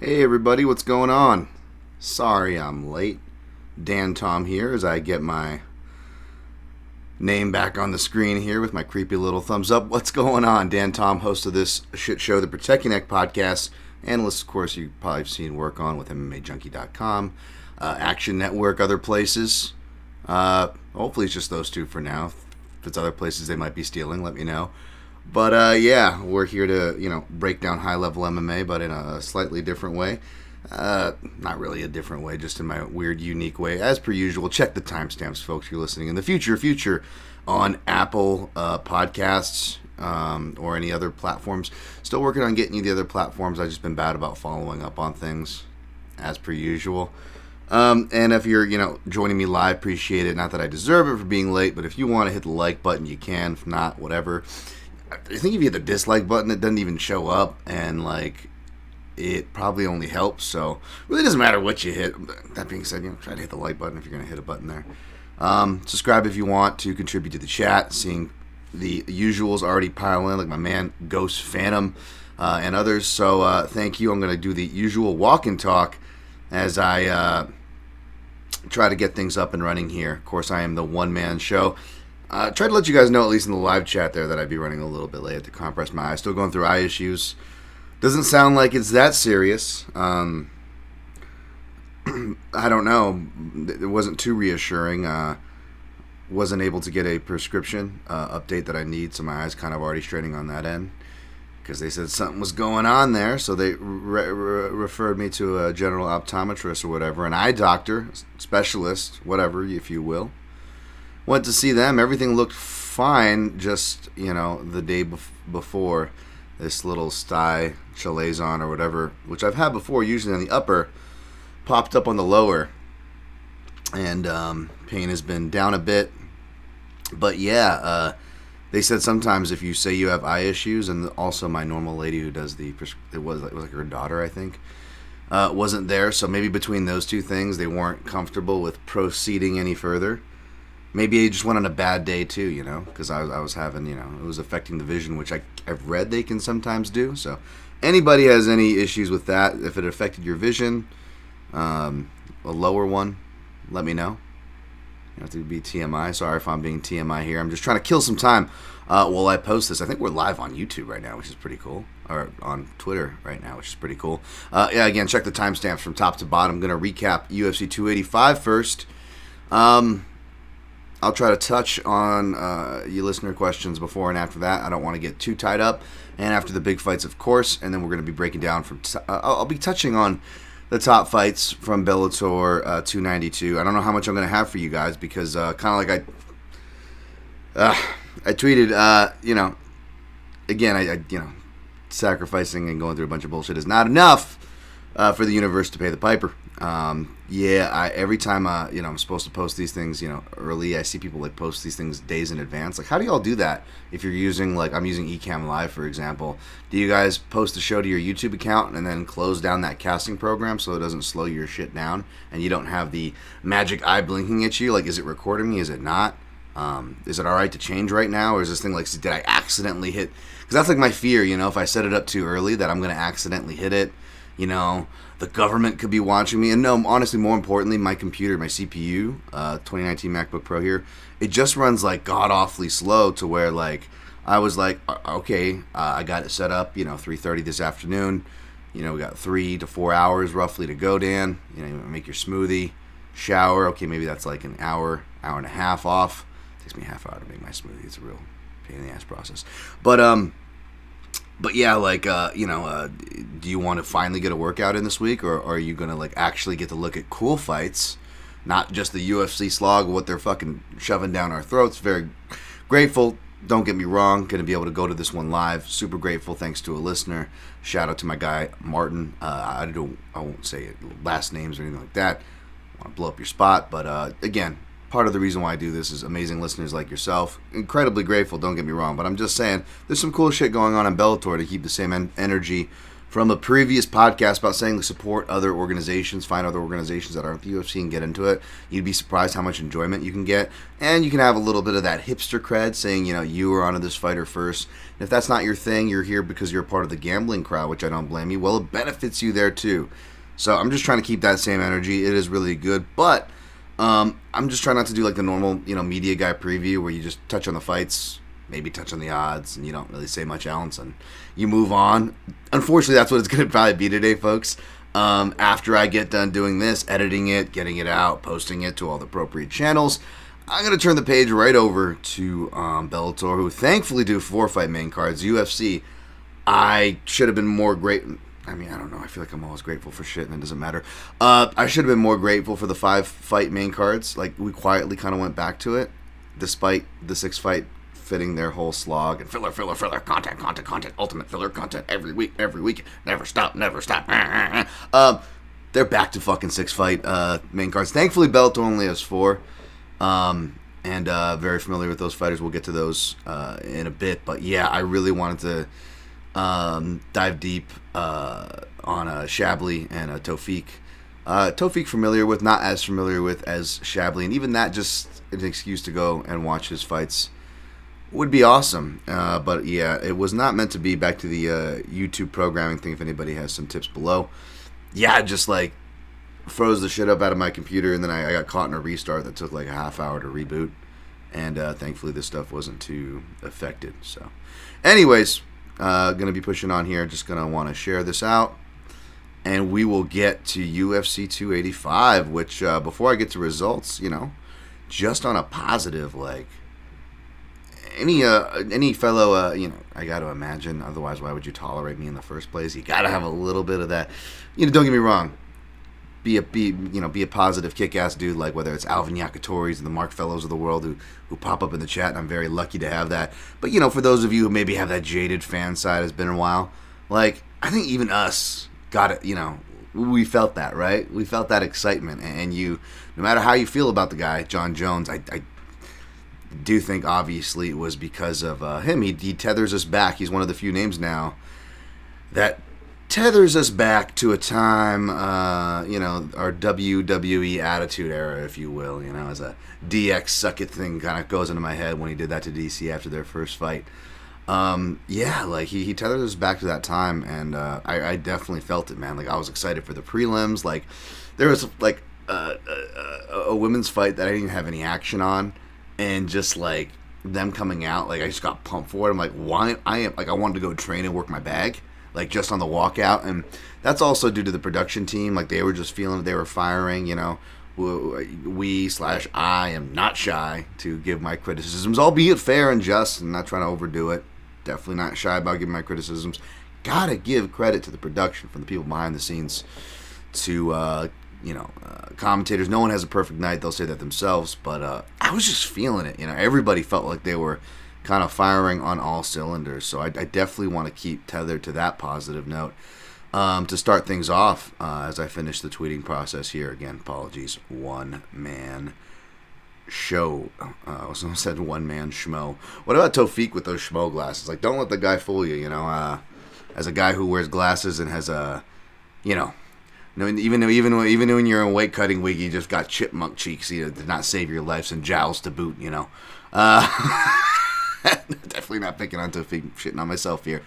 Hey everybody, what's going on? Sorry I'm late. Dan Tom here as I get my name back on the screen here with my creepy little thumbs up. What's going on? Dan Tom, host of this shit show, the Protect Your Neck podcast. Analyst, of course, you've probably seen work on with MMAJunkie.com, Action Network, other places. Hopefully it's just those two for now. If it's other places they might be stealing, let me know. But yeah, we're here to, break down high-level MMA, but in a slightly different way. Not really a different way, just in my weird, unique way. As per usual, check the timestamps, folks, if you're listening in the future on Apple Podcasts or any other platforms. Still working on getting you the other platforms. I've just been bad about following up on things, as per usual. And if you're, joining me live, appreciate it. Not that I deserve it for being late, but if you want to hit the like button, you can. If not, whatever. I think if you hit the dislike button, it doesn't even show up, and it probably only helps. So it really doesn't matter what you hit. That being said, try to hit the like button if you're going to hit a button there. Subscribe if you want to contribute to the chat. Seeing the usuals already pile in, like my man Ghost Phantom and others. So thank you. I'm going to do the usual walk and talk as I try to get things up and running here. Of course, I am the one-man show. Try to let you guys know, at least in the live chat there, that I'd be running a little bit late to compress my eyes. Still going through eye issues. Doesn't sound like it's that serious. I don't know. It wasn't too reassuring. Wasn't able to get a prescription update that I need, so my eyes kind of already straining on that end. Because they said something was going on there, so they referred me to a general optometrist or whatever, an eye doctor, specialist, whatever, if you will. Went to see them. Everything looked fine just, the day before. This little sty chalazon or whatever, which I've had before, usually on the upper, popped up on the lower. And pain has been down a bit. But yeah, they said sometimes if you say you have eye issues, and also my normal lady who does it was like her daughter, I think, wasn't there. So maybe between those two things, they weren't comfortable with proceeding any further. Maybe I just went on a bad day too, because I was having, it was affecting the vision, which I've read they can sometimes do. So anybody has any issues with that, if it affected your vision, a lower one, let me know. You have to be TMI. Sorry if I'm being TMI here. I'm just trying to kill some time while I post this. I think we're live on YouTube right now, which is pretty cool. Or on Twitter right now, which is pretty cool. Yeah, again, check the timestamps from top to bottom. I'm going to recap UFC 285 first. I'll try to touch on you listener questions before and after that. I don't want to get too tied up. And after the big fights, of course. And then we're going to be breaking down from... I'll be touching on the top fights from Bellator 292. I don't know how much I'm going to have for you guys because kind of like I tweeted, again, sacrificing and going through a bunch of bullshit is not enough for the universe to pay the piper. Every time I'm supposed to post these things early, I see people post these things days in advance. How do y'all do that? If you're using I'm using Ecamm Live, for example, do you guys post the show to your YouTube account and then close down that casting program so it doesn't slow your shit down and you don't have the magic eye blinking at you? Is it recording me? Is it not? Is it all right to change right now, or is this thing did I accidentally hit? Because that's my fear, if I set it up too early that I'm gonna accidentally hit it. The government could be watching me. And no, honestly, more importantly, my computer, my CPU, 2019 MacBook Pro here, it just runs god-awfully slow to where I was okay, I got it set up, 3:30 this afternoon. We got 3 to 4 hours roughly to go, Dan. You make your smoothie, shower. Okay, maybe that's an hour and a half off. It takes me a half hour to make my smoothie. It's a real pain in the ass process. But yeah, do you want to finally get a workout in this week, or are you going to actually get to look at cool fights, not just the UFC slog, what they're fucking shoving down our throats? Very grateful. Don't get me wrong. Going to be able to go to this one live. Super grateful. Thanks to a listener. Shout out to my guy Martin. I won't say it, last names or anything like that. I want to blow up your spot, but again, part of the reason why I do this is amazing listeners like yourself. Incredibly grateful, don't get me wrong, but I'm just saying there's some cool shit going on in Bellator to keep the same energy from a previous podcast about saying to support other organizations, find other organizations that aren't the UFC and get into it. You'd be surprised how much enjoyment you can get. And you can have a little bit of that hipster cred saying, you were onto this fighter first. And if that's not your thing, you're here because you're a part of the gambling crowd, which I don't blame you. Well, it benefits you there too. So I'm just trying to keep that same energy. It is really good. But I'm just trying not to do like the normal, media guy preview where you just touch on the fights, maybe touch on the odds, and you don't really say much else, and you move on. Unfortunately, that's what it's going to probably be today, folks. After I get done doing this, editing it, getting it out, posting it to all the appropriate channels, I'm going to turn the page right over to Bellator, who thankfully do 4-fight main cards. UFC, I should have been more great. I don't know. I feel like I'm always grateful for shit, and it doesn't matter. I should have been more grateful for the 5-fight main cards. Like, we quietly kind of went back to it, despite the 6-fight fitting their whole slog and filler, content, ultimate filler content every week, never stop. They're back to fucking 6-fight main cards. Thankfully, Bellator only has 4, and very familiar with those fighters. We'll get to those in a bit, but yeah, I really wanted to dive deep on Shabli and Tofik. Tofik familiar with, not as familiar with as Shabli, and even that just an excuse to go and watch his fights would be awesome. But yeah, it was not meant to be. Back to the YouTube programming thing, if anybody has some tips below. Yeah, just like froze the shit up out of my computer, and then I got caught in a restart that took like a half hour to reboot, and thankfully this stuff wasn't too affected. So anyways, gonna be pushing on here, just gonna want to share this out, and we will get to UFC 285, which before I get to results, just on a positive, like any fellow, I got to imagine, otherwise why would you tolerate me in the first place? You got to have a little bit of that. Don't get me wrong. Be a positive, kick-ass dude, like whether it's Alvin Yakatori's and the Mark Fellows of the world who pop up in the chat, and I'm very lucky to have that. But, for those of you who maybe have that jaded fan side, it's been a while, like, I think even us got it, we felt that, right? We felt that excitement, and no matter how you feel about the guy, John Jones, I do think obviously it was because of him. He tethers us back. He's one of the few names now that tethers us back to a time, our WWE Attitude Era, if you will, as a DX suck it thing kind of goes into my head when he did that to DC after their first fight. Like he tethers us back to that time, and I definitely felt it, man. Like, I was excited for the prelims. Like, there was like a women's fight that I didn't have any action on, and just like them coming out, like I just got pumped for it. I'm like, why? I wanted to go train and work my bag, like just on the walkout, and that's also due to the production team. Like, they were just feeling they were firing. I am not shy to give my criticisms, albeit fair and just, and not trying to overdo it. Definitely not shy about giving my criticisms. Gotta give credit to the production, from the people behind the scenes to commentators. No one has a perfect night. They'll say that themselves, but I was just feeling it. Everybody felt like they were kind of firing on all cylinders. So I definitely want to keep tethered to that positive note. To start things off, as I finish the tweeting process here, again, apologies, one-man show. Someone said one-man schmo. What about Tofik with those schmo glasses? Like, don't let the guy fool you, as a guy who wears glasses and has a, even when you're in weight cutting week, you just got chipmunk cheeks. Did not save your life, and jowls to boot. Definitely not picking on Tofik, shitting on myself here.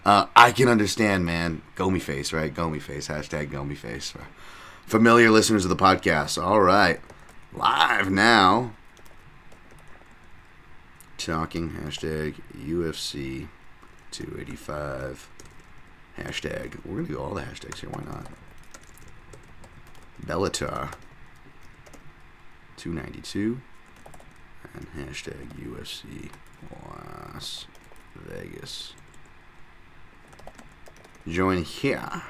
I can understand, man. Go me face, right? Go me face. Hashtag go me face. For familiar listeners of the podcast. All right, live now. Talking hashtag UFC 285. Hashtag. We're gonna do all the hashtags here. Why not? Bellator 292 and hashtag UFC Las Vegas. Join here.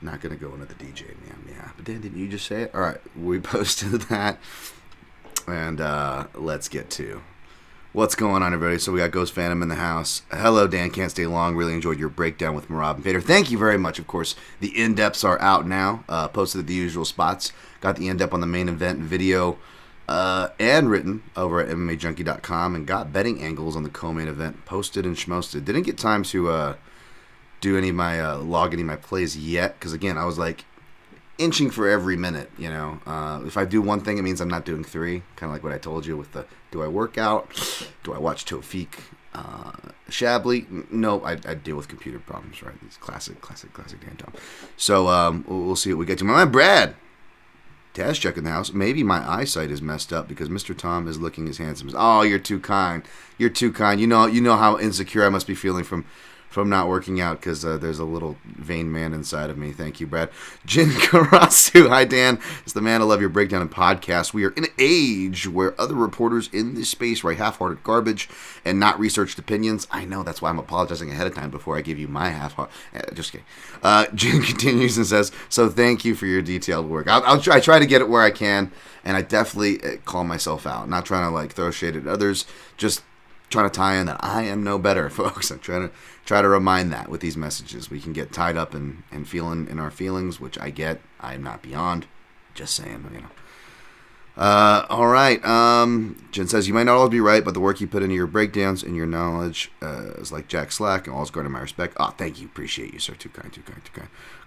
Not gonna go into the DJ, man. Yeah, but Dan, didn't you just say it? All right, we posted that, and let's get to what's going on, everybody. So we got Ghost Phantom in the house. Hello, Dan. Can't stay long. Really enjoyed your breakdown with Merab and Vader. Thank you very much. Of course, the in-depths are out now. Posted at the usual spots. Got the in-depth on the main event video and written over at MMAJunkie.com, and got betting angles on the co-main event posted and schmosted. Didn't get time to do any of my log any of my plays yet, because again, I was like inching for every minute. If I do one thing, it means I'm not doing three. Kind of like what I told you with the do I work out, do I watch Tofik Shabli? No, I deal with computer problems, right? It's classic Dan Tom. So we'll see what we get to. My man Brad, Taz check in the house. Maybe my eyesight is messed up because Mr. Tom is looking as handsome as. Oh, you're too kind. You're too kind. You know how insecure I must be feeling from not working out because there's a little vain man inside of me. Thank you, Brad. Jin Karasu. Hi, Dan. It's the man. I love your breakdown and podcast. We are in an age where other reporters in this space write half-hearted garbage and not researched opinions. I know. That's why I'm apologizing ahead of time before I give you my half-heart. Just kidding. Jin continues and says, so thank you for your detailed work. I try to get it where I can, and I definitely call myself out. Not trying to throw shade at others, just trying to tie in that I am no better, folks. I'm trying to remind that with these messages. We can get tied up and feeling in our feelings, which I get. I am not beyond. Just saying, all right. Jen says, you might not always be right, but the work you put into your breakdowns and your knowledge is like Jack Slack and all's guarding my respect. Oh, thank you. Appreciate you, sir. Too kind.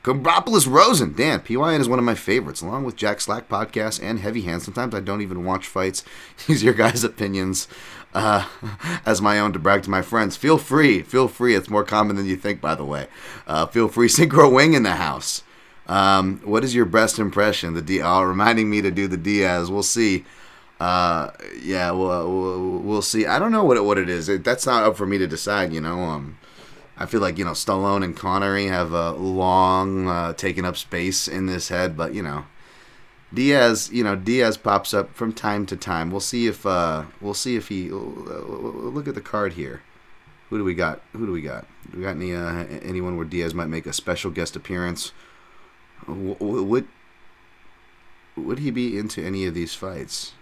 Cobropolis Rosen. Dan, PYN is one of my favorites, along with Jack Slack podcast and Heavy Hands. Sometimes I don't even watch fights. Use your guys' opinions as my own to brag to my friends. Feel free. It's more common than you think, by the way. Feel free. Synchro Wing in the house. What is your best impression? Reminding me to do the Diaz. We'll see. We'll see. I don't know what it is. That's not up for me to decide. I feel like Stallone and Connery have long taken up space in this head, but Diaz pops up from time to time. We'll see if he look at the card here. Who do we got? Do we got anyone where Diaz might make a special guest appearance? Would he be into any of these fights?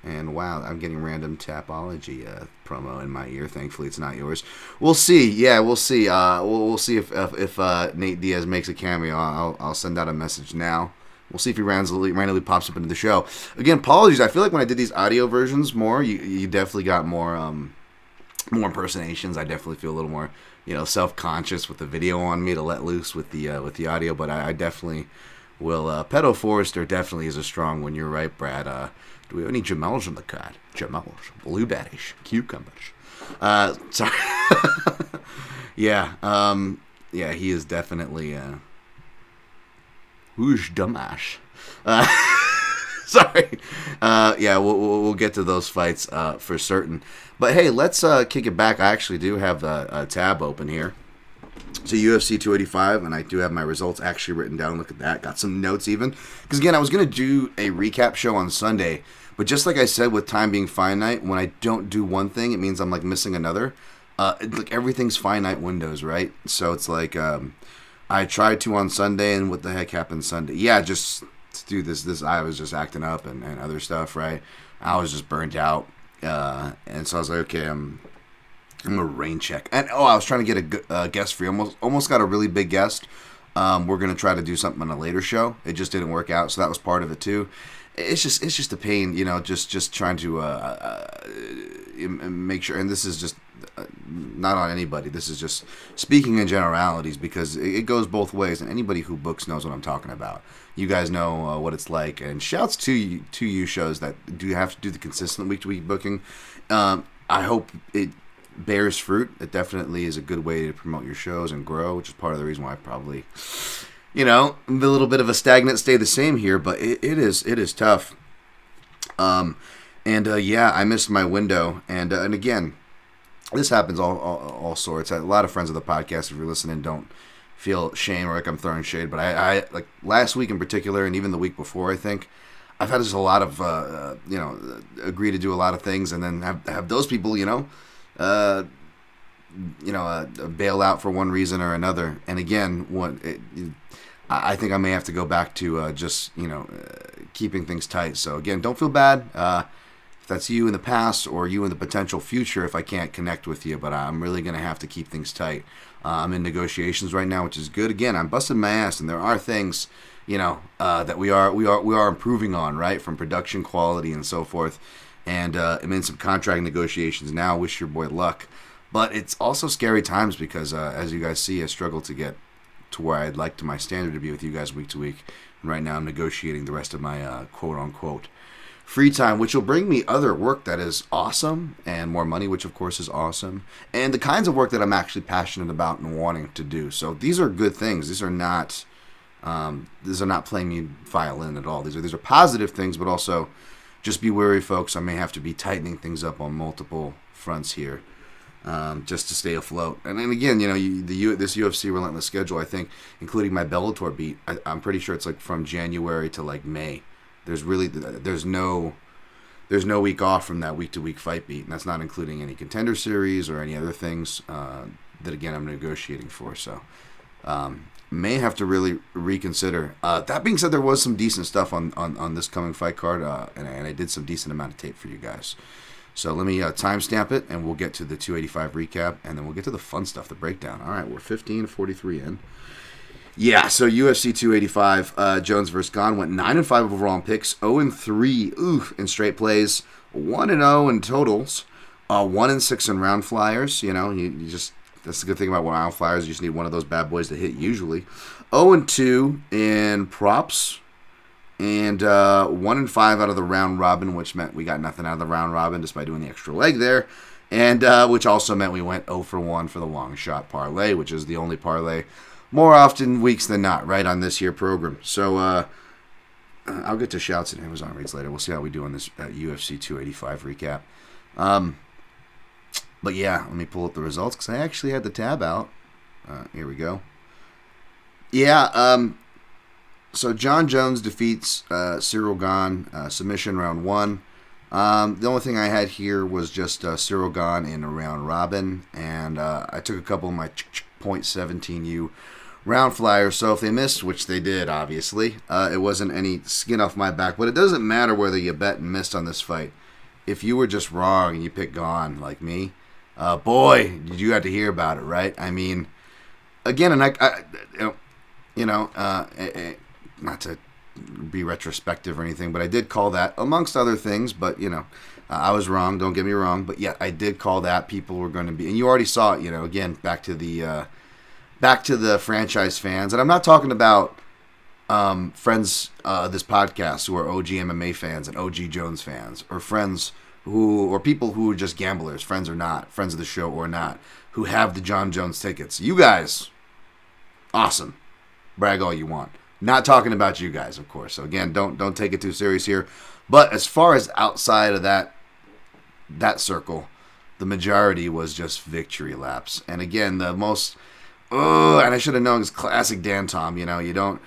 And wow, I'm getting random Tapology promo in my ear. Thankfully, it's not yours. We'll see. Yeah, we'll see. We'll see if Nate Diaz makes a cameo. I'll send out a message now. We'll see if he randomly pops up into the show. Again, apologies. I feel like when I did these audio versions more, you definitely got more impersonations. I definitely feel a little more self-conscious with the video on me to let loose with the audio. But I definitely will. Pedo Forrester definitely is a strong one. You're right, Brad. Do we have any Jamels in the card? Jamels, blueberries, cucumbers. Sorry. Yeah. He is definitely. Who's dumbass? Sorry. We'll get to those fights for certain. But hey, let's kick it back. I actually do have a tab open here. It's a UFC 285, and I do have my results actually written down. Look at that. Got some notes even. Because again, I was going to do a recap show on Sunday, but just like I said, with time being finite, when I don't do one thing, it means I'm missing another. Everything's finite windows, right? So it's I tried to on Sunday, and what the heck happened Sunday? Yeah, just to do this I was just acting up and other stuff, right? I was just burnt out. And so I was like, okay, I'm a rain check. And I was trying to get a guest for you. Almost got a really big guest. We're going to try to do something on a later show. It just didn't work out, so that was part of it too. It's just a pain, just trying to make sure. And this is just not on anybody. This is just speaking in generalities because it goes both ways. And anybody who books knows what I'm talking about. You guys know what it's like. And shouts to you shows that do have to do the consistent week-to-week booking. I hope it bears fruit. It definitely is a good way to promote your shows and grow, which is part of the reason why I probably, a little bit of a stagnant stay the same here, but it is tough. I missed my window, and again, this happens all sorts. A lot of friends of the podcast, if you're listening, don't feel shame or like I'm throwing shade, but I like last week in particular, and even the week before, I think I've had just a lot of agree to do a lot of things, and then have those people bail out for one reason or another. And again, I think I may have to go back to keeping things tight. So again, don't feel bad if that's you in the past or you in the potential future if I can't connect with you. But I'm really going to have to keep things tight. I'm in negotiations right now, which is good. Again, I'm busting my ass, and there are things that we are improving on, right, from production quality and so forth. And I'm in some contract negotiations now. Wish your boy luck. But it's also scary times because, as you guys see, I struggle to get to where I'd like to my standard to be with you guys week to week. And right now I'm negotiating the rest of my quote-unquote free time, which will bring me other work that is awesome and more money, which of course is awesome, and the kinds of work that I'm actually passionate about and wanting to do. So these are good things. These are not playing me violin at all. These are positive things, but also just be wary, folks. I may have to be tightening things up on multiple fronts here. Just to stay afloat. And then again, this UFC Relentless schedule, I think, including my Bellator beat, I'm pretty sure it's like from January to like May. There's no week off from that week-to-week fight beat, and that's not including any contender series or any other things that, again, I'm negotiating for. So may have to really reconsider. That being said, there was some decent stuff on this coming fight card, and I did some decent amount of tape for you guys. So let me timestamp it, and we'll get to the 285 recap, and then we'll get to the fun stuff, the breakdown. All right, we're 15:43 in. Yeah, so UFC 285, Jones versus Gane went 9-5 overall in picks, 0-3 in straight plays, 1-0 in totals, 1-6 in round flyers. You just that's the good thing about round flyers. You just need one of those bad boys to hit usually. 0-2 in props. And 1-5 out of the round robin, which meant we got nothing out of the round robin despite doing the extra leg there. And which also meant we went 0-1 for the long shot parlay, which is the only parlay more often weeks than not, right, on this here program. So I'll get to shouts and Amazon rates later. We'll see how we do on this UFC 285 recap. But yeah, let me pull up the results because I actually had the tab out. Here we go. Yeah, so Jon Jones defeats Ciryl Gane, submission round 1. The only thing I had here was just Ciryl Gane in a round robin, and I took a couple of my .17U round flyers, so if they missed, which they did, obviously, it wasn't any skin off my back, but it doesn't matter whether you bet and missed on this fight. If you were just wrong and you picked Gane like me, boy, did you have to hear about it, right? I mean, again, and not to be retrospective or anything, but I did call that, amongst other things, but, I was wrong, don't get me wrong, but yeah, I did call that. People were going to be, and you already saw it, again, back to the franchise fans, and I'm not talking about friends this podcast who are OG MMA fans and OG Jones fans, or or people who are just gamblers, friends or not, friends of the show or not, who have the Jon Jones tickets. You guys, awesome. Brag all you want. Not talking about you guys, of course. So again, don't take it too serious here. But as far as outside of that circle, the majority was just victory laps. And again, the most, and I should have known, is classic Dan Tom. You don't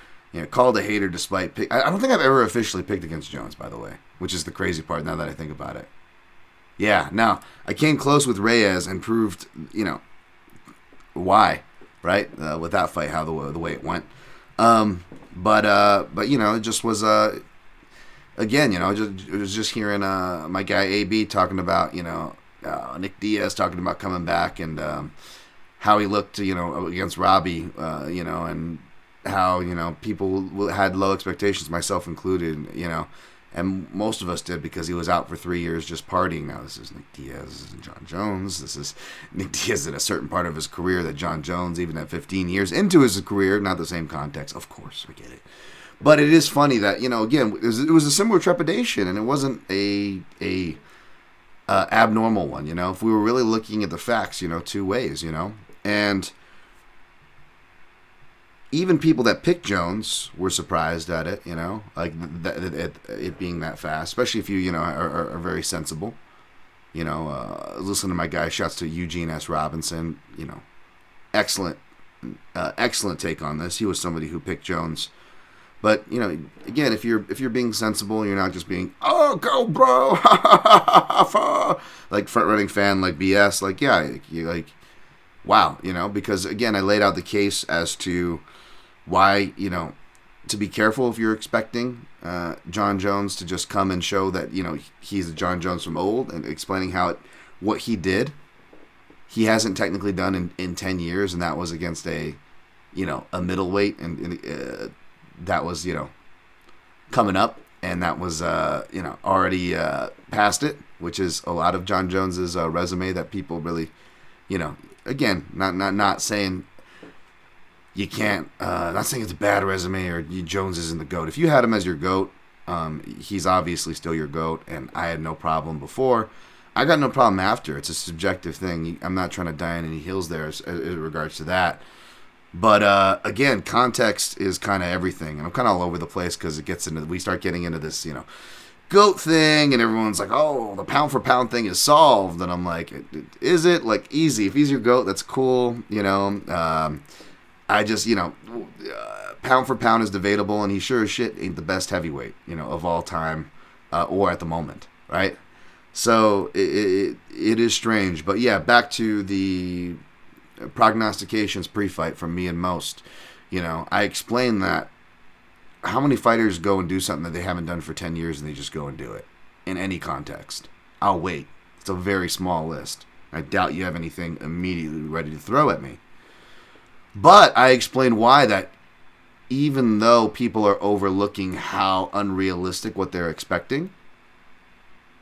called a hater despite pick. I don't think I've ever officially picked against Jones, by the way, which is the crazy part now that I think about it. Yeah, now I came close with Reyes and proved why, right, with that fight, how the way it went. But it just was again, it was just hearing my guy AB talking about Nick Diaz talking about coming back and how he looked against Robbie, and how people had low expectations, myself included, and most of us did because he was out for 3 years just partying. Now this is Nick Diaz, this is Jon Jones, this is Nick Diaz in a certain part of his career that Jon Jones, even at 15 years into his career, not the same context, of course, I get it. But it is funny that, again, it was a similar trepidation, and it wasn't a abnormal one, if we were really looking at the facts, two ways, and even people that picked Jones were surprised at it, like it being that fast, especially if you, are very sensible. Listen to my guy, shouts to Eugene S. Robinson, excellent take on this. He was somebody who picked Jones. But, again, if you're being sensible, you're not just being, oh, go, bro, like front-running fan, like BS, like, yeah, you like, wow, because, again, I laid out the case as to why, to be careful if you're expecting Jon Jones to just come and show that, he's the Jon Jones from old, and explaining what he did, he hasn't technically done in 10 years, and that was against a middleweight, and that was, coming up, and that was, already past it, which is a lot of Jon Jones's resume that people really, again, not saying you can't, not saying it's a bad resume or Jones isn't the GOAT. If you had him as your GOAT, he's obviously still your GOAT, and I had no problem before. I got no problem after. It's a subjective thing. I'm not trying to die on any heels there as regards to that. But, again, context is kind of everything. And I'm kind of all over the place because we start getting into this, GOAT thing, and everyone's like, oh, the pound for pound thing is solved. And I'm like, is it? Like, easy. If he's your GOAT, that's cool, I just, pound for pound is debatable, and he sure as shit ain't the best heavyweight, of all time or at the moment, right? So it is strange. But, yeah, back to the prognostications pre-fight from me and most. I explained that how many fighters go and do something that they haven't done for 10 years and they just go and do it in any context? I'll wait. It's a very small list. I doubt you have anything immediately ready to throw at me. But I explained why that even though people are overlooking how unrealistic what they're expecting,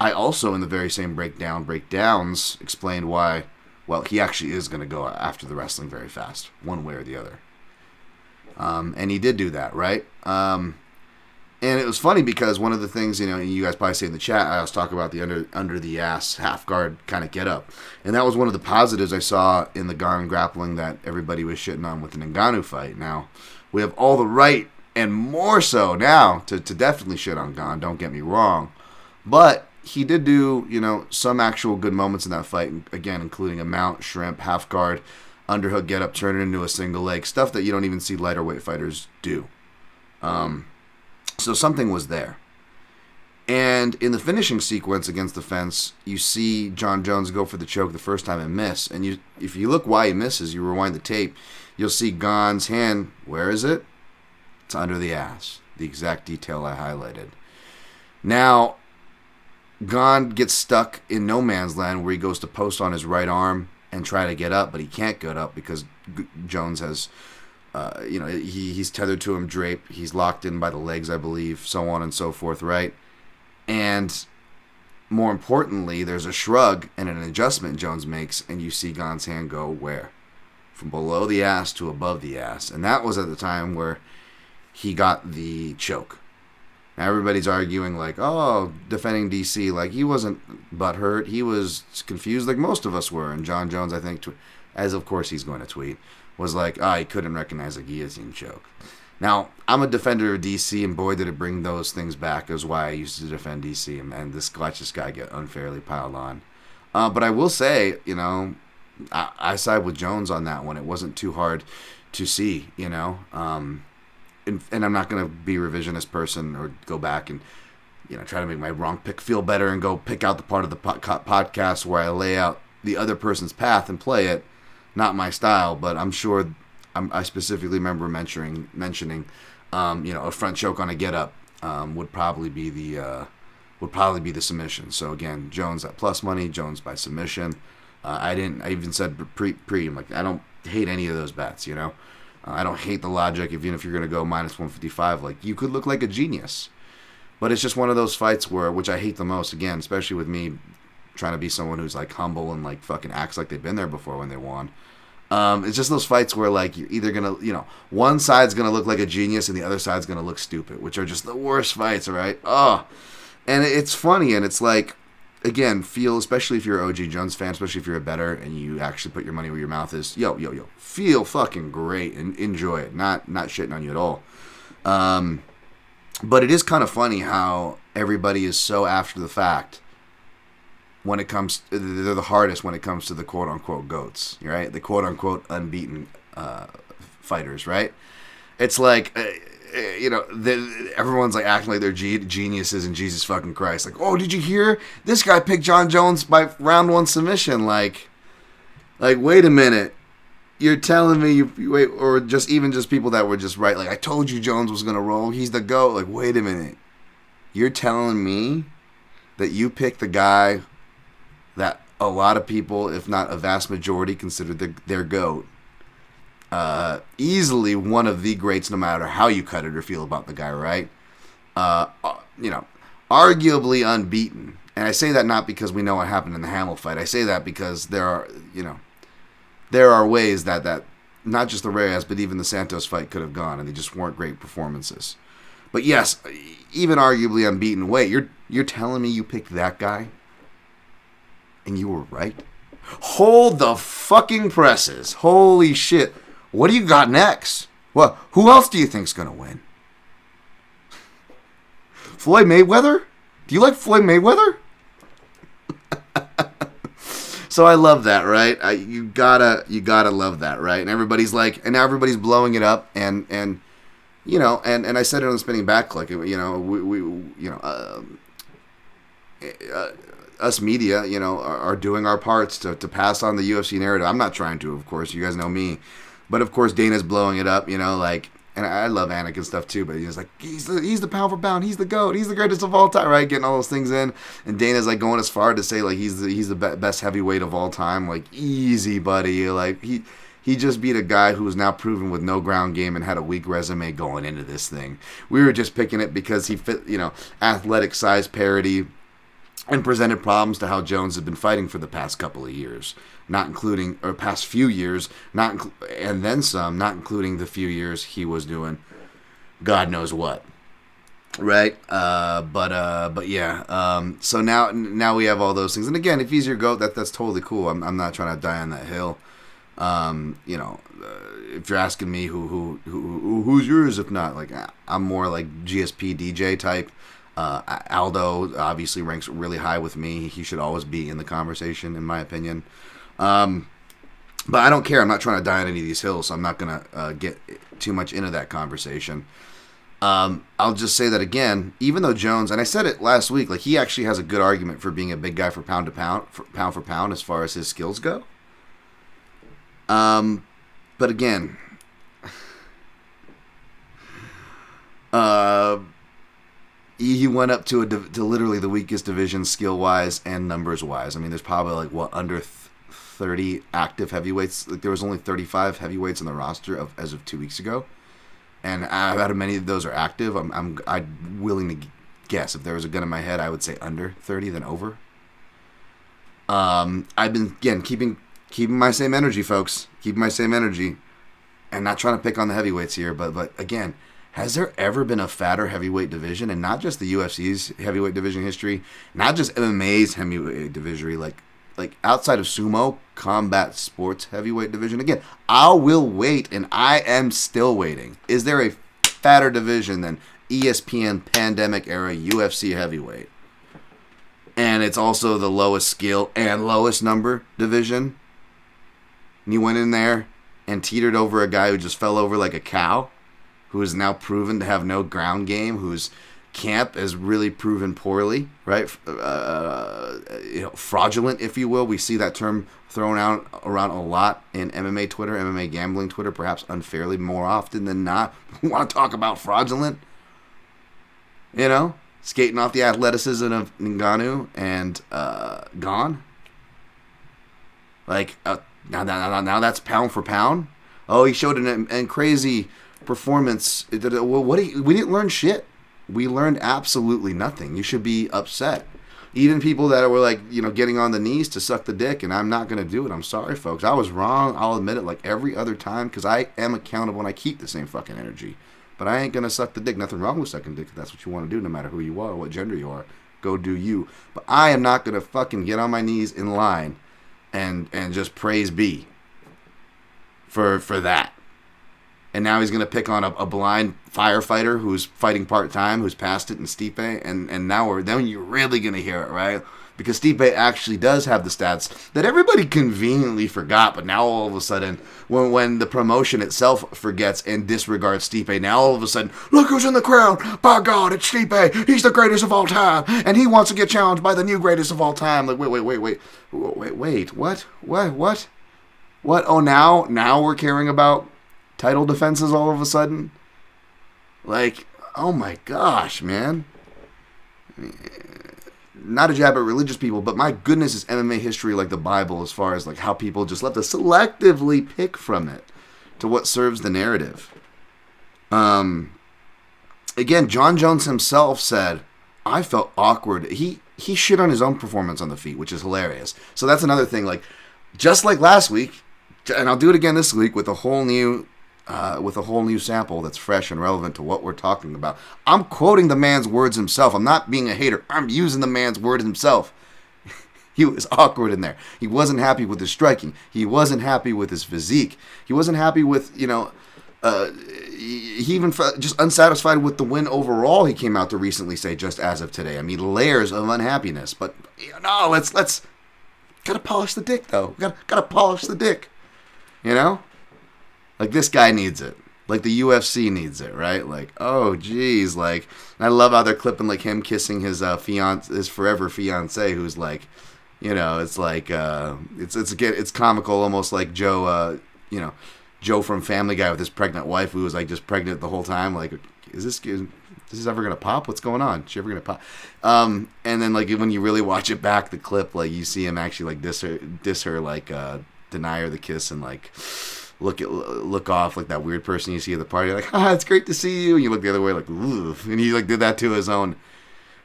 I also, in the very same breakdowns, explained why, well, he actually is going to go after the wrestling very fast, one way or the other. And he did do that, right? And it was funny because one of the things, you guys probably say in the chat, I was talking about the under the ass half guard kind of get up. And that was one of the positives I saw in the Gane grappling that everybody was shitting on with the Ngannou fight. Now, we have all the right and more so now to definitely shit on Gane, don't get me wrong. But he did do, some actual good moments in that fight, again, including a mount, shrimp, half guard, underhook get up, turn it into a single leg, stuff that you don't even see lighter weight fighters do. So something was there. And in the finishing sequence against the fence, you see Jon Jones go for the choke the first time and miss. And if you look why he misses, you rewind the tape, you'll see Gane's hand, where is it? It's under the ass. The exact detail I highlighted. Now, Gane gets stuck in no man's land where he goes to post on his right arm and try to get up, but he can't get up because Jones has... he's tethered to him, draped. He's locked in by the legs, I believe, so on and so forth, right? And more importantly, there's a shrug and an adjustment Jones makes, and you see Gane's hand go where? From below the ass to above the ass. And that was at the time where he got the choke. Now everybody's arguing like, oh, defending DC, like he wasn't butthurt. He was confused like most of us were. And Jon Jones, I think, as of course he's going to tweet, was like, he couldn't recognize a guillotine choke. Now, I'm a defender of DC, and boy, did it bring those things back. It was why I used to defend DC, and this guy get unfairly piled on. But I will say, I side with Jones on that one. It wasn't too hard to see, and I'm not going to be a revisionist person or go back and, try to make my wrong pick feel better and go pick out the part of the podcast where I lay out the other person's path and play it. Not my style, but I'm sure I specifically remember mentioning, a front choke on a get up would probably be the submission. So again, Jones at plus money, Jones by submission. I even said pre. I'm like, I don't hate any of those bets. I don't hate the logic. Even if you're gonna go minus 155, like you could look like a genius, but it's just one of those fights which I hate the most. Again, especially with me trying to be someone who's like humble and like fucking acts like they've been there before when they won. It's just those fights where like you're either gonna, one side's gonna look like a genius and the other side's gonna look stupid, which are just the worst fights, right? And it's funny, and it's like, again, especially if you're an OG Jones fan, especially if you're a bettor and you actually put your money where your mouth is, feel fucking great and enjoy it. Not shitting on you at all. But it is kind of funny how everybody is so after the fact. When it comes, they're the hardest when it comes to the quote-unquote GOATs, right? The quote-unquote unbeaten fighters, right? It's like, everyone's like acting like they're geniuses and Jesus fucking Christ. Like, oh, did you hear? This guy picked Jon Jones by round 1 submission. Like, wait a minute. You're telling me wait, or just people that were just right. Like, I told you Jones was going to roll. He's the GOAT. Like, wait a minute. You're telling me that you picked the guy that a lot of people, if not a vast majority, consider their GOAT. Easily one of the greats, no matter how you cut it or feel about the guy, right? Arguably unbeaten. And I say that not because we know what happened in the Hamill fight. I say that because there are, there are ways that not just the Reyes, but even the Santos fight could have gone, and they just weren't great performances. But yes, even arguably unbeaten weight, you're telling me you picked that guy, and you were right? Hold the fucking presses. Holy shit. What do you got next? Well, who else do you think's going to win? Floyd Mayweather? Do you like Floyd Mayweather? So I love that, right? You gotta love that, right? And everybody's like, and now everybody's blowing it up, and you know, and I said it on the Spinning Back Click, you know, us media, you know, are doing our parts to pass on the UFC narrative. I'm not trying to, of course. You guys know me. But, of course, Dana's blowing it up, you know, like, and I love Anik and stuff, too, but he's like, he's the pound for pound, he's the GOAT, he's the greatest of all time, right? Getting all those things in. And Dana's, like, going as far to say, like, he's the best heavyweight of all time. Like, easy, buddy. Like, he just beat a guy who was now proven with no ground game and had a weak resume going into this thing. We were just picking it because he fit, you know, athletic size parity, and presented problems to how Jones had been fighting for the past couple of years, not including, or past few years, and then some, not including the few years he was doing God knows what, right? But yeah. So now we have all those things, and again, if he's your GOAT, that's totally cool. I'm not trying to die on that hill. You know, if you're asking me who's yours, if not, like, I'm more like GSP DJ type. Aldo obviously ranks really high with me. He should always be in the conversation, in my opinion. But I don't care. I'm not trying to die on any of these hills, so I'm not going to get too much into that conversation. I'll just say that again, even though Jones, and I said it last week, like, he actually has a good argument for being a big guy for pound for pound as far as his skills go. But again, he went up to literally the weakest division skill-wise and numbers-wise. I mean, there's probably, like, under 30 active heavyweights. Like, there was only 35 heavyweights on the roster as of 2 weeks ago. And out of many of those are active, I'm willing to guess. If there was a gun in my head, I would say under 30 than over. I've been, again, keeping my same energy, folks. Keeping my same energy. And not trying to pick on the heavyweights here, but again, has there ever been a fatter heavyweight division? And not just the UFC's heavyweight division history, not just MMA's heavyweight division, like outside of sumo, combat sports heavyweight division. Again, I will wait, and I am still waiting. Is there a fatter division than ESPN pandemic era UFC heavyweight? And it's also the lowest skill and lowest number division. And you went in there and teetered over a guy who just fell over like a cow, who is now proven to have no ground game, whose camp has really proven poorly, right? Fraudulent, if you will. We see that term thrown out around a lot in MMA Twitter, MMA gambling Twitter, perhaps unfairly more often than not. We want to talk about fraudulent, skating off the athleticism of Ngannou and gone. Like, now that's pound for pound. Oh, he showed an crazy performance. We didn't learn shit. We learned absolutely nothing. You should be upset. Even people that were like, getting on the knees to suck the dick, and I'm not going to do it. I'm sorry, folks. I was wrong. I'll admit it, like every other time, because I am accountable and I keep the same fucking energy. But I ain't going to suck the dick. Nothing wrong with sucking dick if that's what you want to do, no matter who you are or what gender you are. Go do you. But I am not going to fucking get on my knees in line and just praise be for that. And now he's going to pick on a blind firefighter who's fighting part-time, who's past it in Stipe. And now then you're really going to hear it, right? Because Stipe actually does have the stats that everybody conveniently forgot. But now all of a sudden, when the promotion itself forgets and disregards Stipe, now all of a sudden, look who's in the crowd. By God, it's Stipe. He's the greatest of all time. And he wants to get challenged by the new greatest of all time. Like, wait. What? What? Oh, now we're caring about title defenses all of a sudden? Like, oh my gosh, man. Not a jab at religious people, but my goodness, is MMA history like the Bible as far as like how people just love to selectively pick from it to what serves the narrative. Again, John Jones himself said, I felt awkward. He shit on his own performance on the feet, which is hilarious. So that's another thing. Like, just like last week, And I'll do it again this week with a whole new sample that's fresh and relevant to what we're talking about. I'm quoting the man's words himself. I'm not being a hater. I'm using the man's words himself. He was awkward in there. He wasn't happy with his striking. He wasn't happy with his physique. He wasn't happy with, he even felt just unsatisfied with the win overall. He came out to recently say, just as of today. I mean, layers of unhappiness. But no, let's gotta polish the dick though. Gotta polish the dick. Like this guy needs it. Like the UFC needs it, right? Like, oh geez, like I love how they're clipping like him kissing his his forever fiance, who's like, it's like it's comical, almost like Joe, Joe from Family Guy with his pregnant wife who was like just pregnant the whole time. Like, is this ever gonna pop? What's going on? Is she ever gonna pop? And then like when you really watch it back, the clip, like you see him actually like diss her, like deny her the kiss and like look off like that weird person you see at the party, like, it's great to see you. And you look the other way, like, oof. And he like did that to his own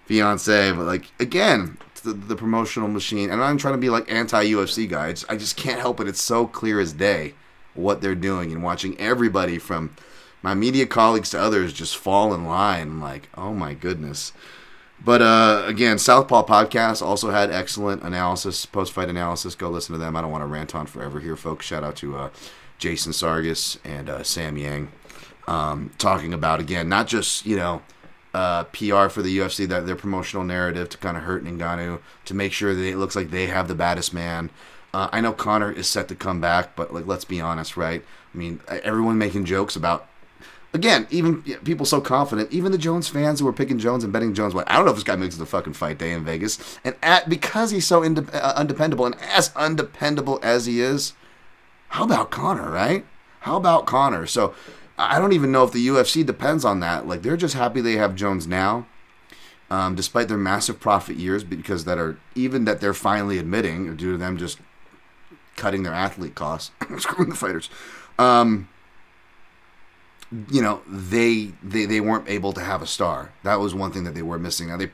fiance. But like again, the promotional machine. And I'm trying to be like anti-UFC guy. I just can't help it. It's so clear as day what they're doing, and watching everybody from my media colleagues to others just fall in line. I'm like, oh my goodness. But again, Southpaw Podcast also had excellent analysis, post-fight analysis. Go listen to them. I don't want to rant on forever here, folks. Shout out to Jason Sargis and Sam Yang, talking about, again, not just, PR for the UFC, that their promotional narrative to kind of hurt Ngannou, to make sure that it looks like they have the baddest man. I know Conor is set to come back, but like, let's be honest, right? I mean, everyone making jokes about, again, even people so confident, even the Jones fans who were picking Jones and betting Jones, I don't know if this guy makes it to fucking fight day in Vegas. And because he's so undependable, and as undependable as he is, how about Conor, right? How about Conor? So I don't even know if the UFC depends on that. Like, they're just happy they have Jones now, despite their massive profit years, because that they're finally admitting, due to them just cutting their athlete costs, screwing the fighters. They weren't able to have a star. That was one thing that they were missing. Now they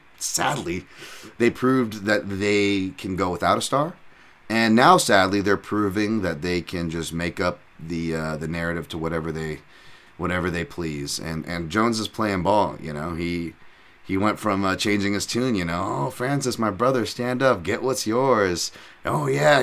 proved that they can go without a star. And now, sadly, they're proving that they can just make up the narrative to whatever they please. And Jones is playing ball. He went from changing his tune. Oh, Francis, my brother, stand up, get what's yours. Oh yeah.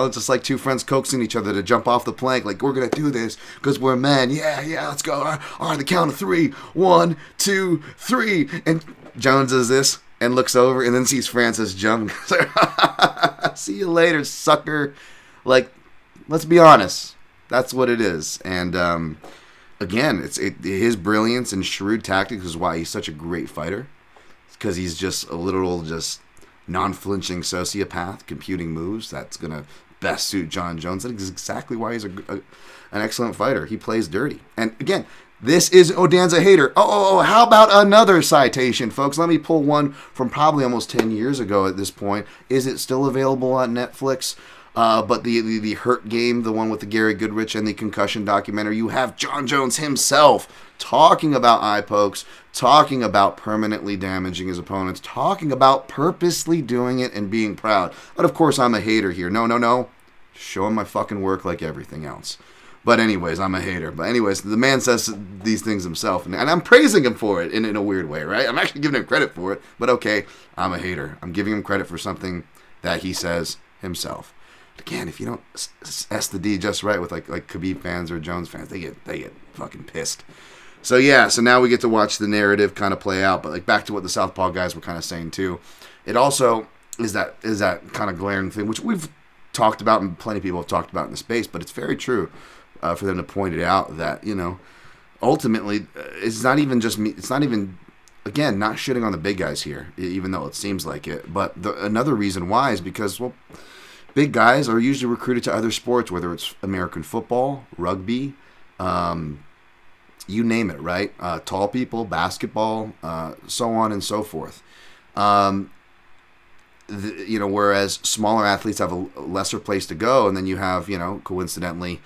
Just like two friends coaxing each other to jump off the plank. Like, we're gonna do this because we're men. Yeah, let's go. All right, the count of 3. 1, 2, 3. And Jones does this and looks over and then sees Francis jump. See you later, sucker. Like, let's be honest. That's what it is. And again, his brilliance and shrewd tactics is why he's such a great fighter. It's because he's just a literal, just non-flinching sociopath, computing moves. That's going to best suit John Jones. That is exactly why he's an excellent fighter. He plays dirty. And again, this is Dan's a hater. Oh, how about another citation, folks? Let me pull one from probably almost 10 years ago at this point. Is it still available on Netflix? But the Hurt Game, the one with the Gary Goodrich and the concussion documentary, you have John Jones himself talking about eye pokes, talking about permanently damaging his opponents, talking about purposely doing it and being proud. But of course, I'm a hater here. No. Show him my fucking work like everything else. But anyways, I'm a hater. But anyways, the man says these things himself, and I'm praising him for it in a weird way, right? I'm actually giving him credit for it, but okay, I'm a hater. I'm giving him credit for something that he says himself. Again, if you don't S the D just right with like Khabib fans or Jones fans, they get fucking pissed. So yeah, so now we get to watch the narrative kind of play out. But like back to what the Southpaw guys were kind of saying too, it also is that kind of glaring thing which we've talked about and plenty of people have talked about in the space, but it's very true for them to point it out that ultimately it's not even just me. It's not even, again, not shitting on the big guys here, even though it seems like it. But another reason why is because, well, big guys are usually recruited to other sports, whether it's American football, rugby, you name it, right? Tall people, basketball, so on and so forth. Whereas smaller athletes have a lesser place to go, and then you have, coincidentally,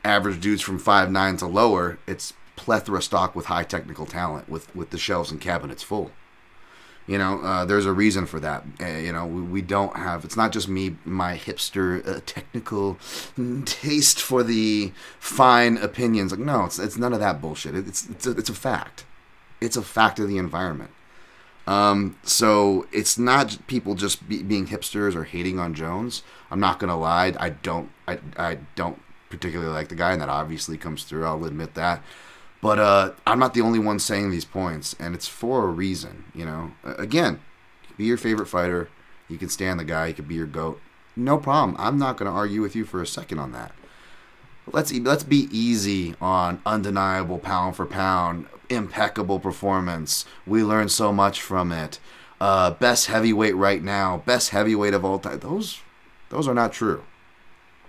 average dudes from 5'9" to lower. It's plethora stocked with high technical talent, with the shelves and cabinets full. There's a reason for that. We don't have. It's not just me, my hipster technical taste for the fine opinions. Like, no, it's none of that bullshit. It's a fact. It's a fact of the environment. So it's not people just being hipsters or hating on Jones. I'm not gonna lie. I don't particularly like the guy, and that obviously comes through. I'll admit that. But I'm not the only one saying these points, and it's for a reason. Again, be your favorite fighter. You can stand the guy. He could be your GOAT. No problem. I'm not going to argue with you for a second on that. But let's be easy on undeniable pound for pound, impeccable performance. We learned so much from it. Best heavyweight right now. Best heavyweight of all time. Those are not true.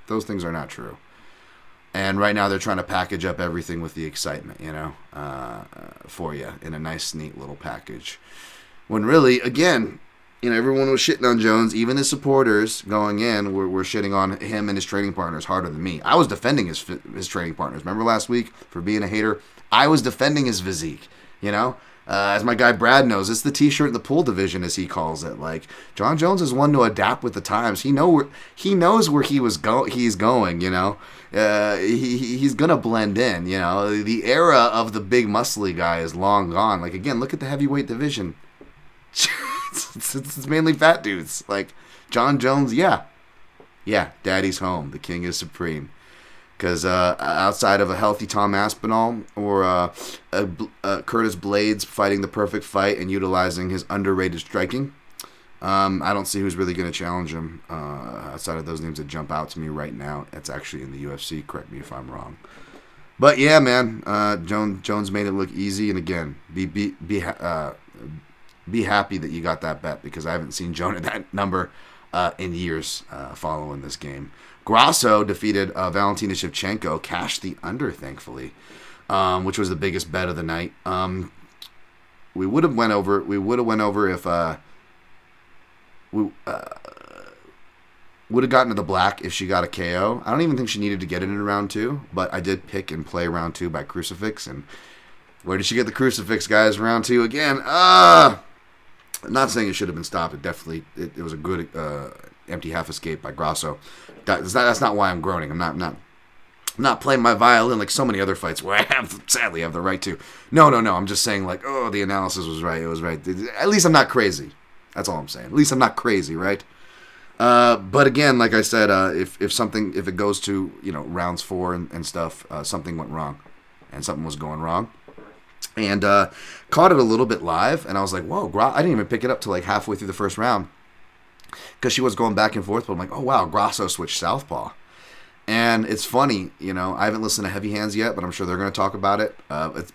Those things are not true. And right now they're trying to package up everything with the excitement, for you in a nice, neat little package. When really, again, everyone was shitting on Jones. Even his supporters going in were shitting on him and his training partners harder than me. I was defending his training partners. Remember last week for being a hater? I was defending his physique, As my guy Brad knows, it's the t-shirt in the pool division, as he calls it. Like, John Jones is one to adapt with the times. He knows where he's going. He's gonna blend in. The era of the big muscly guy is long gone. Like, again, look at the heavyweight division. it's mainly fat dudes. Like John Jones, yeah, daddy's home. The king is supreme. Because outside of a healthy Tom Aspinall or Curtis Blades fighting the perfect fight and utilizing his underrated striking, I don't see who's really going to challenge him outside of those names that jump out to me right now. It's actually in the UFC. Correct me if I'm wrong. But yeah, man, Jones made it look easy. And again, be happy that you got that bet, because I haven't seen Jones at that number in years following this game. Grasso defeated Valentina Shevchenko, cashed the under, thankfully, which was the biggest bet of the night. We would have went over if we would have gotten to the black if she got a KO. I don't even think she needed to get it in round 2, but I did pick and play round 2 by crucifix. And where did she get the crucifix, guys? Round 2 again. I'm not saying it should have been stopped. It was a good empty half escape by Grasso. That's not why I'm groaning. I'm not playing my violin like so many other fights where I sadly have the right to. No. I'm just saying, like, the analysis was right. It was right. At least I'm not crazy. That's all I'm saying. At least I'm not crazy, right? But again, like I said, if it goes to rounds 4 and stuff, something went wrong, and something was going wrong. And caught it a little bit live, and I was like, whoa, I didn't even pick it up till like halfway through the first round, because she was going back and forth, but I'm like, oh wow, Grasso switched southpaw. And it's funny, I haven't listened to Heavy Hands yet, but I'm sure they're going to talk about it.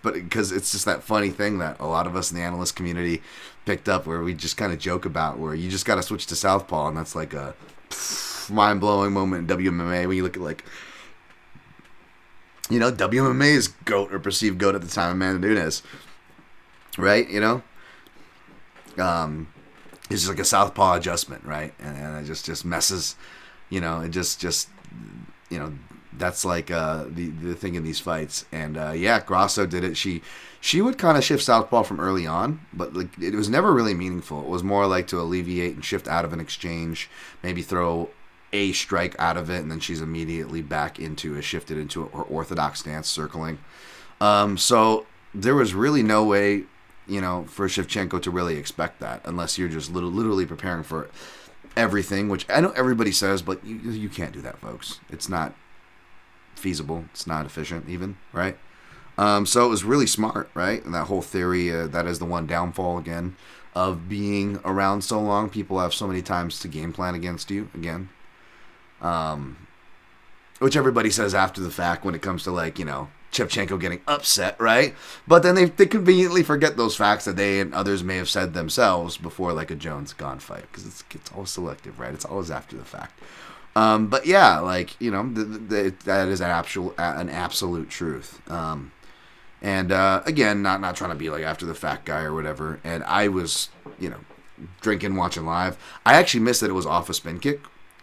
Because it's just that funny thing that a lot of us in the analyst community picked up, where we just kind of joke about, where you just got to switch to southpaw, and that's like a mind-blowing moment in WMMA when you look at, like, WMMA's GOAT or perceived GOAT at the time, Amanda Nunes, right? It's just like a southpaw adjustment, right? And it just messes, it just that's like the thing in these fights. And Grasso did it. She would kind of shift southpaw from early on, but like it was never really meaningful. It was more like to alleviate and shift out of an exchange, maybe throw a strike out of it, and then she's immediately back shifted into her orthodox stance, circling. So there was really no way, for Shevchenko to really expect that, unless you're just literally preparing for everything, which I know everybody says, but you can't do that, folks. It's not feasible. It's not efficient even, right? So it was really smart, right? And that whole theory, that is the one downfall, again, of being around so long. People have so many times to game plan against you, again. Which everybody says after the fact when it comes to, like, Shevchenko getting upset, right? But then they conveniently forget those facts that they and others may have said themselves before, like a Jones-Gane fight, because it's always selective, right? It's always after the fact. But yeah, like, that is an absolute truth. And again, not trying to be like after the fact guy or whatever. And I was, drinking, watching live. I actually missed that it was off a spin kick.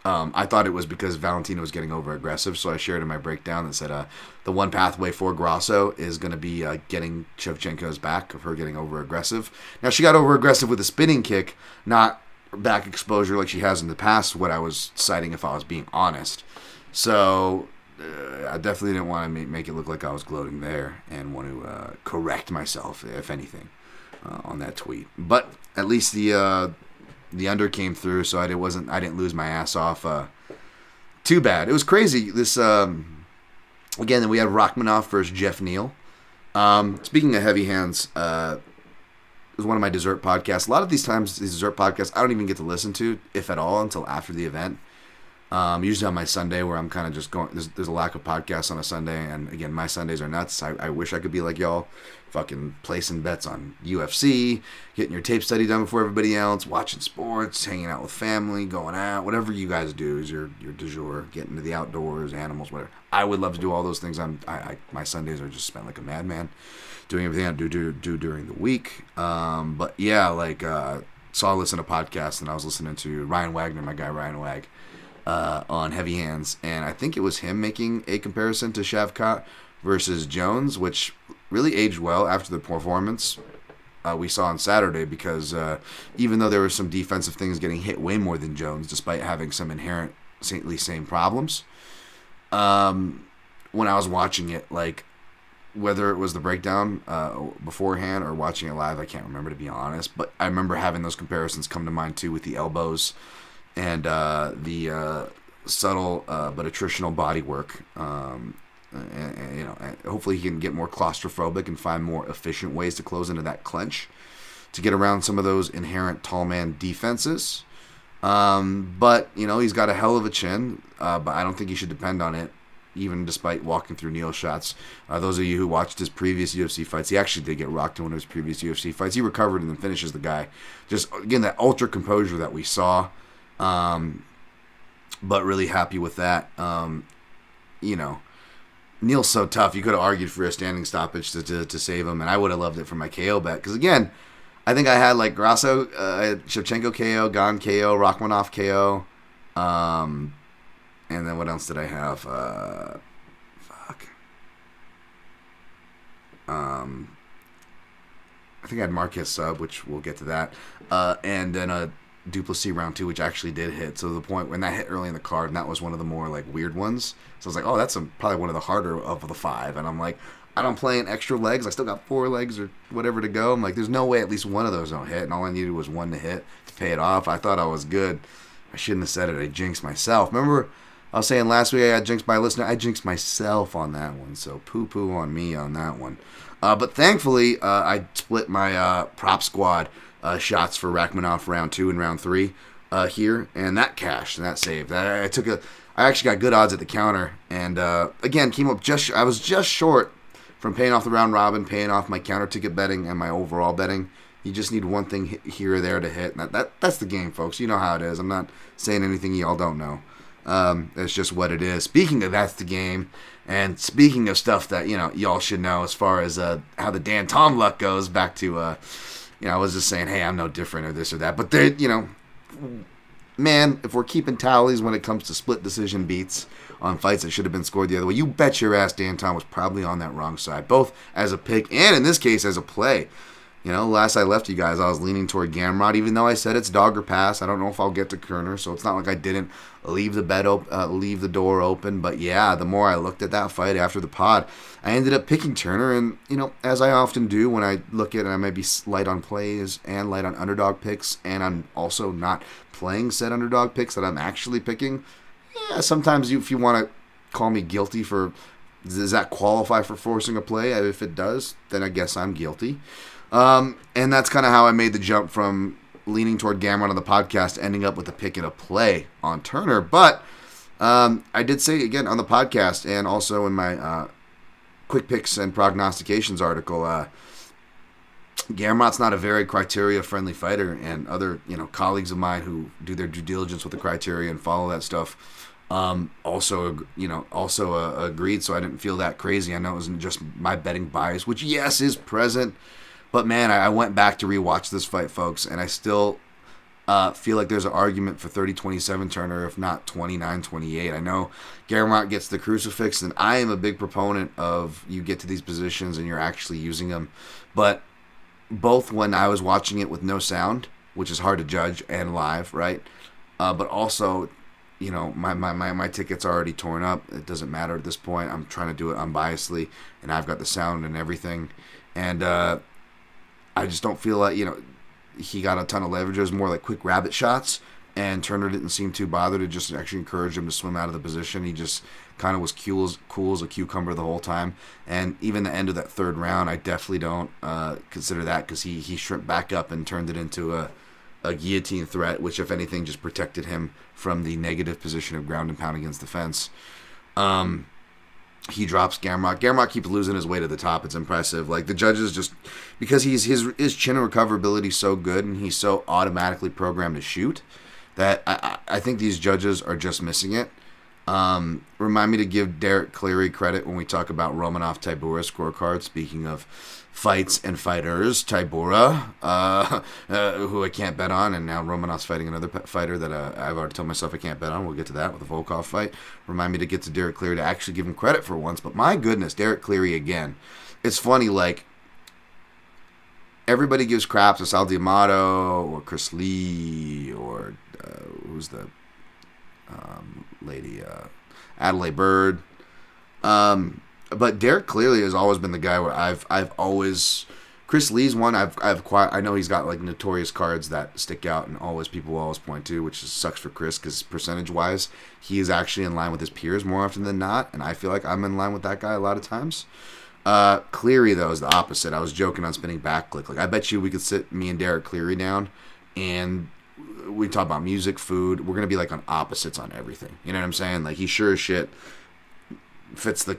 I thought it was because Valentina was getting over aggressive, so I shared in my breakdown that said the one pathway for Grasso is going to be getting Shevchenko's back, of her getting over aggressive. Now, she got over aggressive with a spinning kick, not back exposure like she has in the past, what I was citing if I was being honest. So I definitely didn't want to make it look like I was gloating there and want to correct myself, if anything, on that tweet. But at least the under came through, so I didn't lose my ass off too bad. It was crazy. This again, then we had Rachmanov versus Jeff Neal. Speaking of heavy hands, it was one of my dessert podcasts. A lot of these times, these dessert podcasts, I don't even get to listen to, if at all, until after the event. Usually on my Sunday, where I'm kind of just going, there's a lack of podcasts on a Sunday, and again, my Sundays are nuts. I wish I could be like y'all, fucking placing bets on UFC, getting your tape study done before everybody else, watching sports, hanging out with family, going out, whatever you guys do is your du jour, getting to the outdoors, animals, whatever. I would love to do all those things. My Sundays are just spent like a madman, doing everything I do during the week. But yeah, so I listen to podcasts, and I was listening to Ryan Wagner, my guy Ryan Wag, on heavy hands, and I think it was him making a comparison to Shavkat versus Jones, which really aged well after the performance we saw on Saturday, because even though there were some defensive things, getting hit way more than Jones, despite having some inherently same problems, when I was watching it, whether it was the breakdown beforehand or watching it live, I can't remember, to be honest, but I remember having those comparisons come to mind too, with the elbows and the subtle but attritional body work. And hopefully he can get more claustrophobic and find more efficient ways to close into that clench to get around some of those inherent tall man defenses. But he's got a hell of a chin, but I don't think he should depend on it, even despite walking through Neal's shots. Those of you who watched his previous UFC fights, he actually did get rocked in one of his previous UFC fights. He recovered and then finishes the guy. Just, again, that ultra composure that we saw. But really happy with that. Neal's so tough. You could have argued for a standing stoppage to save him, and I would have loved it for my KO bet. Because, again, I think I had Grasso, Shevchenko KO, Gane KO, Rachmanov KO. And then what else did I have? I think I had Marquez sub, which we'll get to that. And then a Duplessis round 2, which actually did hit. So the point when that hit early in the card, and that was one of the more weird ones. So I was like, oh, that's probably one of the harder of the 5. And I'm like, I don't play in extra legs. I still got 4 legs or whatever to go. I'm like, there's no way at least one of those don't hit. And all I needed was one to hit to pay it off. I thought I was good. I shouldn't have said it. I jinxed myself. Remember, I was saying last week I got jinxed by a listener. I jinxed myself on that one. So poo-poo on me on that one. But thankfully, I split my prop squad shots for Rachmanov round 2 and round 3 here, and that cashed and that saved. I actually got good odds at the counter, and again came up I was just short from paying off the round robin, paying off my counter ticket betting and my overall betting. You just need one thing here or there to hit. And that's the game, folks. You know how it is. I'm not saying anything y'all don't know. It's just what it is. Speaking of that's the game, and speaking of stuff that y'all should know as far as how the Dan Tom luck goes, back to I was just saying, hey, I'm no different or this or that. But they, man, if we're keeping tallies when it comes to split decision beats on fights that should have been scored the other way, you bet your ass Dan Tom was probably on that wrong side, both as a pick and in this case as a play. Last I left you guys, I was leaning toward Gamrot, even though I said it's dog or pass. I don't know if I'll get to Kerner, so it's not like I didn't leave the door open. But yeah, the more I looked at that fight after the pod, I ended up picking Turner, and as I often do when I look at it, I might be light on plays and light on underdog picks, and I'm also not playing said underdog picks that I'm actually picking. Yeah, sometimes if you want to call me guilty for, does that qualify for forcing a play? If it does, then I guess I'm guilty. And that's kind of how I made the jump from leaning toward Gamrot on the podcast, ending up with a pick and a play on Turner. But I did say, again, on the podcast and also in my quick picks and prognostications article, Gamrot's not a very criteria-friendly fighter, and other colleagues of mine who do their due diligence with the criteria and follow that stuff also agreed. So I didn't feel that crazy. I know it wasn't just my betting bias, which yes is present. But man, I went back to rewatch this fight, folks, and I still feel like there's an argument for 30-27 Turner, if not 29-28. I know Gamrot gets the crucifix, and I am a big proponent of you get to these positions and you're actually using them. But both when I was watching it with no sound, which is hard to judge, and live, right? But also, my ticket's already torn up. It doesn't matter at this point. I'm trying to do it unbiasedly, and I've got the sound and everything. And I just don't feel like, he got a ton of leverage. It was more like quick rabbit shots, and Turner didn't seem too bothered. It just actually encouraged him to swim out of the position. He just kind of was cool as a cucumber the whole time. And even the end of that third round, I definitely don't consider that, because he shrimped back up and turned it into a guillotine threat, which, if anything, just protected him from the negative position of ground and pound against the fence. He drops Gamrot. Gamrot keeps losing his way to the top. It's impressive. Like, the judges just, because his chin recoverability is so good and he's so automatically programmed to shoot, that I think these judges are just missing it. Remind me to give Derek Cleary credit when we talk about Romanov-Tybura scorecard. Speaking of fights and fighters, Tybura, who I can't bet on, and now Romanov's fighting another fighter that I've already told myself I can't bet on. We'll get to that with the Volkov fight. Remind me to get to Derek Cleary to actually give him credit for once. But my goodness, Derek Cleary again. It's funny, like, everybody gives crap to Sal D'Amato or Chris Lee or who's the lady, Adelaide Bird. But Derek clearly has always been the guy where I've always, Chris Lee's one I know he's got like notorious cards that stick out and people will always point to, which sucks for Chris because percentage wise he is actually in line with his peers more often than not, and I feel like I'm in line with that guy a lot of times. Cleary though is the opposite. I was joking on spinning back click. Like, I bet you we could sit me and Derek Cleary down and we talk about music, food. We're gonna be like on opposites on everything. You know what I'm saying? Like, he sure as shit fits the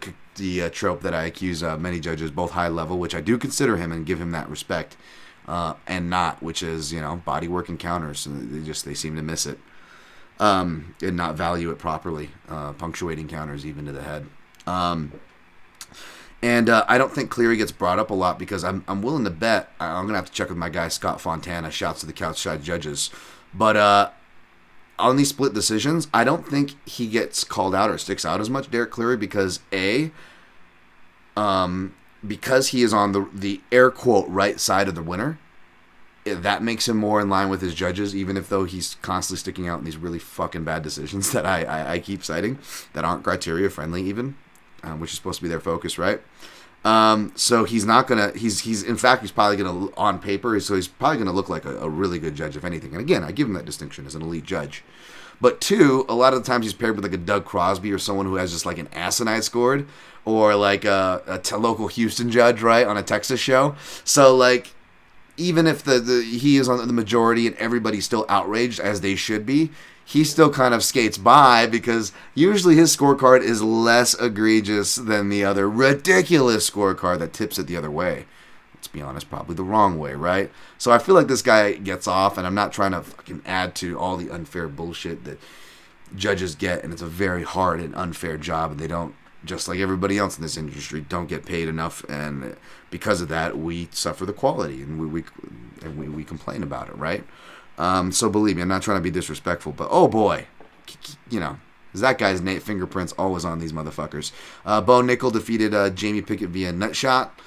trope that I accuse many judges, both high level, which I do consider him and give him that respect, and not, which is body work and counters. They seem to miss it, and not value it properly, punctuating counters even to the head. And I don't think Cleary gets brought up a lot because I'm willing to bet, I'm going to have to check with my guy Scott Fontana, shouts to the Couchside judges, but on these split decisions, I don't think he gets called out or sticks out as much, Derek Cleary, because because he is on the air quote right side of the winner, that makes him more in line with his judges, even if though he's constantly sticking out in these really fucking bad decisions that I keep citing that aren't criteria friendly even, which is supposed to be their focus, right? So he's not gonna. He's in fact he's probably gonna, on paper. So he's probably gonna look like a really good judge if anything. And again, I give him that distinction as an elite judge. But two, a lot of the times he's paired with like a Doug Crosby or someone who has just like an asinine scored, or like a local Houston judge, right, on a Texas show. So like, even if he is on the majority and everybody's still outraged as they should be, he still kind of skates by because usually his scorecard is less egregious than the other ridiculous scorecard that tips it the other way. Let's be honest, probably the wrong way, right? So I feel like this guy gets off, and I'm not trying to fucking add to all the unfair bullshit that judges get, and it's a very hard and unfair job, and they don't, just like everybody else in this industry, don't get paid enough, and because of that, we suffer the quality, and we complain about it, right? So believe me, I'm not trying to be disrespectful, but oh boy, that guy's fingerprints always on these motherfuckers. Bo Nickel defeated Jamie Pickett via nut shot.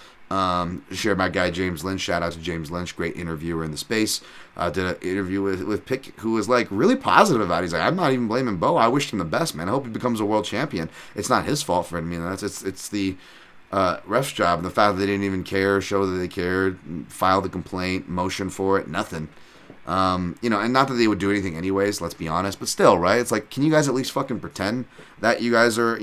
Shared my guy James Lynch. Shout out to James Lynch, great interviewer in the space. Did an interview with Pickett, who was like really positive about it. He's like, I'm not even blaming Bo. I wish him the best, man. I hope he becomes a world champion. It's not his fault for him. It's the ref's job, and the fact that they didn't even care, show that they cared, file the complaint, motion for it, nothing. And not that they would do anything anyways, let's be honest, but still, right? It's like, can you guys at least fucking pretend that you guys are,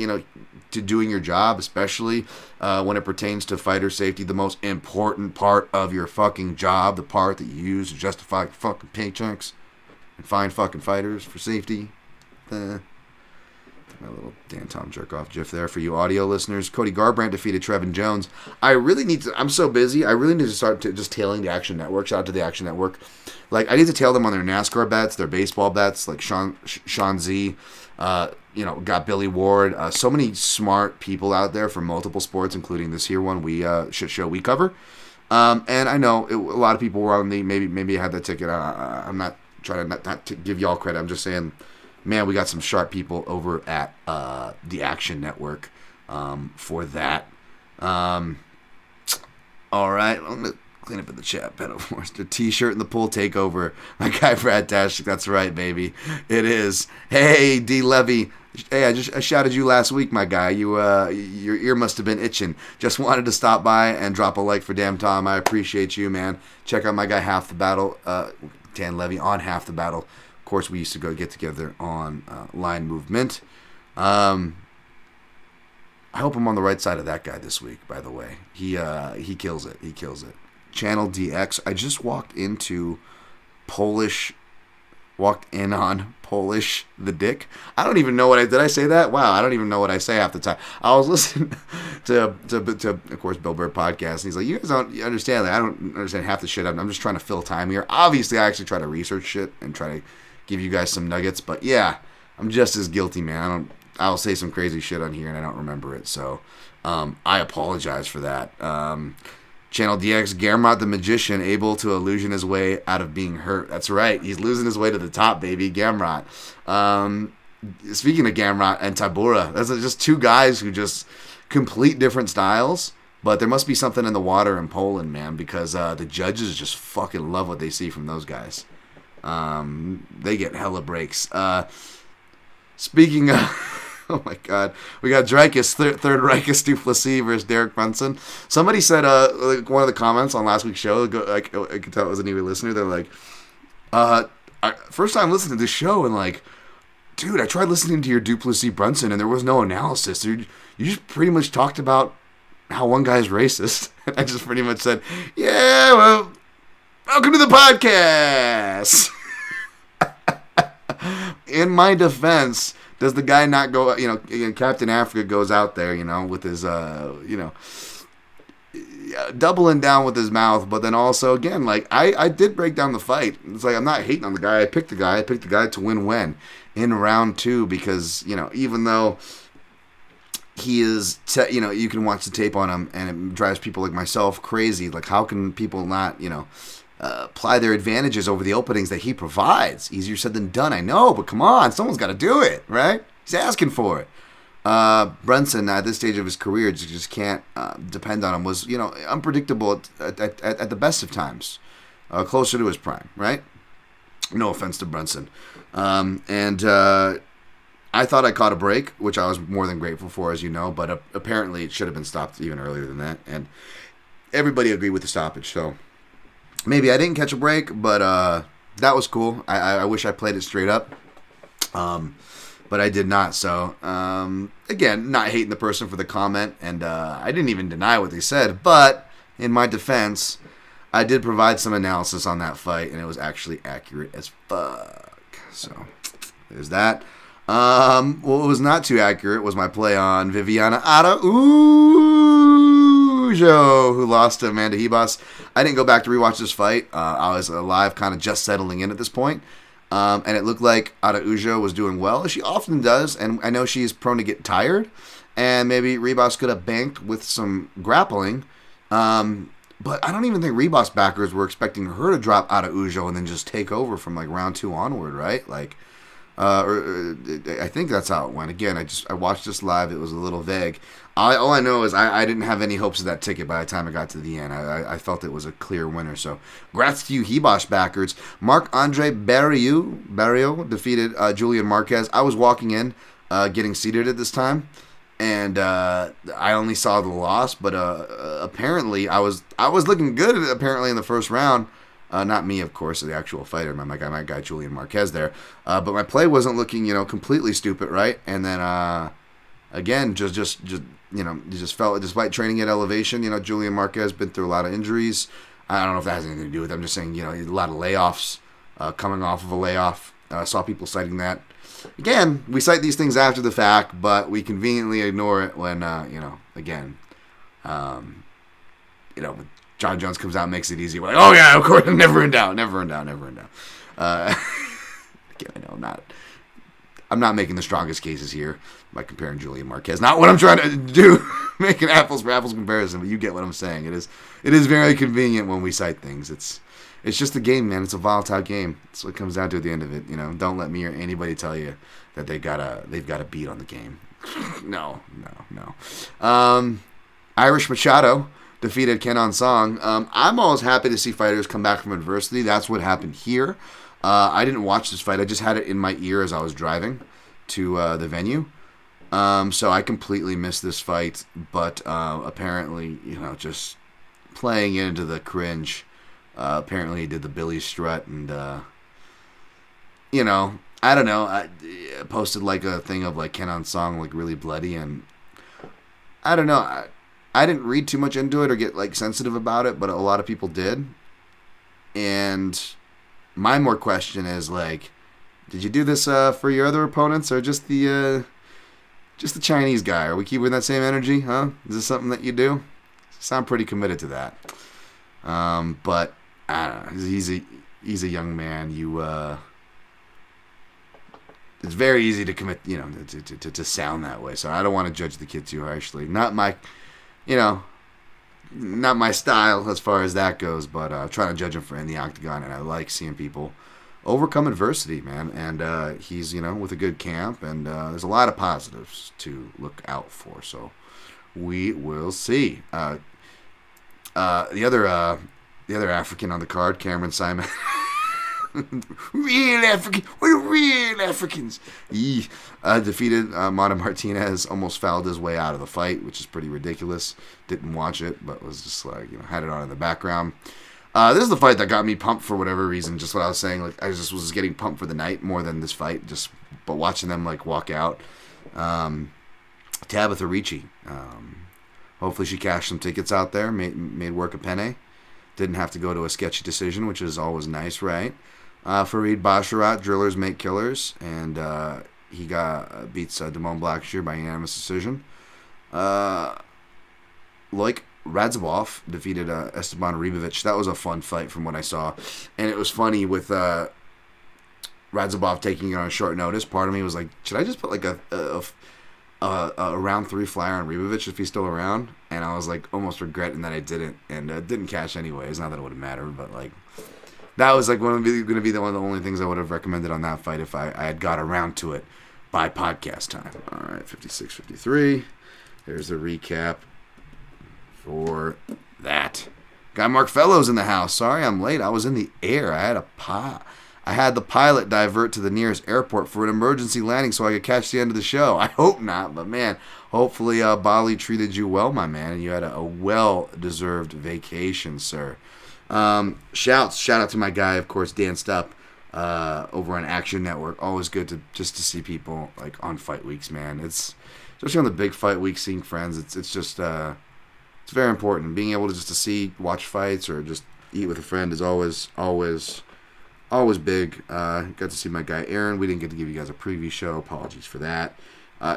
to doing your job, especially when it pertains to fighter safety, the most important part of your fucking job, the part that you use to justify your fucking paychecks and find fucking fighters for safety. My little Dan Tom jerk-off gif there for you audio listeners. Cody Garbrandt defeated Trevin Jones. I'm so busy, I really need to start just tailing the Action Network. Shout out to the Action Network. Like, I need to tail them on their NASCAR bets, their baseball bets, like Sean Z, got Billy Ward. So many smart people out there from multiple sports, including this here one shit show we cover. And I know a lot of people were on maybe I had that ticket. I'm not try to not to give y'all credit. I'm just saying, man, we got some sharp people over at the Action Network for that. All right, I'm gonna clean up in the chat. Beto Forster T-shirt and the Pool Takeover. My guy Brad Dash. That's right, baby. It is. Hey, D Levy. Hey, I shouted you last week, my guy. Your ear must have been itching. Just wanted to stop by and drop a like for Damn Tom. I appreciate you, man. Check out my guy Half the Battle, Dan Levy on Half the Battle. Of course, we used to get together on Line Movement. I hope I'm on the right side of that guy this week, by the way. He kills it. He kills it. Channel DX. I just walked in on Polish the Dick. I don't even know did I say that? Wow, I don't even know what I say half the time. I was listening to of course, Bill Burr podcast, and he's like, you guys don't understand that. I don't understand half the shit. I'm just trying to fill time here. Obviously, I actually try to research shit and try to give you guys some nuggets, but yeah, I'm just as guilty, man. I'll say some crazy shit on here and I don't remember it, so I apologize for that. Channel DX, Gamrot the Magician, able to illusion his way out of being hurt. That's right, he's losing his way to the top, baby. Gamrot. Speaking of Gamrot and Tabura, that's just two guys who just complete different styles, but there must be something in the water in Poland, man, because the judges just fucking love what they see from those guys. They get hella breaks. Speaking of... Oh my God, we got Dreykus, third Dreykus Duplessis versus Derek Brunson. Somebody said, like one of the comments on last week's show, I could tell it was a new listener. They're like, first time listening to this show, and like, dude, I tried listening to your Duplessis Brunson, and there was no analysis. You just pretty much talked about how one guy's racist. And I just pretty much said, yeah, well, welcome to the podcast. In my defense, does the guy not go, Captain Africa goes out there, with his, doubling down with his mouth, but then also, again, like, I did break down the fight. It's like, I'm not hating on the guy. I picked the guy to win in round 2 because, even though he is, you can watch the tape on him and it drives people like myself crazy. Like, how can people not, apply their advantages over the openings that he provides? Easier said than done, I know, but come on, someone's got to do it, right? He's asking for it. Brunson, at this stage of his career, just can't depend on him. Was unpredictable at the best of times, closer to his prime, right? No offense to Brunson, and I thought I caught a break, which I was more than grateful for, as you know, but apparently it should have been stopped even earlier than that, and everybody agreed with the stoppage, so. Maybe I didn't catch a break, but that was cool. I wish I played it straight up, but I did not. So, again, not hating the person for the comment, and I didn't even deny what they said. But in my defense, I did provide some analysis on that fight, and it was actually accurate as fuck. So, there's that. What was not too accurate was my play on Viviana Araujo, who lost to Amanda Ribas. I didn't go back to rewatch this fight. I was alive, kind of just settling in at this point. And it looked like Araujo was doing well, as she often does. And I know she's prone to get tired. And maybe Ribas could have banked with some grappling. But I don't even think Ribas backers were expecting her to drop Araujo and then just take over from like round 2 onward, right? Like, I think that's how it went. Again, I watched this live. It was a little vague. All I know is I didn't have any hopes of that ticket by the time I got to the end. I felt it was a clear winner. So, congrats to you, Hibosh backers. Marc-Andre Barrio defeated Julian Marquez. I was walking in, getting seated at this time, and I only saw the loss. But apparently, I was looking good. Apparently, in the first round. Not me, of course, the actual fighter. My guy Julian Marquez there. But my play wasn't looking, completely stupid, right? And then, again, just you just felt, despite training at elevation, Julian Marquez been through a lot of injuries. I don't know if that has anything to do with it. I'm just saying, a lot of layoffs, coming off of a layoff. Saw people citing that. Again, we cite these things after the fact, but we conveniently ignore it when, again, John Jones comes out and makes it easy. We're like, oh yeah, of course, never in doubt. Again, I know I'm not making the strongest cases here by comparing Julian Marquez. Not what I'm trying to do, making apples for apples comparison, but you get what I'm saying. It is very convenient when we cite things. it's just a game, man. It's a volatile game. That's what it comes down to at the end of it. Don't let me or anybody tell you that they've got a beat on the game. No. Irish Machado defeated Kenan Song. I'm always happy to see fighters come back from adversity. That's what happened here. I didn't watch this fight. I just had it in my ear as I was driving to the venue. So I completely missed this fight. But apparently, just playing into the cringe. Apparently he did the Billy strut. And, I don't know. I posted like a thing of like Kenan Song like really bloody. And I don't know. I didn't read too much into it or get like sensitive about it, but a lot of people did. And my more question is like, did you do this for your other opponents or just the Chinese guy? Are we keeping that same energy? Huh? Is this something that you do? You sound pretty committed to that. But I don't know. He's a young man. It's very easy to commit, to sound that way. So I don't want to judge the kid too harshly. Not my style as far as that goes, but trying to judge him for in the octagon, and I like seeing people overcome adversity, man. And he's, with a good camp, and there's a lot of positives to look out for. So we will see. The other African on the card, Cameron Simon. Real African. We're real Africans. Defeated Martinez, almost fouled his way out of the fight, which is pretty ridiculous. Didn't watch it, but was just like, had it on in the background. This is the fight that got me pumped for whatever reason. Just what I was saying. Like, I just was getting pumped for the night more than this fight. But watching them like walk out. Tabitha Ricci. Hopefully she cashed some tickets out there. Made work a penne. Didn't have to go to a sketchy decision, which is always nice, right? Farid Basharat, drillers make killers, and he beats Damon Blackshear by unanimous decision. Loik Radzhabov defeated Esteban Ribovic. That was a fun fight from what I saw, and it was funny with Radzhabov taking it on short notice. Part of me was like, should I just put like a round 3 flyer on Ribovic if he's still around? And I was like almost regretting that I didn't, and didn't cash anyways. Not that it would have mattered, but like that was like going to be one of the only things I would have recommended on that fight if I had got around to it by podcast time. All right, 56-53. There's the recap for that. Got Mark Fellows in the house. Sorry I'm late. I was in the air. I had the pilot divert to the nearest airport for an emergency landing so I could catch the end of the show. I hope not, but man, hopefully Bali treated you well, my man, and you had a well-deserved vacation, sir. Shout out to my guy, of course, Dan Stupp, over on Action Network. Always good to see people like on fight weeks, man. It's especially on the big fight week, seeing friends. It's just it's very important. Being able to watch fights or just eat with a friend is always big. Got to see my guy Aaron. We didn't get to give you guys a preview show. Apologies for that.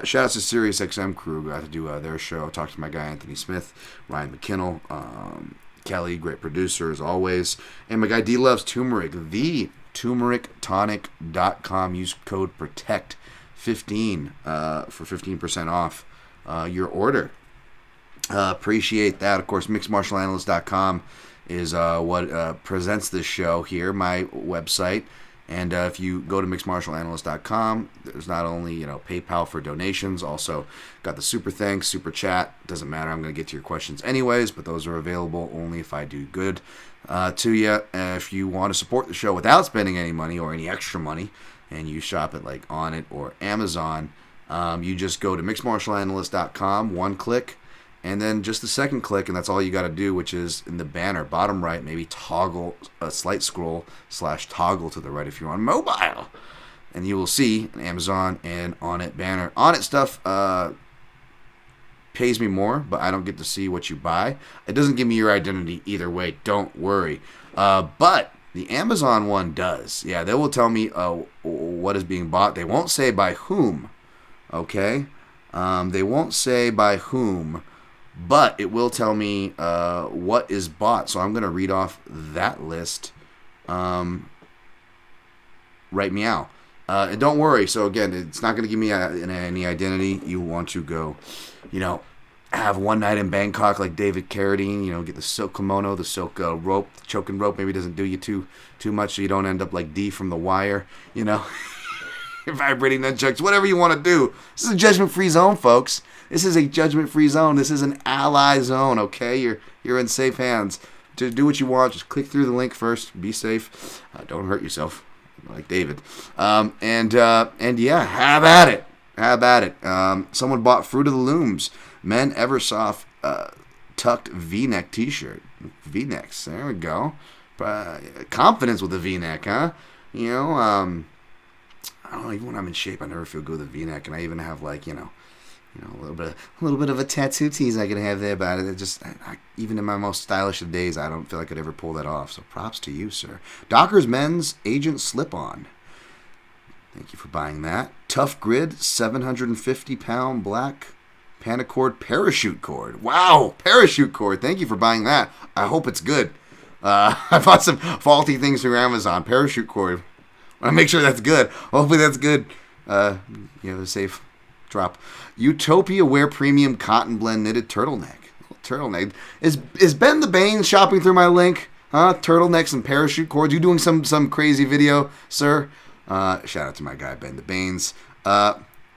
Shout out to Sirius XM crew. Got to do their show. Talked to my guy Anthony Smith, Ryan McKinnell, Kelly, great producer as always, and my guy D Loves Turmeric, the turmerictonic.com. Use code PROTECT15 for 15% off your order. Appreciate that. Of course, mixedmartialanalyst.com is what presents this show here, my website. And if you go to mixedmartialanalyst.com, there's not only PayPal for donations, also got the super thanks, super chat. Doesn't matter, I'm going to get to your questions anyways, but those are available only if I do good to you. If you want to support the show without spending any money or any extra money, and you shop at like Onnit or Amazon, you just go to mixedmartialanalyst.com, one click, and then just the second click, and that's all you got to do, which is in the banner, bottom right, maybe toggle, a slight scroll / toggle to the right if you're on mobile. And you will see an Amazon and Onnit banner. Onnit stuff pays me more, but I don't get to see what you buy. It doesn't give me your identity either way, don't worry. But the Amazon one does. Yeah, they will tell me what is being bought. They won't say by whom, okay? They won't say by whom. But it will tell me what is bought. So I'm going to read off that list right meow. And don't worry. So again, it's not going to give me any identity. You want to go, have one night in Bangkok like David Carradine, get the silk kimono, the silk rope, the choking rope maybe doesn't do you too much, so you don't end up like D from The Wire, vibrating nunchucks, whatever you want to do. This is a judgment-free zone, folks. This is a judgment-free zone. This is an ally zone, okay? You're in safe hands. To do what you want, just click through the link first. Be safe. Don't hurt yourself, like David. And yeah, have at it. Have at it. Someone bought Fruit of the Looms Men Eversoft tucked V-neck T-shirt. V-necks. There we go. Confidence with the V-neck, huh? I don't know, even when I'm in shape, I never feel good with a V-neck, and I even have a little bit of a tattoo tease I can have there about it. It just, even in my most stylish of days, I don't feel like I could ever pull that off. So props to you, sir. Dockers Men's Agent Slip-On. Thank you for buying that. Tough Grid 750-pound black Panacord parachute cord. Wow, parachute cord. Thank you for buying that. I hope it's good. I bought some faulty things through Amazon. Parachute cord. I want to make sure that's good. Hopefully that's good. A safe drop. Utopia Wear Premium Cotton Blend Knitted Turtleneck. Turtleneck. Is Ben the Bane shopping through my link? Huh? Turtlenecks and parachute cords. You doing some crazy video, sir? Shout out to my guy Ben the Banes.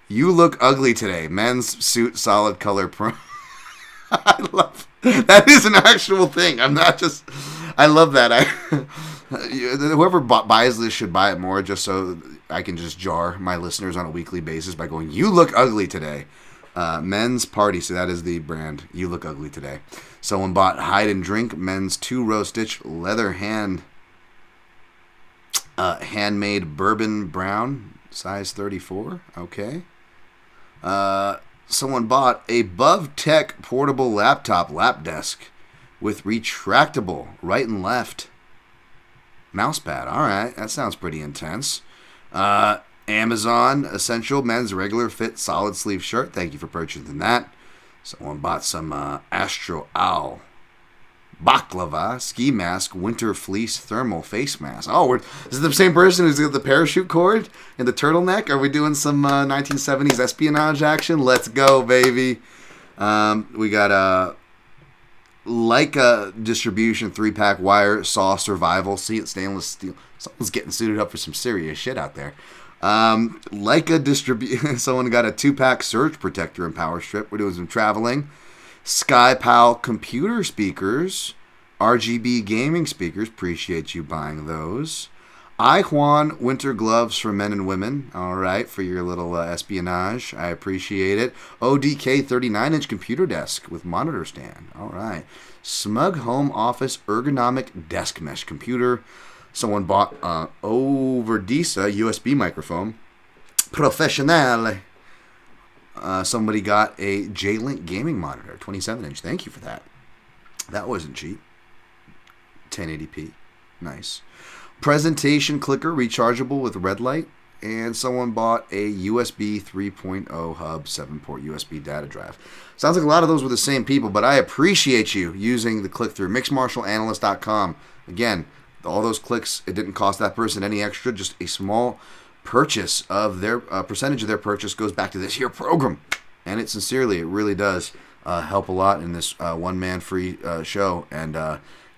You look ugly today. Men's suit solid color pro. I love that. Is an actual thing. I'm not just. I love that. Whoever buys this should buy it more, just so I can just jar my listeners on a weekly basis by going, "You look ugly today." Men's Party, so that is the brand. You look ugly today. Someone bought Hide and Drink Men's 2-row stitch leather handmade bourbon brown, size 34. Okay. Someone bought a BovTech portable laptop lap desk with retractable right and left mouse pad. All right, that sounds pretty intense. Amazon Essential Men's Regular Fit Solid Sleeve Shirt. Thank you for purchasing that. Someone bought some Astro Owl Baklava Ski Mask Winter Fleece Thermal Face Mask. Oh, is it the same person who's got the parachute cord and the turtleneck? Are we doing some 1970s espionage action? Let's go, baby. We got a Leica Distribution 3-pack wire saw survival stainless steel. Someone's getting suited up for some serious shit out there. Leica Distribution. Someone got a 2-pack surge protector and power strip. We're doing some traveling. SkyPal computer speakers, RGB gaming speakers. Appreciate you buying those. iHuan winter gloves for men and women. All right, for your little espionage. I appreciate it. ODK 39-inch computer desk with monitor stand. All right. Smug Home Office ergonomic desk mesh computer. Someone bought Overdisa USB microphone. Professionale. Somebody got a J-Link gaming monitor, 27-inch. Thank you for that. That wasn't cheap. 1080p. Nice. Presentation clicker, rechargeable with red light. And someone bought a USB 3.0 hub 7-port USB data drive. Sounds like a lot of those were the same people, but I appreciate you using the click-through. MixedMartialAnalyst.com. Again, all those clicks, it didn't cost that person any extra, just a small purchase of their percentage of their purchase goes back to this here program, and it really does help a lot in this one-man free show, and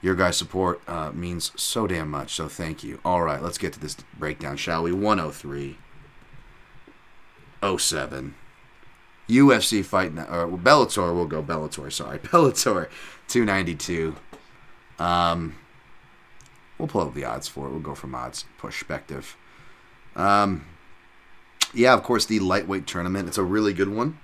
your guys' support means so damn much, so thank you. All right, let's get to this breakdown, shall we? 103.07 UFC Fight or Bellator. We'll go Bellator. Sorry, Bellator 292. We'll pull up the odds for it. We'll go from odds perspective. Yeah, of course, the lightweight tournament. It's a really good one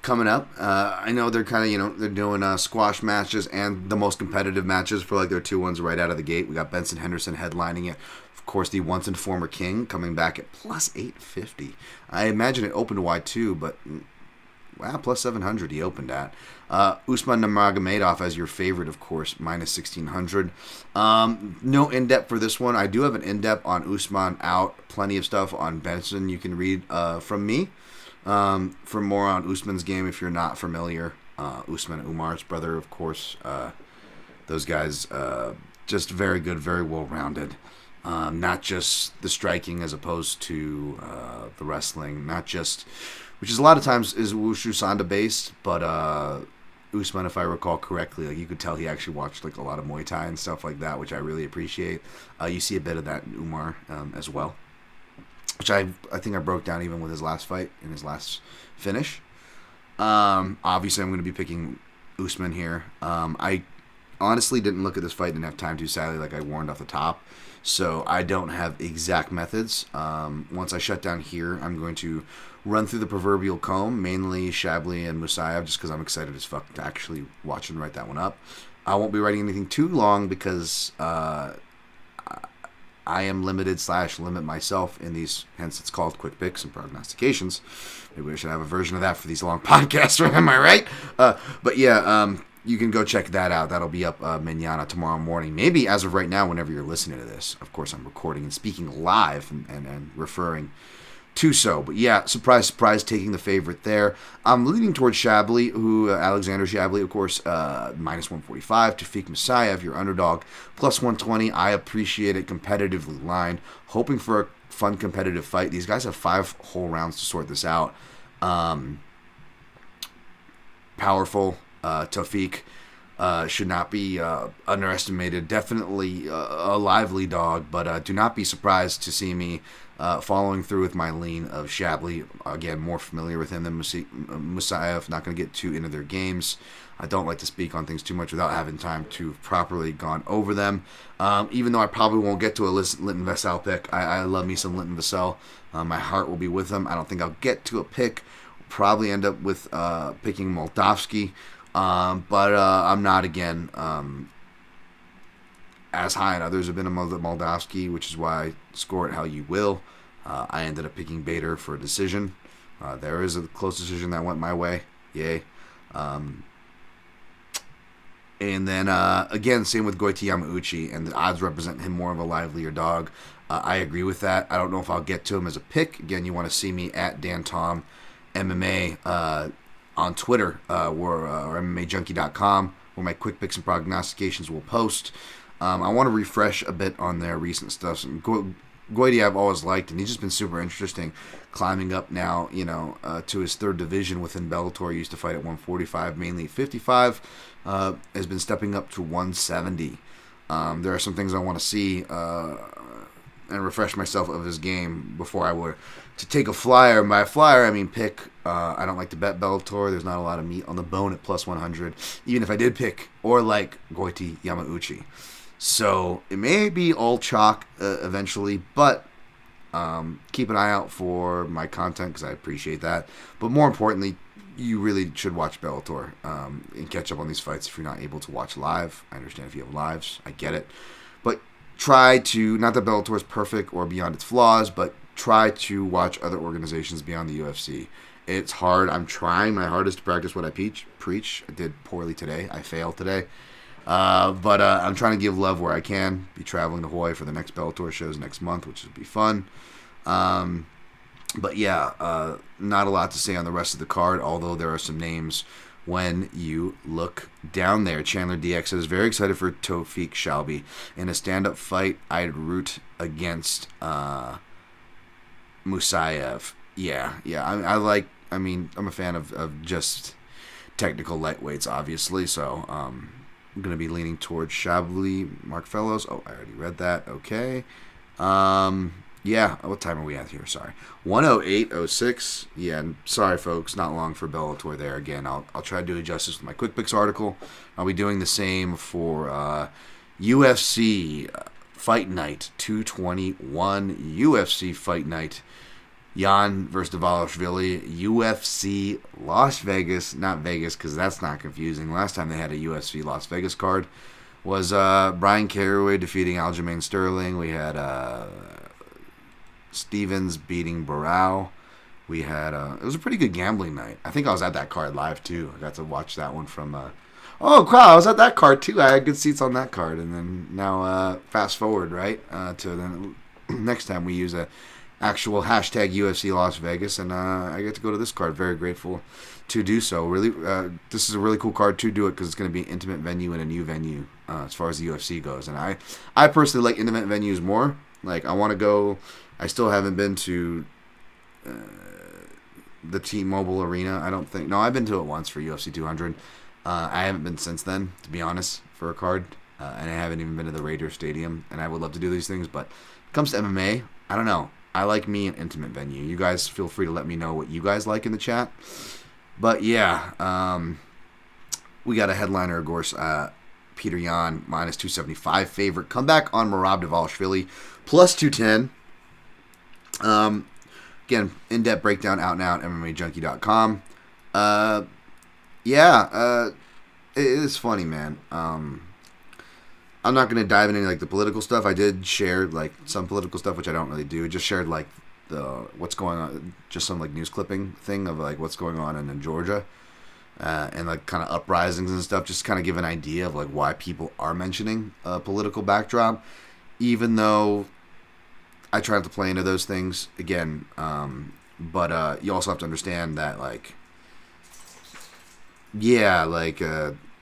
coming up. I know they're kind of, they're doing squash matches and the most competitive matches for like their 2 ones right out of the gate. We got Benson Henderson headlining it. Of course, the once and former king coming back at plus 850. I imagine it opened wide too, but wow, plus 700 he opened at. Usman Nurmagomedov as your favorite, of course, minus 1600. No in-depth for this one. I do have an in-depth on Usman out. Plenty of stuff on Benson you can read from me. For more on Usman's game, if you're not familiar. Usman Umar's brother, of course. Those guys, just very good, very well-rounded. Not just the striking as opposed to the wrestling. Not just which is a lot of times is Wushu Sanda based, but Usman, if I recall correctly, like you could tell he actually watched like a lot of Muay Thai and stuff like that, which I really appreciate. You see a bit of that in Umar as well, which I think I broke down even with his last fight in his last finish. Obviously, I'm going to be picking Usman here. I honestly didn't look at this fight, didn't have time to, sadly, like I warned off the top. So I don't have exact methods. Once I shut down here, I'm going to run through the proverbial comb, mainly Shabli and Musayev, just because I'm excited as fuck to actually watch and write that one up. I won't be writing anything too long because I am limited/limit myself in these, hence it's called quick picks and prognostications. Maybe we should have a version of that for these long podcasts, am I right? But yeah, you can go check that out. That'll be up mañana, tomorrow morning. Maybe as of right now, whenever you're listening to this. Of course, I'm recording and speaking live and referring to so. But yeah, surprise, surprise, taking the favorite there. I'm leaning towards Shabli, Alexander Shabli, of course, minus 145. Tafik Musayev, your underdog, plus 120. I appreciate it, competitively lined. Hoping for a fun, competitive fight. These guys have 5 whole rounds to sort this out. Powerful. Tafik should not be underestimated. Definitely a lively dog, but do not be surprised to see me following through with my lean of Shabli. Again, more familiar with him than Musayev. Not going to get too into their games. I don't like to speak on things too much without having time to have properly gone over them. Even though I probably won't get to a Linton Vassell pick. I love me some Linton Vassell. My heart will be with him. I don't think I'll get to a pick. Probably end up with picking Moldavsky. But I'm not, again, as high, and others have been a Moldavsky, which is why I score it how you will. I ended up picking Bader for a decision. There is a close decision that went my way. Yay. And then, again, same with Goiti Yamauchi, and the odds represent him more of a livelier dog. I agree with that. I don't know if I'll get to him as a pick. Again, you want to see me at Dan Tom MMA, on Twitter, or MMAJunkie.com, where my quick picks and prognostications will post. I want to refresh a bit on their recent stuff. Goiti I've always liked, and he's just been super interesting, climbing up now, to his 3rd division within Bellator. He used to fight at 145, mainly 55. Has been stepping up to 170. There are some things I want to see and refresh myself of his game before I were to take a flyer. And by a flyer, I mean pick. I don't like to bet Bellator. There's not a lot of meat on the bone at plus 100, even if I did pick or like Goiti Yamauchi. So it may be all chalk eventually, but keep an eye out for my content because I appreciate that. But more importantly, you really should watch Bellator and catch up on these fights if you're not able to watch live. I understand if you have lives. I get it. But try to, not that Bellator is perfect or beyond its flaws, but try to watch other organizations beyond the UFC. It's hard. I'm trying my hardest to practice what I preach. I did poorly today. I failed today. But I'm trying to give love where I can. Be traveling to Hawaii for the next Bellator shows next month, which will be fun. But yeah, not a lot to say on the rest of the card, although there are some names when you look down there. Chandler DX says, very excited for Tofik Shalby. In a stand-up fight, I'd root against Musayev. Yeah. I'm a fan of just technical lightweights, obviously, so I'm going to be leaning towards Shabli. Mark Fellows. Oh, I already read that. Okay. Yeah, what time are we at here? Sorry. 1:08:06. Yeah, sorry, folks. Not long for Bellator there. Again, I'll try to do justice with my Quick Picks article. I'll be doing the same for UFC Fight Night 221. UFC Fight Night. Jan versus Dvalishvili. UFC Las Vegas. Not Vegas, because that's not confusing. Last time they had a UFC Las Vegas card was Brian Caraway defeating Aljamain Sterling. We had Stevens beating Barao. We had it was a pretty good gambling night. I think I was at that card live too. I got to watch that one from oh wow, I was at that card too. I had good seats on that card. And then now fast forward right to then next time we use a actual hashtag UFC Las Vegas, and I get to go to this card. Very grateful to do so. Really, this is a really cool card to do it because it's going to be an intimate venue and a new venue as far as the UFC goes. And I personally like intimate venues more. Like I want to go. I still haven't been to the T-Mobile Arena. I don't think. No, I've been to it once for UFC 200. I haven't been since then, to be honest, for a card. And I haven't even been to the Raider Stadium. And I would love to do these things, but when it comes to MMA, I don't know. I like me an intimate venue. You guys feel free to let me know what you guys like in the chat. But yeah, we got a headliner, of course. Peter Yan, minus 275 favorite. Comeback on Merab Dvalishvili, plus 210. Again, in-depth breakdown out now at MMAJunkie.com. It is funny, man. I'm not going to dive into like the political stuff. I did share like some political stuff, which I don't really do. Just shared like what's going on, just some like news clipping thing of like what's going on in Georgia. And like kind of uprisings and stuff, just kind of give an idea of like why people are mentioning a political backdrop, even though I try not to play into those things again. But you also have to understand that like,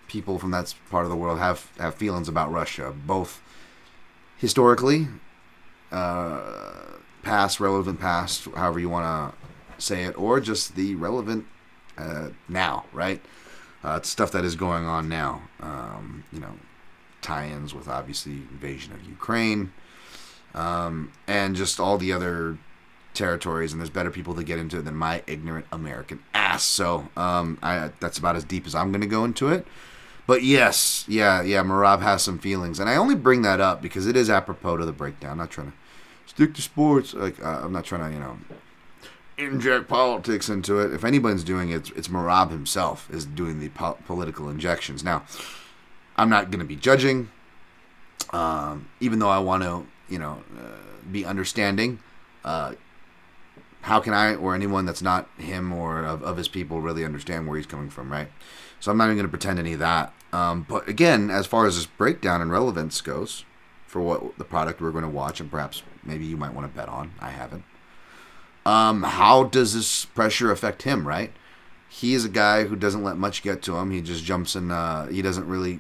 people from that part of the world have feelings about Russia, both historically, past, relevant past, however you want to say it, or just the relevant now, right? It's stuff that is going on now. Tie-ins with obviously invasion of Ukraine, and just all the other territories. And there's better people to get into it than my ignorant American ass. So that's about as deep as I'm going to go into it. But yes, Merab has some feelings, and I only bring that up because it is apropos to the breakdown. I'm not trying to stick to sports. Like I'm not trying to, inject politics into it. If anybody's doing it, it's Merab himself is doing the political injections. Now, I'm not going to be judging, even though I want to, be understanding. How can I or anyone that's not him or of his people really understand where he's coming from, right? So I'm not even going to pretend any of that. But again, as far as this breakdown and relevance goes, for what the product we're going to watch, and perhaps maybe you might want to bet on, I haven't. How does this pressure affect him, right? He is a guy who doesn't let much get to him. He just jumps in. He doesn't really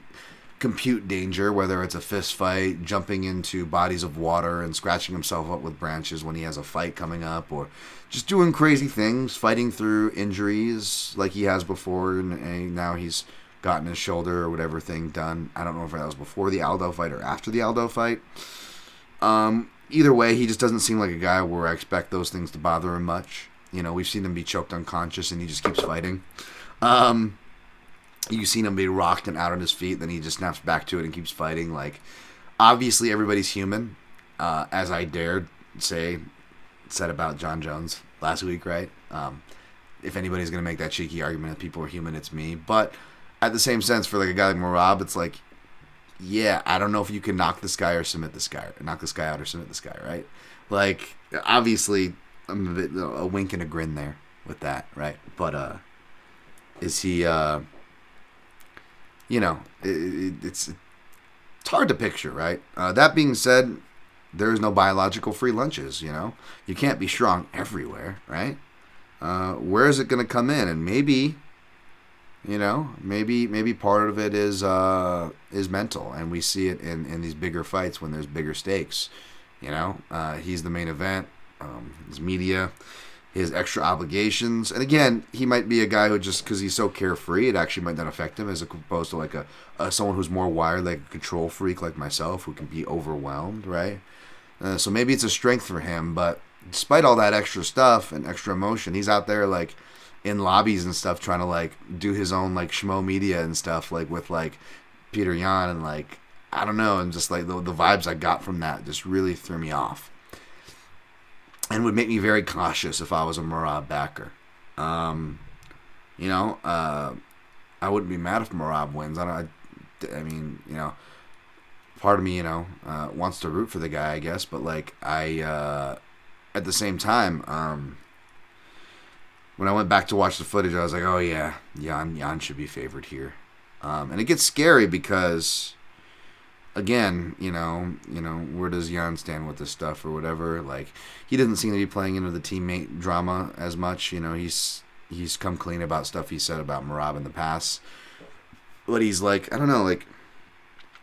compute danger, whether it's a fist fight, jumping into bodies of water and scratching himself up with branches when he has a fight coming up, or just doing crazy things, fighting through injuries like he has before, and now he's gotten his shoulder or whatever thing done. I don't know if that was before the Aldo fight or after the Aldo fight. Either way, he just doesn't seem like a guy where I expect those things to bother him much. We've seen him be choked unconscious, and he just keeps fighting. You've seen him be rocked and out on his feet, then he just snaps back to it and keeps fighting. Like, obviously, everybody's human, as I said about John Jones last week, right? If anybody's going to make that cheeky argument that people are human, it's me. But at the same sense, for like a guy like Merab, it's like, yeah, I don't know if you can knock this guy or submit this guy, or knock this guy out or submit this guy, right? Like, obviously, I'm a bit a wink and a grin there with that, right? But is he? It's hard to picture, right? That being said, there is no biological free lunches. You can't be strong everywhere, right? Where is it going to come in? And maybe. Maybe part of it is mental, and we see it in these bigger fights when there's bigger stakes. He's the main event, his media, his extra obligations, and again, he might be a guy who just because he's so carefree, it actually might not affect him, as opposed to like someone who's more wired, like a control freak like myself, who can be overwhelmed, right? So maybe it's a strength for him, but despite all that extra stuff and extra emotion, he's out there like in lobbies and stuff trying to like do his own like schmo media and stuff like with like Peter Yan, and like I don't know, and just like the vibes I got from that just really threw me off and would make me very cautious if I was a Merab backer. I wouldn't be mad if Merab wins. Part of me wants to root for the guy, I guess, but like I at the same time when I went back to watch the footage, I was like, oh yeah, Yan should be favored here. And it gets scary because, again, where does Yan stand with this stuff or whatever? Like, he doesn't seem to be playing into the teammate drama as much. He's come clean about stuff he said about Merab in the past. But he's like, I don't know, like,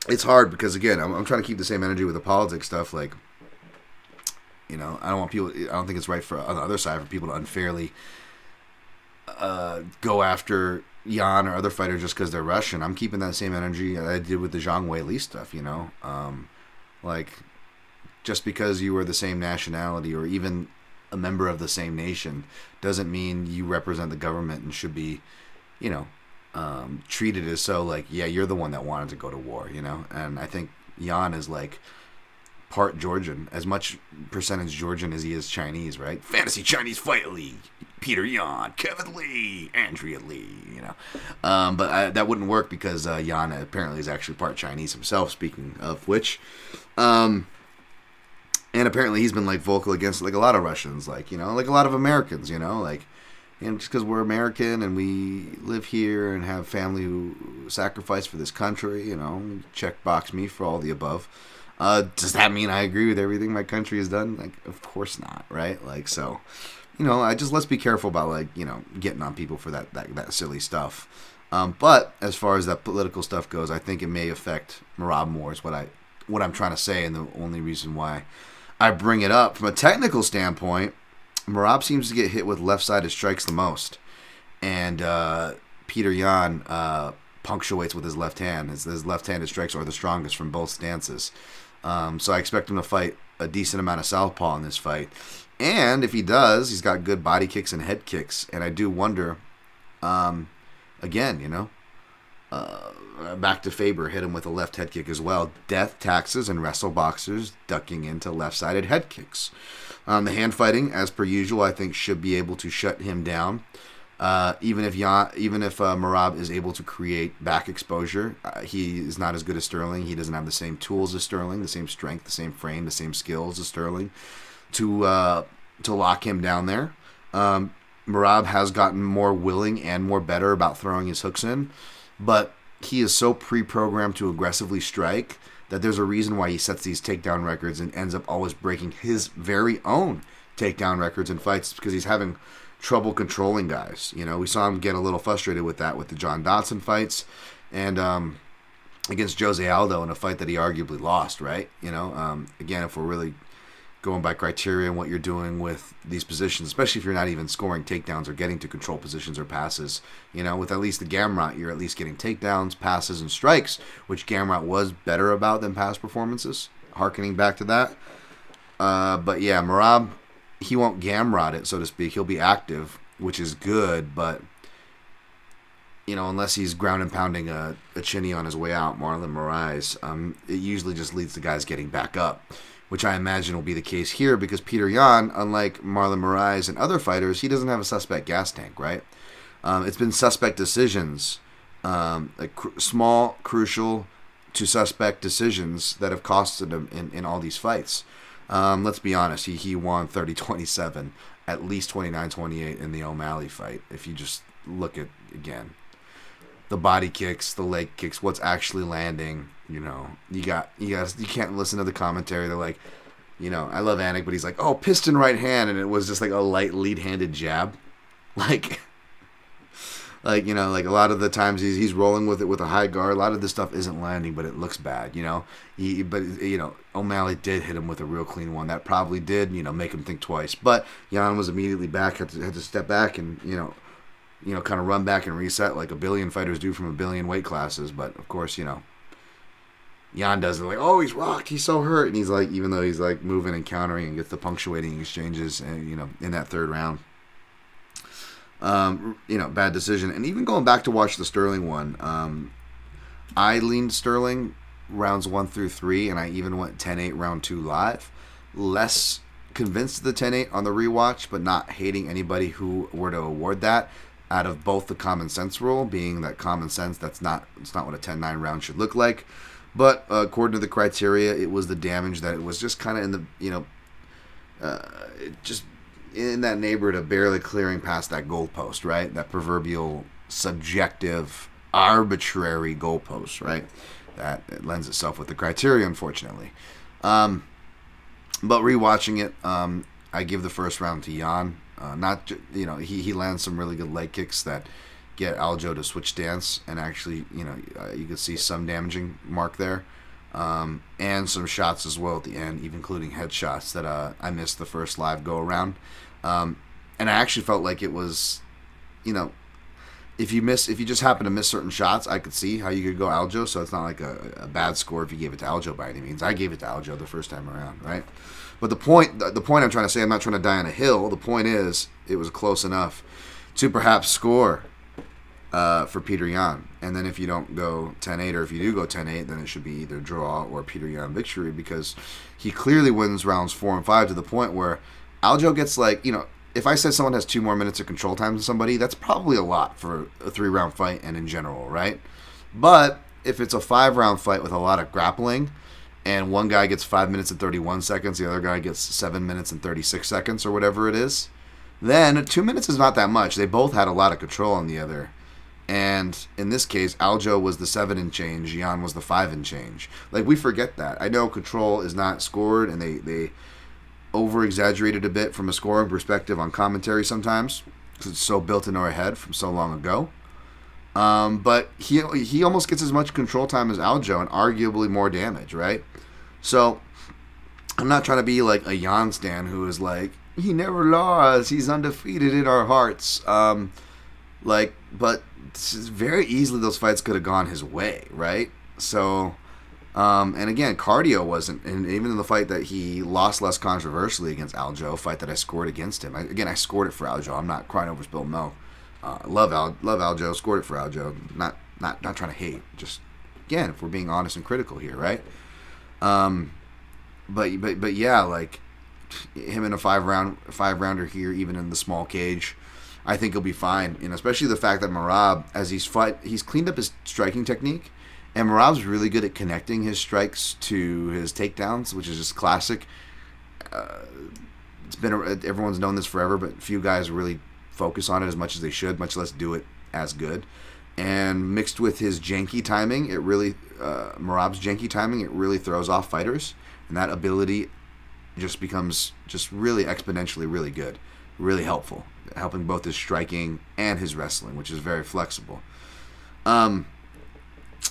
it's hard because, again, I'm trying to keep the same energy with the politics stuff. Like, I don't think it's right for on the other side for people to unfairly go after Jan or other fighters just because they're Russian. I'm keeping that same energy I did with the Zhang Weili stuff, you know? Like, just because you are the same nationality or even a member of the same nation doesn't mean you represent the government and should be, you know, treated as so, like, yeah, you're the one that wanted to go to war, you know? And I think Jan is, like, part Georgian, as much percentage Georgian as he is Chinese, right? Fantasy Chinese Fight League. Peter Yan, Kevin Lee, Andrea Lee, you know. But that wouldn't work because Yan apparently is actually part Chinese himself, speaking of which. And apparently he's been, like, vocal against, like, a lot of Russians, like, you know, like a lot of Americans, you know, like, and just because we're American and we live here and have family who sacrifice for this country, you know, check box me for all the above. Does that mean I agree with everything my country has done? Like, of course not, right? Like, so, you know, let's be careful about, like, you know, getting on people for that silly stuff. But as far as that political stuff goes, I think it may affect Merab more is what I'm trying to say, and the only reason why I bring it up. From a technical standpoint, Merab seems to get hit with left-sided strikes the most, and Peter Yan punctuates with his left hand. His left-handed strikes are the strongest from both stances. So I expect him to fight a decent amount of southpaw in this fight. And if he does, he's got good body kicks and head kicks. And I do wonder, again, you know, back to Faber, hit him with a left head kick as well. Death taxes and wrestle boxers ducking into left-sided head kicks. The hand fighting, as per usual, I think should be able to shut him down. Even if Merab is able to create back exposure, he is not as good as Sterling. He doesn't have the same tools as Sterling, the same strength, the same frame, the same skills as Sterling to lock him down there. Merab has gotten more willing and more better about throwing his hooks in, but he is so pre-programmed to aggressively strike that there's a reason why he sets these takedown records and ends up always breaking his very own takedown records in fights because he's having trouble controlling guys. You know, we saw him get a little frustrated with that with the John Dodson fights and against Jose Aldo in a fight that he arguably lost, right? You know, again, if we're really going by criteria and what you're doing with these positions, especially if you're not even scoring takedowns or getting to control positions or passes, you know, with at least the Gamrot, you're at least getting takedowns, passes, and strikes, which Gamrot was better about than past performances, harkening back to that. But yeah, Merab, he won't Gamrot it, so to speak. He'll be active, which is good, but, you know, unless he's ground and pounding a chinny on his way out, Marlon Moraes, it usually just leads to guys getting back up, which I imagine will be the case here because Peter Yan, unlike Marlon Moraes and other fighters, he doesn't have a suspect gas tank, right? It's been suspect decisions, like small, crucial to suspect decisions that have costed him in all these fights. Let's be honest, he won 30-27, at least 29-28 in the O'Malley fight. If you just look at, again, the body kicks, the leg kicks, what's actually landing, you know, you can't listen to the commentary. They're like, you know, I love Anik, but he's like, oh, piston right hand, and it was just like a light lead-handed jab. Like, you know, like a lot of the times he's rolling with it with a high guard. A lot of this stuff isn't landing, but it looks bad, you know. But, you know, O'Malley did hit him with a real clean one. That probably did, you know, make him think twice. But Jan was immediately back, had to step back and, you know, kind of run back and reset like a billion fighters do from a billion weight classes. But, of course, you know, Jan does it like, oh, he's rocked, he's so hurt. And he's like, even though he's like moving and countering and gets the punctuating exchanges, and, you know, in that third round. You know, bad decision. And even going back to watch the Sterling one, I leaned Sterling rounds 1 through 3, and I even went 10-8 round 2 live. Less convinced of the 10-8 on the rewatch, but not hating anybody who were to award that out of both the common sense rule, being that common sense, it's not what a 10-9 round should look like. But according to the criteria, it was the damage that it was just kind of in the, you know, just in that neighborhood of barely clearing past that goalpost, right? That proverbial subjective, arbitrary goalpost, right? That it lends itself with the criteria, unfortunately. But rewatching it, I give the first round to Jan. You know, he lands some really good leg kicks that get Aljo to switch stance, and actually, you know, you can see some damaging mark there. And some shots as well at the end, even including headshots that I missed the first live go around. And I actually felt like it was if you just happen to miss certain shots, I could see how you could go Aljo. So it's not like a bad score if you gave it to Aljo by any means. I gave it to Aljo the first time around, right? But the point I'm trying to say, I'm not trying to die on a hill. The point is, it was close enough to perhaps score for Peter Yan. And then if you don't go 10-8, or if you do go 10-8, then it should be either draw or Peter Yan victory, because he clearly wins rounds 4 and 5 to the point where Aljo gets if I said someone has 2 more minutes of control time than somebody, that's probably a lot for a 3-round fight and in general, right? But if it's a 5-round fight with a lot of grappling, and one guy gets 5 minutes and 31 seconds, the other guy gets 7 minutes and 36 seconds, or whatever it is, then 2 minutes is not that much. They both had a lot of control on the other. And in this case, Aljo was the 7 and change, Yan was the 5 and change. We forget that. I know control is not scored, and they over-exaggerated a bit from a scoring perspective on commentary sometimes, because it's so built into our head from so long ago. But he almost gets as much control time as Aljo, and arguably more damage, right? So I'm not trying to be like a Yan stan who is like, he never lost, he's undefeated in our hearts. But very easily those fights could have gone his way, right? So, and again, cardio wasn't, and even in the fight that he lost less controversially against Aljo, fight that I scored against him. I scored it for Aljo. I'm not crying over spilled milk. Love Aljo, scored it for Aljo. Not trying to hate. Just, again, if we're being honest and critical here, right? But yeah, him in a 5-rounder here, even in the small cage, I think he'll be fine. And especially the fact that Merab, as he's cleaned up his striking technique, and Merab's really good at connecting his strikes to his takedowns, which is just classic. Everyone's known this forever, but few guys really focus on it as much as they should, much less do it as good. And mixed with his janky timing, Merab's janky timing, it really throws off fighters, and that ability just becomes just really exponentially really good, really helpful, helping both his striking and his wrestling, which is very flexible.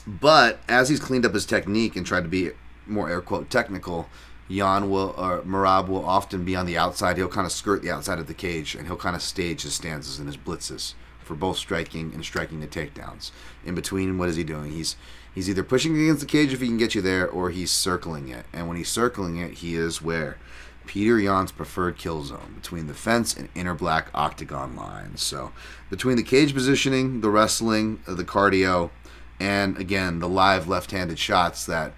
But as he's cleaned up his technique and tried to be more air quote technical, Merab will often be on the outside. He'll kind of skirt the outside of the cage, and he'll kind of stage his stances and his blitzes for both striking and striking the takedowns. In between, what is he doing? He's either pushing against the cage if he can get you there, or he's circling it. And when he's circling it, he is where? Peter Yan's preferred kill zone, between the fence and inner black octagon lines. So between the cage positioning, the wrestling, the cardio, and again, the live left-handed shots that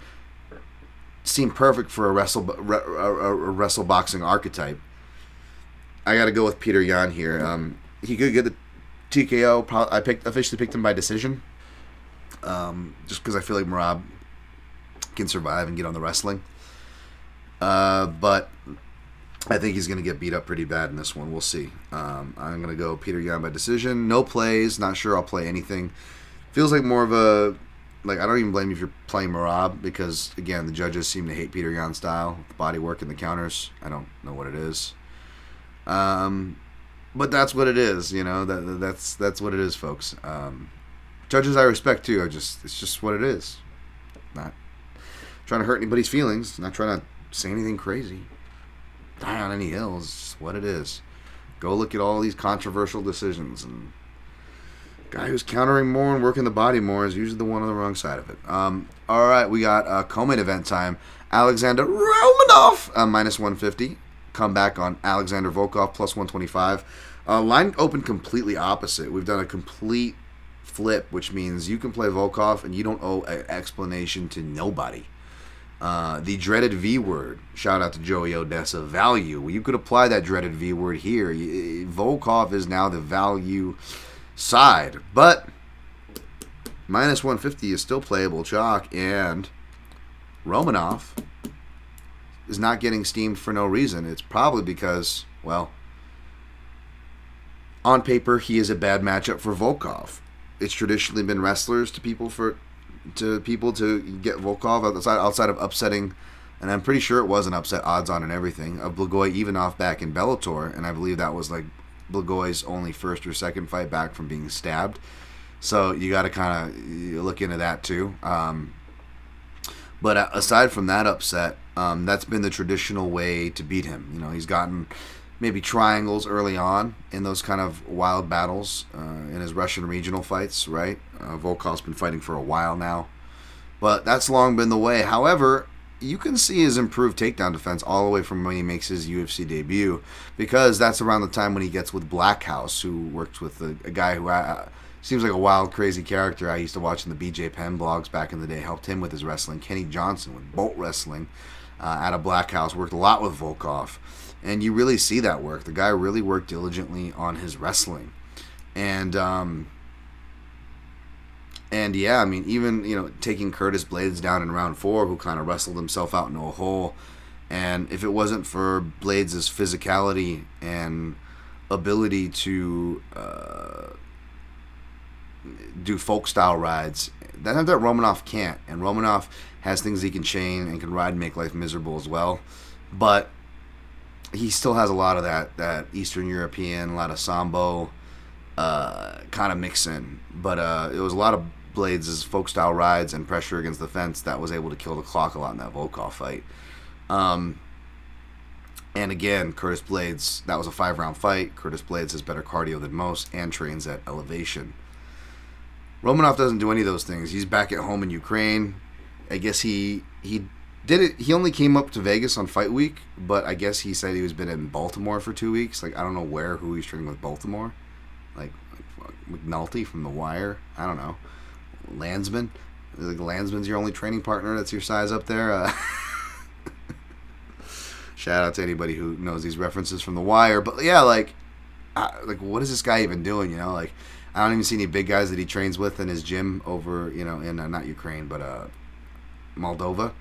seem perfect for a wrestle boxing archetype, I got to go with Peter Yan here. He could get the TKO. I officially picked him by decision, just because I feel like Merab can survive and get on the wrestling. But I think he's going to get beat up pretty bad in this one. We'll see. I'm going to go Peter Yan by decision. No plays. Not sure I'll play anything. Feels like more of a, I don't even blame you if you're playing Merab, because, again, the judges seem to hate Peter Yan's style, the body work and the counters. I don't know what it is. But that's what it is, that's what it is, folks. Judges I respect, too. It's just what it is. Not trying to hurt anybody's feelings, not trying to say anything crazy. Die on any hills, it's just what it is. Go look at all these controversial decisions, and guy who's countering more and working the body more is usually the one on the wrong side of it. All right, we got co-main event time. Alexander Romanov, minus 150. Comeback on Alexander Volkov, plus 125. Line opened completely opposite. We've done a complete flip, which means you can play Volkov and you don't owe an explanation to nobody. The dreaded V word, shout out to Joey Odessa, value. Well, you could apply that dreaded V word here. Volkov is now the value side, but minus 150 is still playable chalk, and Romanov is not getting steamed for no reason. It's probably because, well, on paper he is a bad matchup for Volkov. It's traditionally been wrestlers to people to get Volkov outside of upsetting, and I'm pretty sure it was an upset odds on and everything, of Blagoy-Ivanov back in Bellator, and I believe that was Blagoy's only first or second fight back from being stabbed. So you got to kind of look into that too. But aside from that upset, that's been the traditional way to beat him. He's gotten maybe triangles early on in those kind of wild battles in his Russian regional fights, right? Volkov's been fighting for a while now, but that's long been the way. However, you can see his improved takedown defense all the way from when he makes his UFC debut, because that's around the time when he gets with Blackhouse, who works with a guy who seems like a wild, crazy character. I used to watch in the BJ Penn blogs back in the day, helped him with his wrestling. Kenny Johnson with Bolt Wrestling out of Blackhouse, worked a lot with Volkov. And you really see that work. The guy really worked diligently on his wrestling. And yeah, I mean, even, taking Curtis Blaydes down in round 4, who kind of wrestled himself out into a hole. And if it wasn't for Blaydes' physicality and ability to do folk-style rides, that's that Romanov can't. And Romanov has things he can chain and can ride and make life miserable as well. But he still has a lot of that Eastern European, a lot of Sambo kind of mix in. But it was a lot of Blaydes' folk-style rides and pressure against the fence that was able to kill the clock a lot in that Volkov fight. And again, Curtis Blaydes, that was a 5-round fight. Curtis Blaydes has better cardio than most and trains at elevation. Romanov doesn't do any of those things. He's back at home in Ukraine. I guess he did it. He only came up to Vegas on fight week, but I guess he said he was been in Baltimore for 2 weeks. Like, I don't know who he's training with Baltimore. Like McNulty from The Wire. I don't know. Landsman. Like, Landsman's your only training partner that's your size up there. Shout out to anybody who knows these references from The Wire. But yeah, like what is this guy even doing? Like, I don't even see any big guys that he trains with in his gym over, in not Ukraine, but Moldova.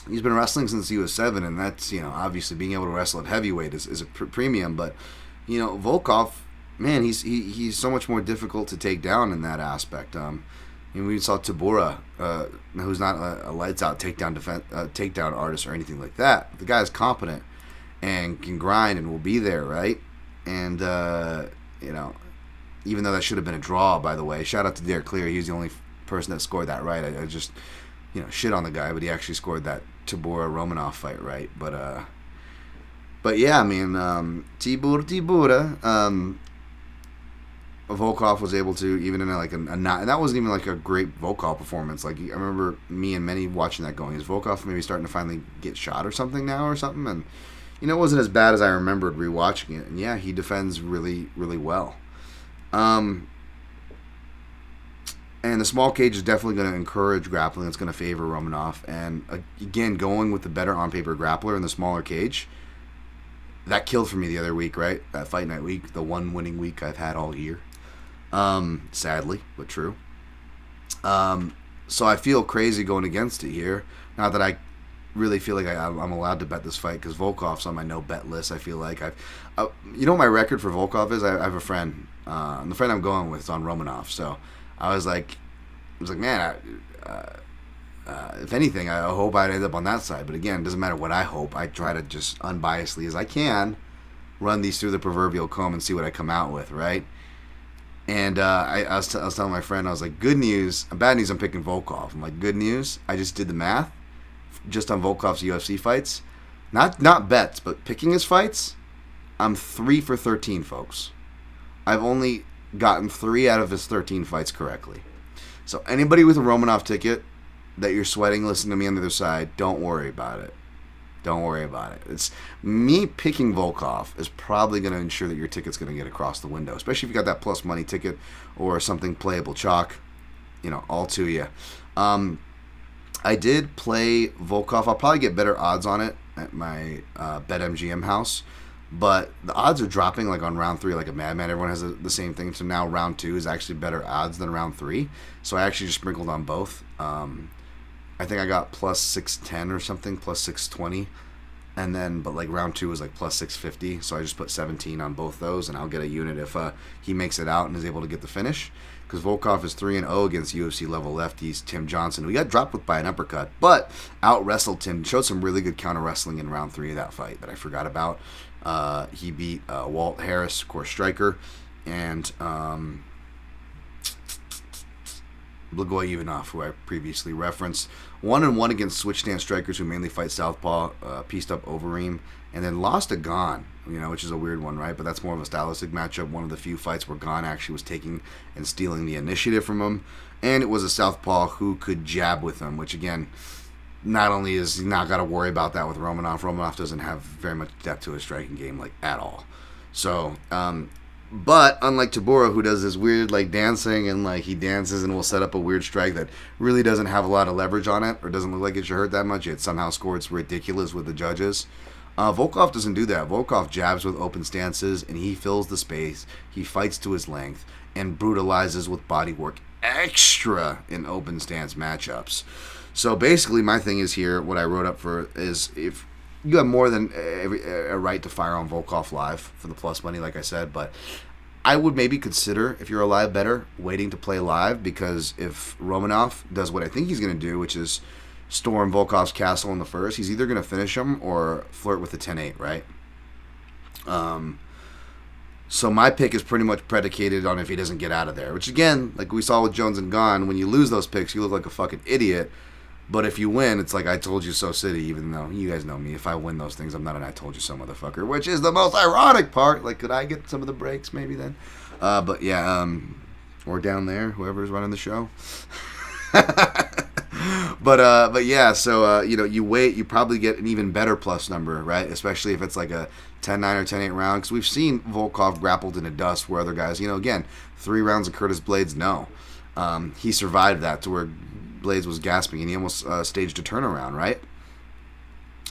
He's been wrestling since he was 7, and that's, obviously being able to wrestle at heavyweight is a premium. But, Volkov, man, he's so much more difficult to take down in that aspect. We saw Tabura, who's not a lights-out takedown artist or anything like that. The guy's competent and can grind and will be there, right? And, even though that should have been a draw, by the way, shout out to Derek Clear. He was the only person that scored that right. I just, shit on the guy, but he actually scored that Tabura-Romanov fight right. But yeah, I mean, Tibura, Volkov was able to, even in and that wasn't even like a great Volkov performance. Like, I remember me and many watching that going, is Volkov maybe starting to finally get shot or something, and it wasn't as bad as I remembered rewatching it. And yeah, he defends really, really well. And the small cage is definitely going to encourage grappling. It's going to favor Romanov. And again, going with the better on-paper grappler in the smaller cage, that killed for me the other week, right? That fight night week, the one winning week I've had all year. Sadly, but true. So I feel crazy going against it here. Not that I really feel like I'm allowed to bet this fight, because Volkov's on my no-bet list. I feel like what my record for Volkov is? I have a friend. And the friend I'm going with is on Romanov. So I was like, man, if anything, I hope I'd end up on that side. But again, it doesn't matter what I hope. I try to just unbiasedly as I can run these through the proverbial comb and see what I come out with, right? And I was telling my friend, I was like, good news, bad news, I'm picking Volkov. I'm like, good news, I just did the math, just on Volkov's UFC fights. Not bets, but picking his fights, I'm 3 for 13, folks. I've only gotten 3 out of his 13 fights correctly. So anybody with a Romanov ticket that you're sweating, listen to me on the other side, don't worry about it. Don't worry about it. It's me picking Volkov is probably going to ensure that your ticket's going to get across the window, especially if you got that plus money ticket or something playable chalk, all to you. I did play Volkov. I'll probably get better odds on it at my BetMGM house, but the odds are dropping like on round 3 like a madman. Everyone has the same thing. So now round 2 is actually better odds than round 3. So I actually just sprinkled on both. I think I got plus 610 or something, plus 620. And then, but like round 2 was like plus 650. So I just put 17 on both those, and I'll get a unit if he makes it out and is able to get the finish. Because Volkov is 3-0 against UFC level lefties Tim Johnson, who he got dropped with by an uppercut, but out-wrestled Tim. Showed some really good counter-wrestling in round 3 of that fight that I forgot about. He beat Walt Harris, of course, striker, and Blagoy-Ivanov, who I previously referenced. 1-1 against switch stance strikers who mainly fight southpaw, pieced up Overeem, and then lost to Gane, which is a weird one, right? But that's more of a stylistic matchup. One of the few fights where Gane actually was taking and stealing the initiative from him. And it was a southpaw who could jab with him, which, again, not only is he not got to worry about that with Romanov. Romanov doesn't have very much depth to his striking game, at all. So, but unlike Tabora, who does this weird, dancing, and, he dances and will set up a weird strike that really doesn't have a lot of leverage on it, or doesn't look like it should hurt that much, yet somehow scores ridiculous with the judges. Volkov doesn't do that. Volkov jabs with open stances, and he fills the space. He fights to his length and brutalizes with body work extra in open stance matchups. So basically, my thing is here, what I wrote up for is if you have more than a right to fire on Volkov live for the plus money, like I said, but I would maybe consider, if you're a live bettor, waiting to play live, because if Romanov does what I think he's going to do, which is storm Volkov's castle in the first, he's either going to finish him or flirt with the 10-8, right? So my pick is pretty much predicated on if he doesn't get out of there, which, again, like we saw with Jones and Gane, when you lose those picks, you look like a fucking idiot. But if you win, it's like I told you so city, even though you guys know me. If I win those things, I'm not an I told you so motherfucker, which is the most ironic part. Could I get some of the breaks maybe then? But yeah, or down there, whoever's running the show. But yeah, so, you wait, you probably get an even better plus number, right? Especially if it's like a 10-9 or 10-8 round, because we've seen Volkov grappled into dust where other guys, again, 3 rounds of Curtis Blades, no. He survived that to where Blades was gasping, and he almost staged a turnaround, right?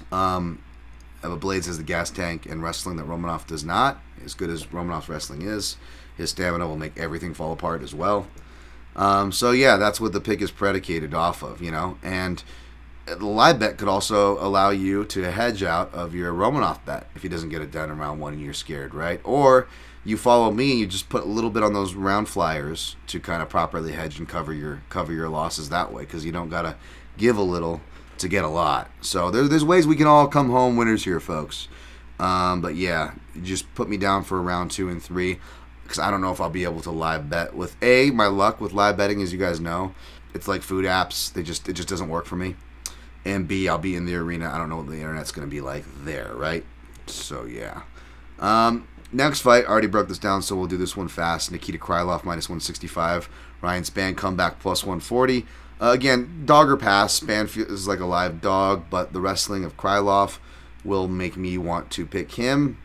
But Blades has the gas tank and wrestling that Romanov does not. As good as Romanov's wrestling is, his stamina will make everything fall apart as well. So yeah, that's what the pick is predicated off of, and the live bet could also allow you to hedge out of your Romanov bet if he doesn't get it done in round 1 and you're scared, right? Or you follow me and you just put a little bit on those round flyers to kind of properly hedge and cover your losses that way, because you don't gotta give a little to get a lot. So there's ways we can all come home winners here, folks. But yeah, just put me down for round 2 and 3. Because I don't know if I'll be able to live bet. With my luck with live betting, as you guys know, it's like food apps. It just doesn't work for me. And B, I'll be in the arena. I don't know what the internet's going to be like there, right? So, yeah. Next fight, I already broke this down, so we'll do this one fast. Nikita Krylov, minus 165. Ryan Spann, comeback, plus 140. Again, dog or pass. Spann is like a live dog, but the wrestling of Krylov will make me want to pick him.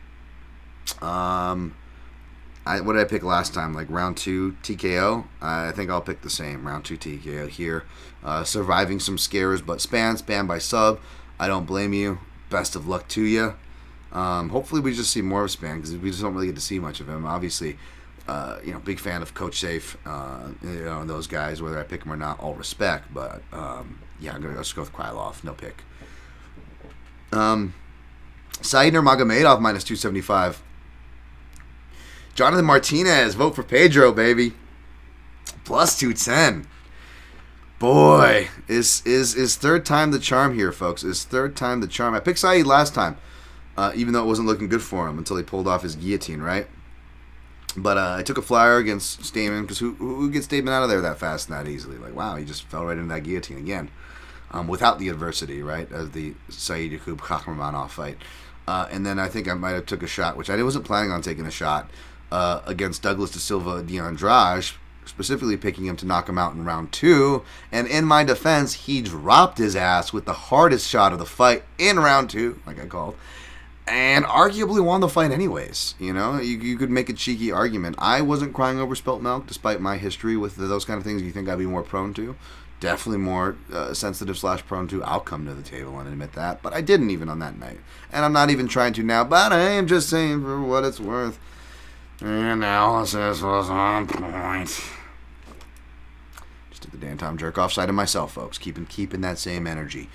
What did I pick last time? Round 2 TKO? I think I'll pick the same. Round 2 TKO here. Surviving some scares, but Spann by sub. I don't blame you. Best of luck to you. Hopefully we just see more of Spann, because we just don't really get to see much of him. Obviously, big fan of Coach Safe, those guys, whether I pick him or not, all respect. But, yeah, I'm going to just go with Krylov. No pick. Said Nurmagomedov, minus 275. Jonathan Martinez, vote for Pedro, baby. Plus 210. Boy, is third time the charm here, folks. Is third time the charm. I picked Said last time, even though it wasn't looking good for him until he pulled off his guillotine, right? But I took a flyer against Stamen, because who gets Stamen out of there that fast and that easily? Wow, he just fell right into that guillotine again, without the adversity, right, of the Said Yakub-Khachramanov fight. And then I think I might have took a shot, which I wasn't planning on taking a shot, against Douglas da Silva de Andrade, specifically picking him to knock him out in round 2. And in my defense, he dropped his ass with the hardest shot of the fight in round 2, like I called, and arguably won the fight anyways. You could make a cheeky argument. I wasn't crying over spilt milk, despite my history with those kind of things you think I'd be more prone to. Definitely more sensitive / prone to. I'll come to the table and admit that, but I didn't even on that night. And I'm not even trying to now, but I am just saying for what it's worth. The analysis was on point. Just did the Dan Tom jerk off side of myself, folks. Keeping that same energy.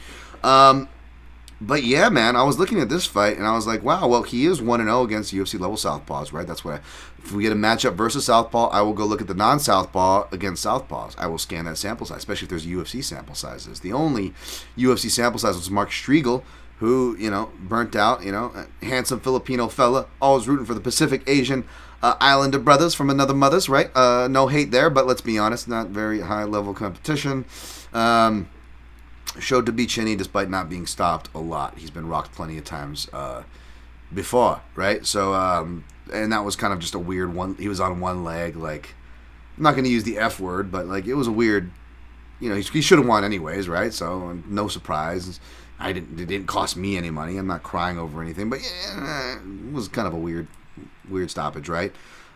But yeah, man, I was looking at this fight and I was like, wow, well, he is 1-0 against UFC level southpaws, right? That's what if we get a matchup versus southpaw, I will go look at the non-southpaw against southpaws. I will scan that sample size, especially if there's UFC sample sizes. The only UFC sample size was Mark Striegel, who, burnt out, a handsome Filipino fella, always rooting for the Pacific Asian Islander brothers from another mother's, right? No hate there, but let's be honest, not very high-level competition. Showed to be chinny despite not being stopped a lot. He's been rocked plenty of times before, right? So, and that was kind of just a weird one. He was on one leg, like, I'm not going to use the F word, but, like, it was a weird, he should have won anyways, right? So, no surprise. It didn't cost me any money. I'm not crying over anything, but yeah, it was kind of a weird stoppage, right?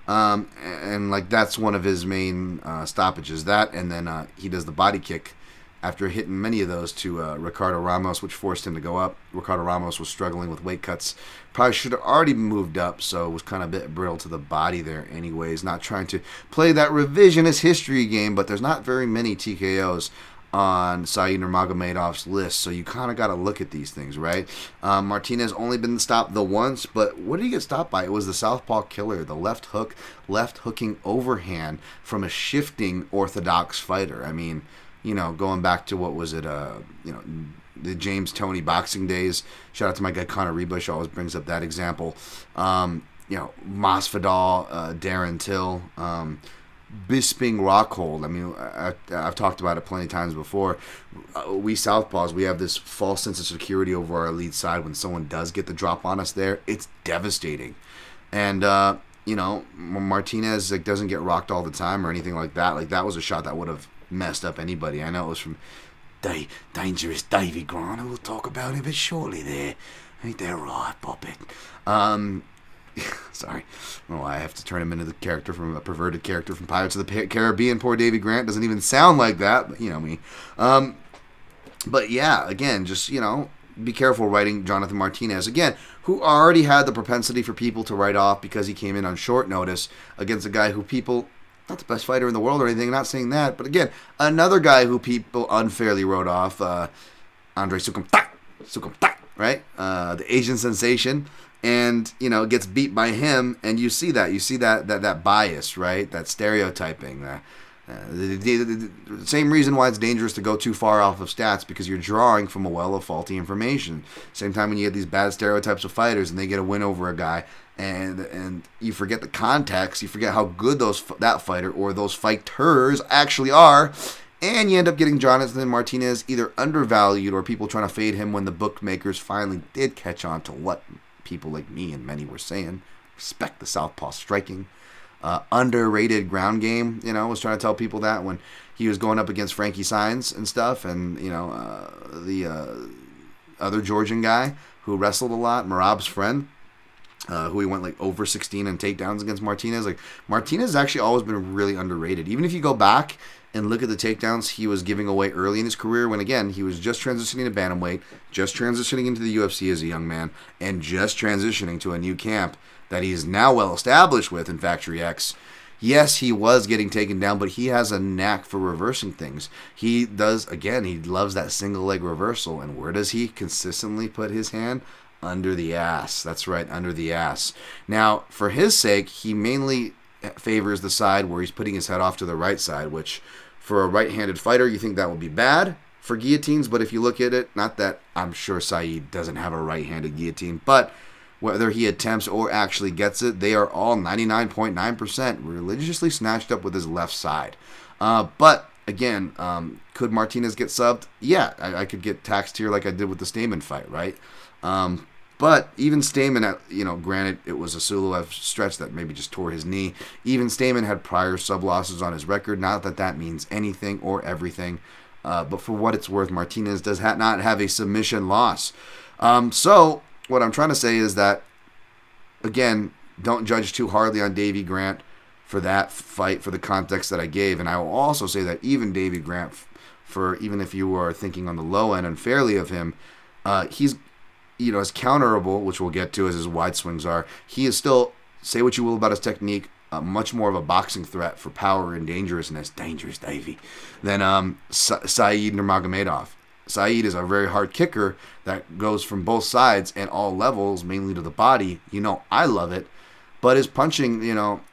And, like, that's one of his main stoppages. That, and then he does the body kick after hitting many of those to Ricardo Ramos, which forced him to go up. Ricardo Ramos was struggling with weight cuts. Probably should have already moved up, so it was kind of a bit brittle to the body there anyways. Not trying to play that revisionist history game, but there's not very many TKOs on Saeed Nurmagomedov's list, so you kind of got to look at these things, right? Martinez only been stopped the once, but what did he get stopped by? It was the southpaw killer, the left hooking overhand from a shifting orthodox fighter. I mean, going back to what was it, the James Toney boxing days. Shout out to my guy Connor Rebush, always brings up that example. Masvidal, Darren Till, Bisping Rockhold. I mean, I've talked about it plenty of times before. We southpaws, we have this false sense of security over our lead side. When someone does get the drop on us there, it's devastating. And, Martinez doesn't get rocked all the time or anything like that. Like, that was a shot that would have messed up anybody. I know it was from Dangerous Davey Grant. We'll talk about him a bit shortly there. Ain't that right, Puppet? Sorry. I don't know why I have to turn him into the character from a perverted character from Pirates of the Caribbean. Poor Davy Grant doesn't even sound like that, but me. But yeah, again, just, be careful writing Jonathan Martinez. Again, who already had the propensity for people to write off because he came in on short notice against a guy who people, not the best fighter in the world or anything, not saying that, but again, another guy who people unfairly wrote off, Andre Sukumtak, right? The Asian sensation, and, gets beat by him, and you see that bias, right? That stereotyping, the same reason why it's dangerous to go too far off of stats, because you're drawing from a well of faulty information. Same time when you get these bad stereotypes of fighters and they get a win over a guy, and you forget the context, you forget how good that fighter or those fighters actually are, and you end up getting Jonathan Martinez either undervalued or people trying to fade him when the bookmakers finally did catch on to what people like me and many were saying. Respect the southpaw striking. Underrated ground game, was trying to tell people that when he was going up against Frankie Saenz and stuff, and, the other Georgian guy who wrestled a lot, Merab's friend, who he went like over 16 in takedowns against Martinez. Like, Martinez has actually always been really underrated. Even if you go back and look at the takedowns he was giving away early in his career, when, again, he was just transitioning to bantamweight, just transitioning into the UFC as a young man, and just transitioning to a new camp that he's now well established with in Factory X. Yes, he was getting taken down, but he has a knack for reversing things. He does, again, he loves that single leg reversal. And where does he consistently put his hand? Under the ass. That's right, under the ass. Now, for his sake, he mainly favors the side where he's putting his head off to the right side, which for a right-handed fighter, you think that would be bad for guillotines. But if you look at it, not that I'm sure Saeed doesn't have a right-handed guillotine, but whether he attempts or actually gets it, they are all 99.9% religiously snatched up with his left side. But, again, could Martinez get subbed? Yeah, I could get taxed here like I did with the Stamen fight, right? But even Stamen, granted, it was a Suluev stretch that maybe just tore his knee. Even Stamen had prior sub-losses on his record. Not that that means anything or everything. But for what it's worth, Martinez does not have a submission loss. So what I'm trying to say is that, again, don't judge too hardly on Davey Grant for that fight, for the context that I gave. And I will also say that even Davey Grant, even if you are thinking on the low end unfairly of him, he's, as counterable, which we'll get to as his wide swings are, he is still, say what you will about his technique, much more of a boxing threat for power and dangerousness, dangerous Davey, than Saeed Nurmagomedov. Saeed is a very hard kicker that goes from both sides and all levels, mainly to the body. I love it. But his punching,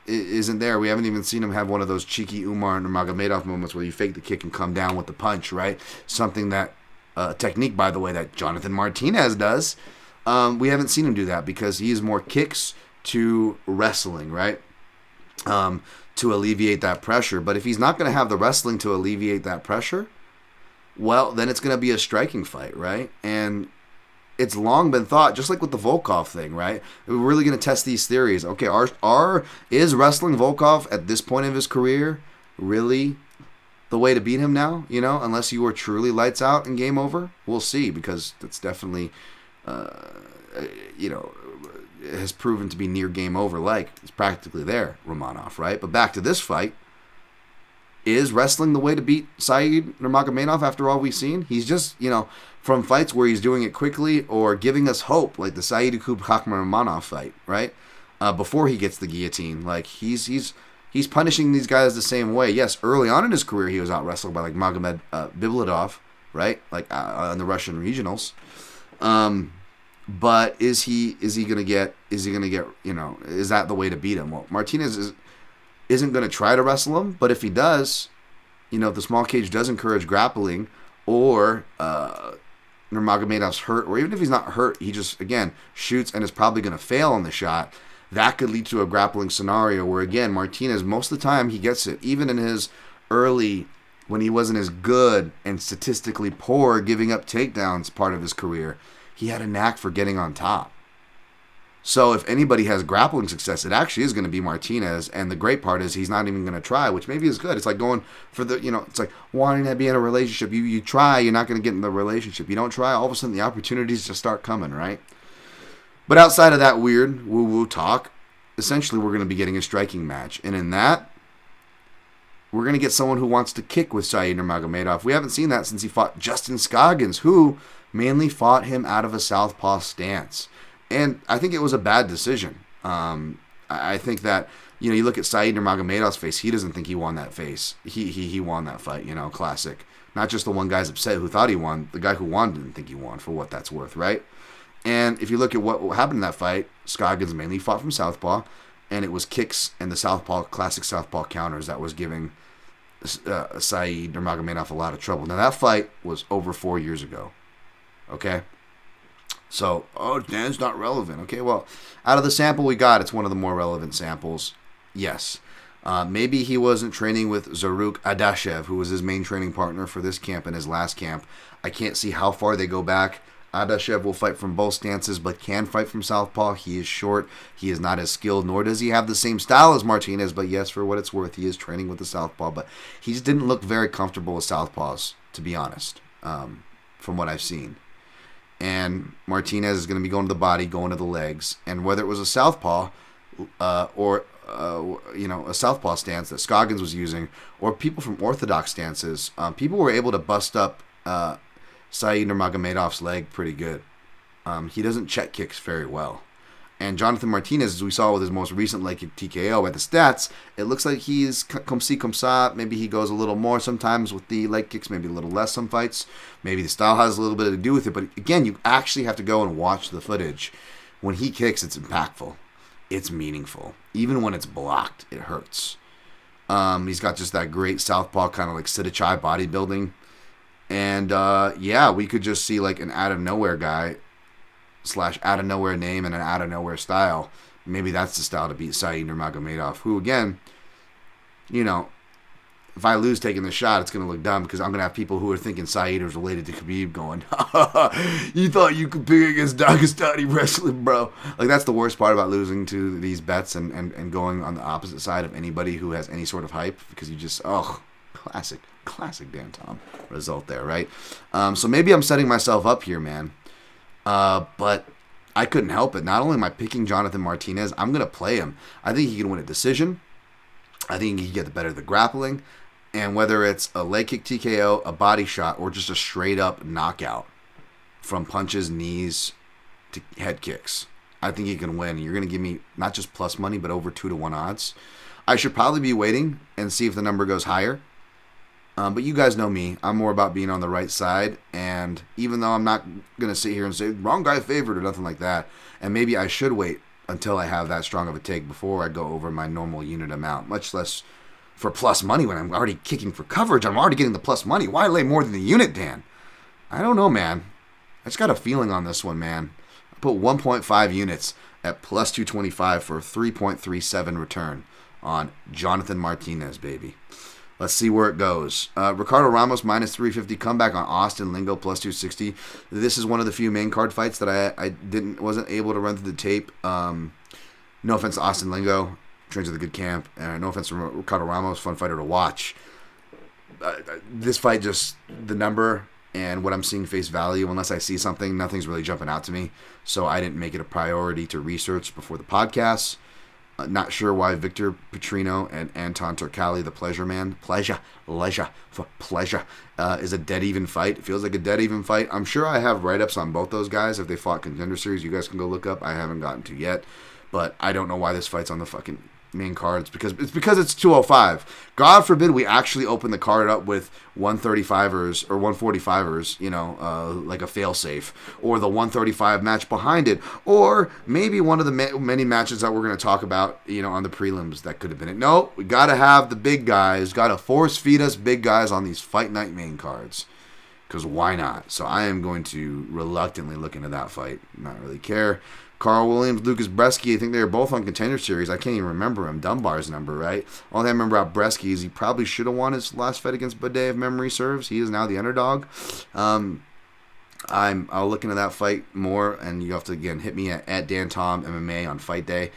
isn't there. We haven't even seen him have one of those cheeky Umar and Nurmagomedov moments where you fake the kick and come down with the punch, right? Something that, technique, by the way, that Jonathan Martinez does. We haven't seen him do that because he is more kicks to wrestling, right? To alleviate that pressure. But if he's not going to have the wrestling to alleviate that pressure, well, then it's going to be a striking fight, right? And it's long been thought, just like with the Volkov thing, right? We're really going to test these theories. Okay, is wrestling Volkov at this point of his career really the way to beat him now? Unless you were truly lights out and game over? We'll see, because that's definitely, has proven to be near game over. Like, it's practically there, Romanov, right? But back to this fight. Is wrestling the way to beat Saeed Nurmagomedov after all we've seen? He's just, from fights where he's doing it quickly or giving us hope, like the Saeed Romanov fight, right? Before he gets the guillotine. Like, he's punishing these guys the same way. Yes, early on in his career, he was out-wrestled by, like, Magomed Bibladov, right? Like, on the Russian regionals. But is he going to get, is that the way to beat him? Well, Martinez isn't going to try to wrestle him, but if he does, if the small cage does encourage grappling, or Nurmagomedov's hurt, or even if he's not hurt, he just, again, shoots and is probably going to fail on the shot, that could lead to a grappling scenario where, again, Martinez, most of the time, he gets it. Even in his early, when he wasn't as good and statistically poor giving up takedowns part of his career, he had a knack for getting on top. So if anybody has grappling success, it actually is going to be Martinez. And the great part is he's not even going to try, which maybe is good. It's like going for the, it's like wanting to be in a relationship. You try, you're not going to get in the relationship. You don't try, all of a sudden the opportunities just start coming, right? But outside of that weird woo-woo talk, essentially we're going to be getting a striking match. And in that, we're going to get someone who wants to kick with Saeed Nurmagomedov. We haven't seen that since he fought Justin Scoggins, who mainly fought him out of a southpaw stance. And I think it was a bad decision. I think that, you look at Saeed Nurmagomedov's face, he doesn't think he won that face. He won that fight, classic. Not just the one guy's upset who thought he won. The guy who won didn't think he won, for what that's worth, right? And if you look at what happened in that fight, Scoggins mainly fought from southpaw, and it was kicks and the classic southpaw counters that was giving Saeed Nurmagomedov a lot of trouble. Now, that fight was over 4 years ago, okay? So, Dan's not relevant. Okay, well, out of the sample we got, it's one of the more relevant samples. Yes. Maybe he wasn't training with Zaruk Adashev, who was his main training partner for this camp and his last camp. I can't see how far they go back. Adashev will fight from both stances, but can fight from southpaw. He is short. He is not as skilled, nor does he have the same style as Martinez. But yes, for what it's worth, he is training with the southpaw. But he just didn't look very comfortable with southpaws, to be honest, from what I've seen. And Martinez is going to be going to the body, going to the legs. And whether it was a southpaw or a southpaw stance that Scoggins was using, or people from orthodox stances, people were able to bust up Saeed Nurmagomedov's leg pretty good. He doesn't check kicks very well. And Jonathan Martinez, as we saw with his most recent leg kick TKO at the stats, it looks like he's comme ci, comme ça. Maybe he goes a little more sometimes with the leg kicks, maybe a little less some fights. Maybe the style has a little bit to do with it. But again, you actually have to go and watch the footage. When he kicks, it's impactful. It's meaningful. Even when it's blocked, it hurts. He's got just that great southpaw kind of like Sidichai bodybuilding. And we could just see like an out-of-nowhere guy / out-of-nowhere name and an out-of-nowhere style. Maybe that's the style to beat Saeed Nurmagomedov, who, again, if I lose taking the shot, it's going to look dumb because I'm going to have people who are thinking Saeed is related to Khabib going, you thought you could pick against Dagestani wrestling, bro. Like, that's the worst part about losing to these bets and going on the opposite side of anybody who has any sort of hype, because you just, classic Dan Tom result there, right? So maybe I'm setting myself up here, man. But I couldn't help it. Not only am I picking Jonathan Martinez, I'm going to play him. I think he can win a decision. I think he can get the better of the grappling. And whether it's a leg kick TKO, a body shot, or just a straight up knockout from punches, knees, to head kicks, I think he can win. You're going to give me not just plus money, but over 2-1 odds. I should probably be waiting and see if the number goes higher. But you guys know me. I'm more about being on the right side. And even though I'm not going to sit here and say, wrong guy favored or nothing like that, and maybe I should wait until I have that strong of a take before I go over my normal unit amount, much less for plus money when I'm already kicking for coverage. I'm already getting the plus money. Why lay more than the unit, Dan? I don't know, man. I just got a feeling on this one, man. I put 1.5 units at plus 225 for a 3.37 return on Jonathan Martinez, baby. Let's see where it goes. Ricardo Ramos minus 350 comeback on Austin-Lingo plus 260. This is one of the few main card fights that I wasn't able to run through the tape. No offense to Austin-Lingo, trains with a good camp, and no offense to Ricardo Ramos, fun fighter to watch. This fight, just the number and what I'm seeing face value, unless I see something, nothing's really jumping out to me. So I didn't make it a priority to research before the podcast. Not sure why Victor Petrino and Anton Turkalj, the pleasure man, is a dead even fight. It feels like a dead even fight. I'm sure I have write-ups on both those guys if they fought Contender Series. You guys can go look up. I haven't gotten to yet. But I don't know why this fight's on the fucking main card. It's because it's 205. God forbid we actually open the card up with 135ers or 145ers, like a failsafe, or the 135 match behind it, or maybe one of the many matches that we're going to talk about, on the prelims that could have been it. No, we got to have the big guys, got to force feed us big guys on these fight night main cards, because why not? So I am going to reluctantly look into that fight, not really care. Carl Williams, Williams-Brzeski, I think they were both on Contender Series. I can't even remember him. Dunbar's number, right? All I remember about Brzeski is he probably should have won his last fight against Bidet, if memory serves. He is now the underdog. I'll look into that fight more, and you have to, again, hit me at Dan Tom MMA on Fight Day.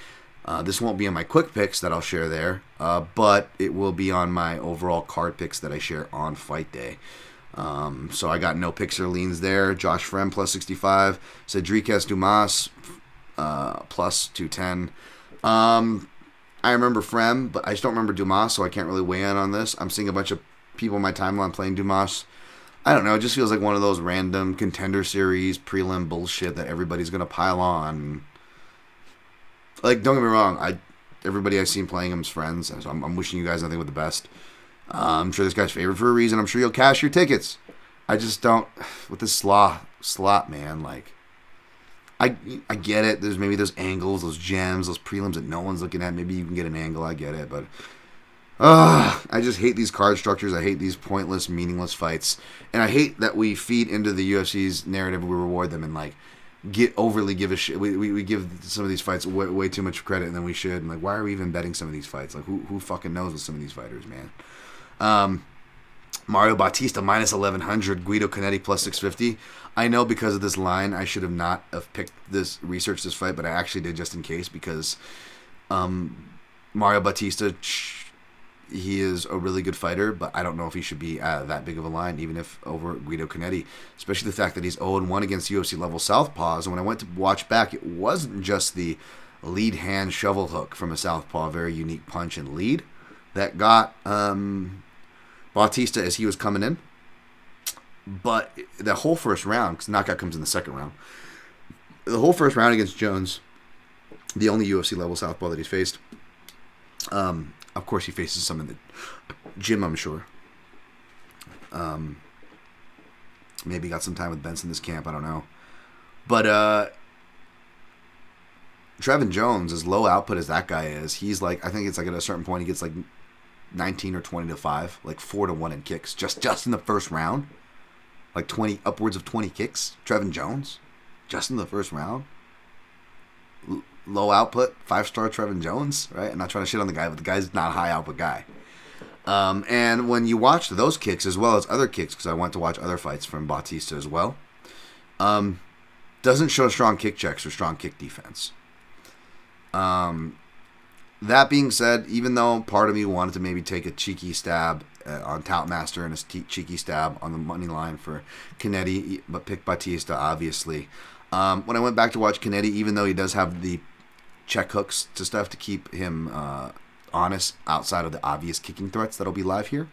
This won't be on my quick picks that I'll share there, but it will be on my overall card picks that I share on Fight Day. So I got no picks or leans there. Josh Fremd plus 65. Fremd-Dumas plus 210. I remember Fremd, but I just don't remember Dumas, so I can't really weigh in on this. I'm seeing a bunch of people in my timeline playing Dumas. I don't know. It just feels like one of those random Contender Series prelim bullshit that everybody's going to pile on. Like, don't get me wrong. Everybody I've seen playing him is friends, so I'm wishing you guys nothing but the best. I'm sure this guy's favored for a reason. I'm sure you'll cash your tickets. I just don't, with this slot, man, like, I get it. There's those angles, those gems, those prelims that no one's looking at. Maybe you can get an angle. I get it, but I just hate these card structures. I hate these pointless, meaningless fights, and I hate that we feed into the UFC's narrative. We reward them and overly give a shit. We give some of these fights way too much credit than we should. And why are we even betting some of these fights? Who fucking knows with some of these fighters, man? Mario Bautista minus 1100, Guido-Cannetti plus 650. I know because of this line, I should have not have researched this fight, but I actually did just in case because Mario Bautista, he is a really good fighter, but I don't know if he should be that big of a line, even if over Guido-Cannetti, especially the fact that he's 0-1 against UFC level southpaws. And when I went to watch back, it wasn't just the lead hand shovel hook from a southpaw, very unique punch and lead, that got Bautista as he was coming in. But the whole first round, because knockout comes in the second round, the whole first round against Jones, the only UFC level southpaw that he's faced, of course he faces some in the gym, I'm sure. Maybe got some time with Benson this camp, I don't know. But Trevin Jones, as low output as that guy is, he's I think it's at a certain point he gets 19 or 20 to 5, 4-1 in kicks, just in the first round. 20, upwards of 20 kicks. Trevin Jones, just in the first round. Low output, 5-star Trevin Jones, right? I'm not trying to shit on the guy, but the guy's not a high output guy. And when you watch those kicks as well as other kicks, because I went to watch other fights from Bautista as well, doesn't show strong kick checks or strong kick defense. That being said, even though part of me wanted to maybe take a cheeky stab on Toutmaster and a cheeky stab on the money line for Cannetti, but pick Bautista, obviously. When I went back to watch Cannetti, even though he does have the check hooks to stuff to keep him honest outside of the obvious kicking threats that'll be live here,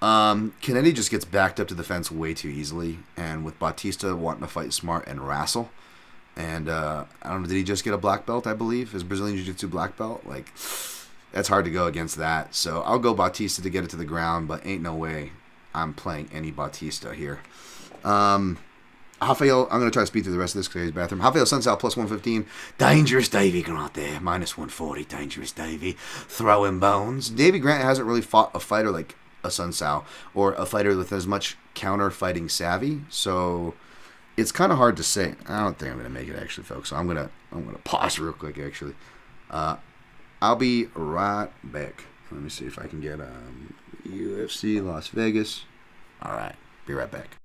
Cannetti just gets backed up to the fence way too easily. And with Bautista wanting to fight smart and wrestle, and I don't know, did he just get a black belt, I believe? His Brazilian Jiu-Jitsu black belt? That's hard to go against that. So I'll go Bautista to get it to the ground, but ain't no way I'm playing any Bautista here. Rafael, I'm going to try to speed through the rest of this because he's bathroom. Rafael Assuncao plus 115. Dangerous Davey Grant there. Minus 140. Dangerous Davey. Throwing bones. Davey Grant hasn't really fought a fighter like Assuncao or a fighter with as much counter-fighting savvy. So it's kind of hard to say. I don't think I'm going to make it, actually, folks. So I'm going to pause real quick, actually. I'll be right back. Let me see if I can get UFC Las Vegas. All right. Be right back.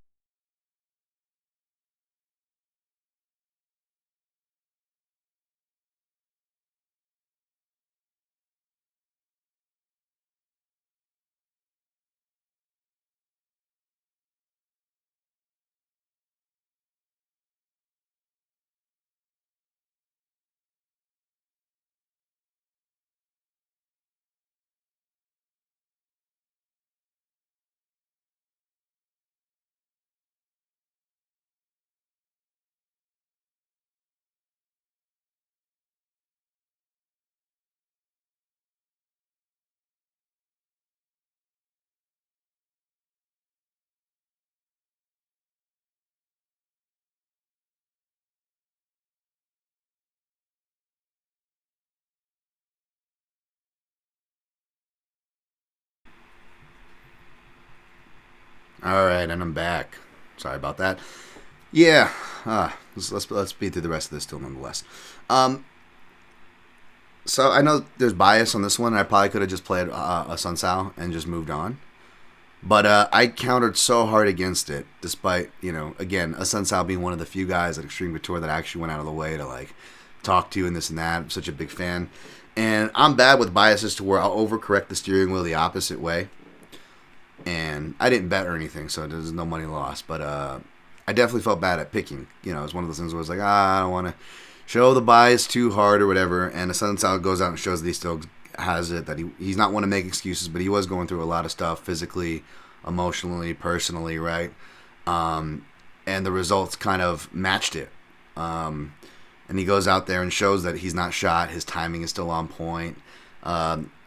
All right, and I'm back. Sorry about that. Yeah, let's beat through the rest of this still, nonetheless. So I know there's bias on this one, and I probably could have just played Assuncao and just moved on. But I countered so hard against it, despite, again, Assuncao being one of the few guys at Extreme Couture that actually went out of the way to, talk to and this and that. I'm such a big fan. And I'm bad with biases to where I'll overcorrect the steering wheel the opposite way. And I didn't bet or anything, so there's no money lost. But I definitely felt bad at picking. It's one of those things where I was like, I don't want to show the bias too hard or whatever. And Assuncao goes out and shows that he still has it, that he's not one to make excuses, but he was going through a lot of stuff physically, emotionally, personally, right? And the results kind of matched it. And he goes out there and shows that he's not shot. His timing is still on point.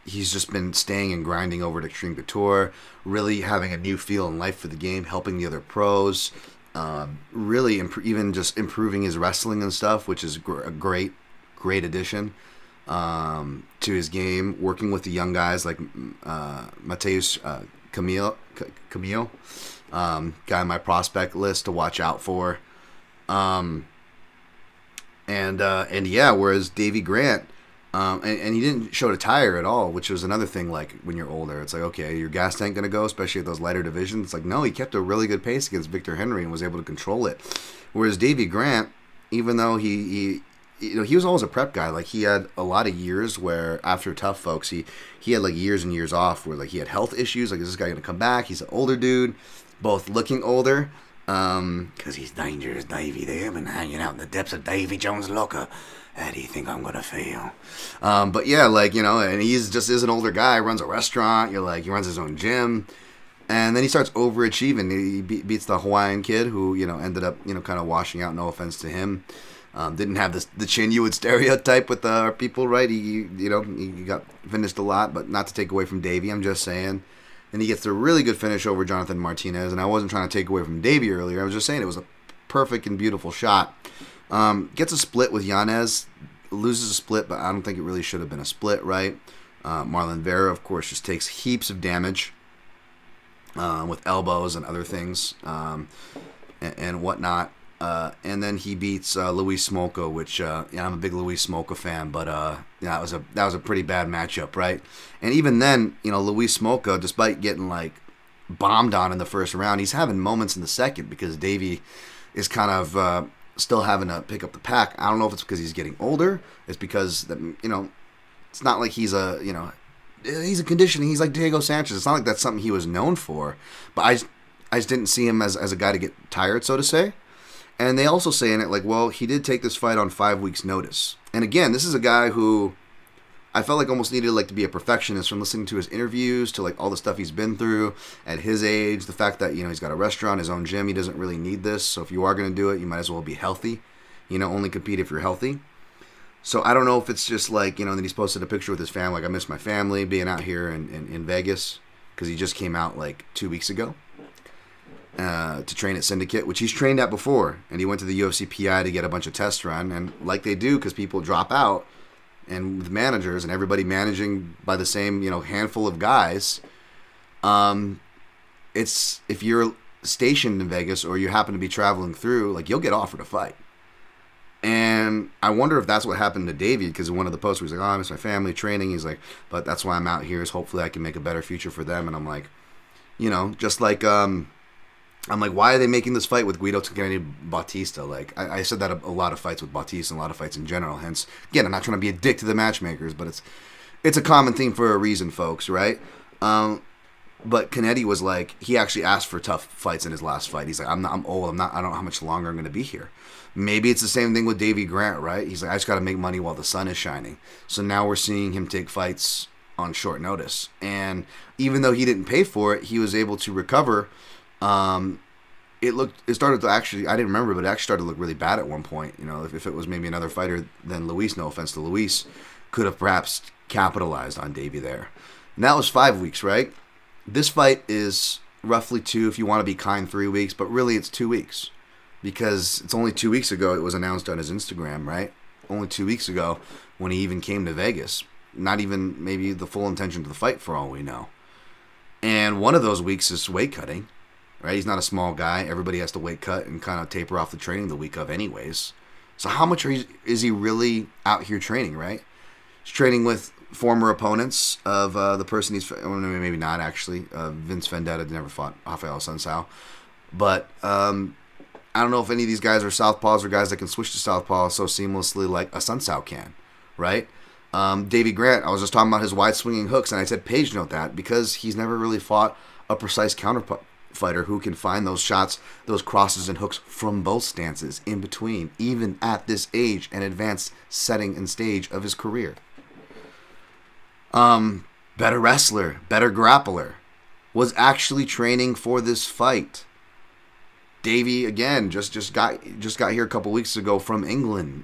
He's just been staying and grinding over at Extreme Couture, really having a new feel in life for the game, helping the other pros, really even just improving his wrestling and stuff, which is a great addition to his game, working with the young guys like Mateus Camille, guy on my prospect list to watch out for. And yeah, whereas Davey Grant, and he didn't show to tire at all, which was another thing. Like when you're older, it's like, okay, your gas tank gonna go, especially at those lighter divisions. It's like, no, he kept a really good pace against Victor Henry and was able to control it. Whereas Davey Grant, even though he was always a prep guy, like he had a lot of years where after Tough Folks, he had like years and years off where like he had health issues. Like, is this guy gonna come back? He's an older dude, both looking older. Because he's dangerous, Davey there, been hanging out in the depths of Davy Jones' locker. How do you think I'm going to feel? But yeah, and he's just is an older guy, runs a restaurant, he runs his own gym. And then he starts overachieving. He beats the Hawaiian kid who, ended up, kind of washing out, no offense to him. Didn't have the chin you would stereotype with our people, right? He got finished a lot, but not to take away from Davey, I'm just saying. And he gets a really good finish over Jonathan Martinez. And I wasn't trying to take away from Davey earlier. I was just saying it was a perfect and beautiful shot. Gets a split with Yanez. Loses a split, but I don't think it really should have been a split, right? Marlon Vera, of course, just takes heaps of damage with elbows and other things and whatnot. And then he beats Luis Smolka, which I'm a big Luis Smolka fan, but that was a pretty bad matchup, right? And even then, Luis Smolka, despite getting bombed on in the first round, he's having moments in the second because Davey is kind of still having to pick up the pack. I don't know if it's because he's getting older. It's because it's not like he's he's a conditioning. He's like Diego Sanchez. It's not like that's something he was known for. But I just didn't see him as a guy to get tired, so to say. And they also say in it, he did take this fight on 5 weeks' notice. And again, this is a guy who I felt like almost needed to be a perfectionist from listening to his interviews to all the stuff he's been through at his age. The fact that he's got a restaurant, his own gym, he doesn't really need this. So if you are going to do it, you might as well be healthy. Only compete if you're healthy. So I don't know if it's just like, that he's posted a picture with his family. Like, I miss my family being out here in Vegas, because he just came out like 2 weeks ago to train at Syndicate, which he's trained at before. And he went to the UFC PI to get a bunch of tests run. And like they do, because people drop out, and with managers and everybody managing by the same, handful of guys, it's, if you're stationed in Vegas or you happen to be traveling through, like, you'll get offered a fight. And I wonder if that's what happened to Davey, because in one of the posts, he's like, I miss my family training. He's like, but that's why I'm out here, is hopefully I can make a better future for them. And I'm like, just like, I'm like, why are they making this fight with Guido Bautista? Like, I said that a lot of fights with Bautista and a lot of fights in general. Hence, again, I'm not trying to be a dick to the matchmakers, but it's a common theme for a reason, folks, right? But Cannetti was like, he actually asked for tough fights in his last fight. He's like, I'm old. I don't know how much longer I'm going to be here. Maybe it's the same thing with Davey Grant, right? He's like, I just got to make money while the sun is shining. So now we're seeing him take fights on short notice. And even though he didn't pay for it, he was able to recover. It started to actually, I didn't remember, but it actually started to look really bad at one point. If it was maybe another fighter than Luis, no offense to Luis, could have perhaps capitalized on Davey there. And that was 5 weeks, right? This fight is roughly 2, if you want to be kind, 3 weeks, but really it's 2 weeks. Because it's only 2 weeks ago it was announced on his Instagram, right? Only 2 weeks ago when he even came to Vegas. Not even maybe the full intention to the fight, for all we know. And one of those weeks is weight cutting, right? He's not a small guy. Everybody has to weight cut and kind of taper off the training the week of anyways. So how much is he really out here training, right? He's training with former opponents of the person he's... Well, maybe not, actually. Vince Vendetta never fought Rafael Assuncao. But I don't know if any of these guys are southpaws or guys that can switch to southpaw so seamlessly like Assuncao can, right? Davey Grant, I was just talking about his wide swinging hooks, and I said page note that because he's never really fought a precise counter fighter who can find those shots, those crosses and hooks from both stances in between, even at this age and advanced setting and stage of his career. Better wrestler, better grappler, was actually training for this fight. Davey, again, just got here a couple weeks ago from England.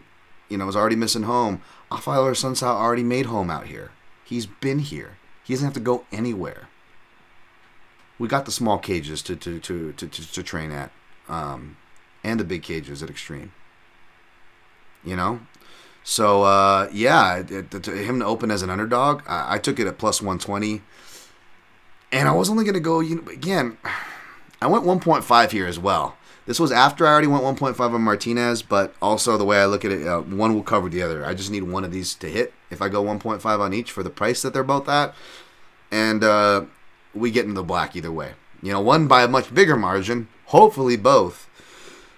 Was already missing home. Rafael Assuncao already made home out here. He's been here. He doesn't have to go anywhere. We got the small cages to train at, and the big cages at Extreme. So him to open as an underdog, I took it at plus 120, and I was only gonna go. Again, I went 1.5 here as well. This was after I already went 1.5 on Martinez, but also the way I look at it, one will cover the other. I just need one of these to hit if I go 1.5 on each for the price that they're both at. And we get in the black either way. One by a much bigger margin, hopefully both.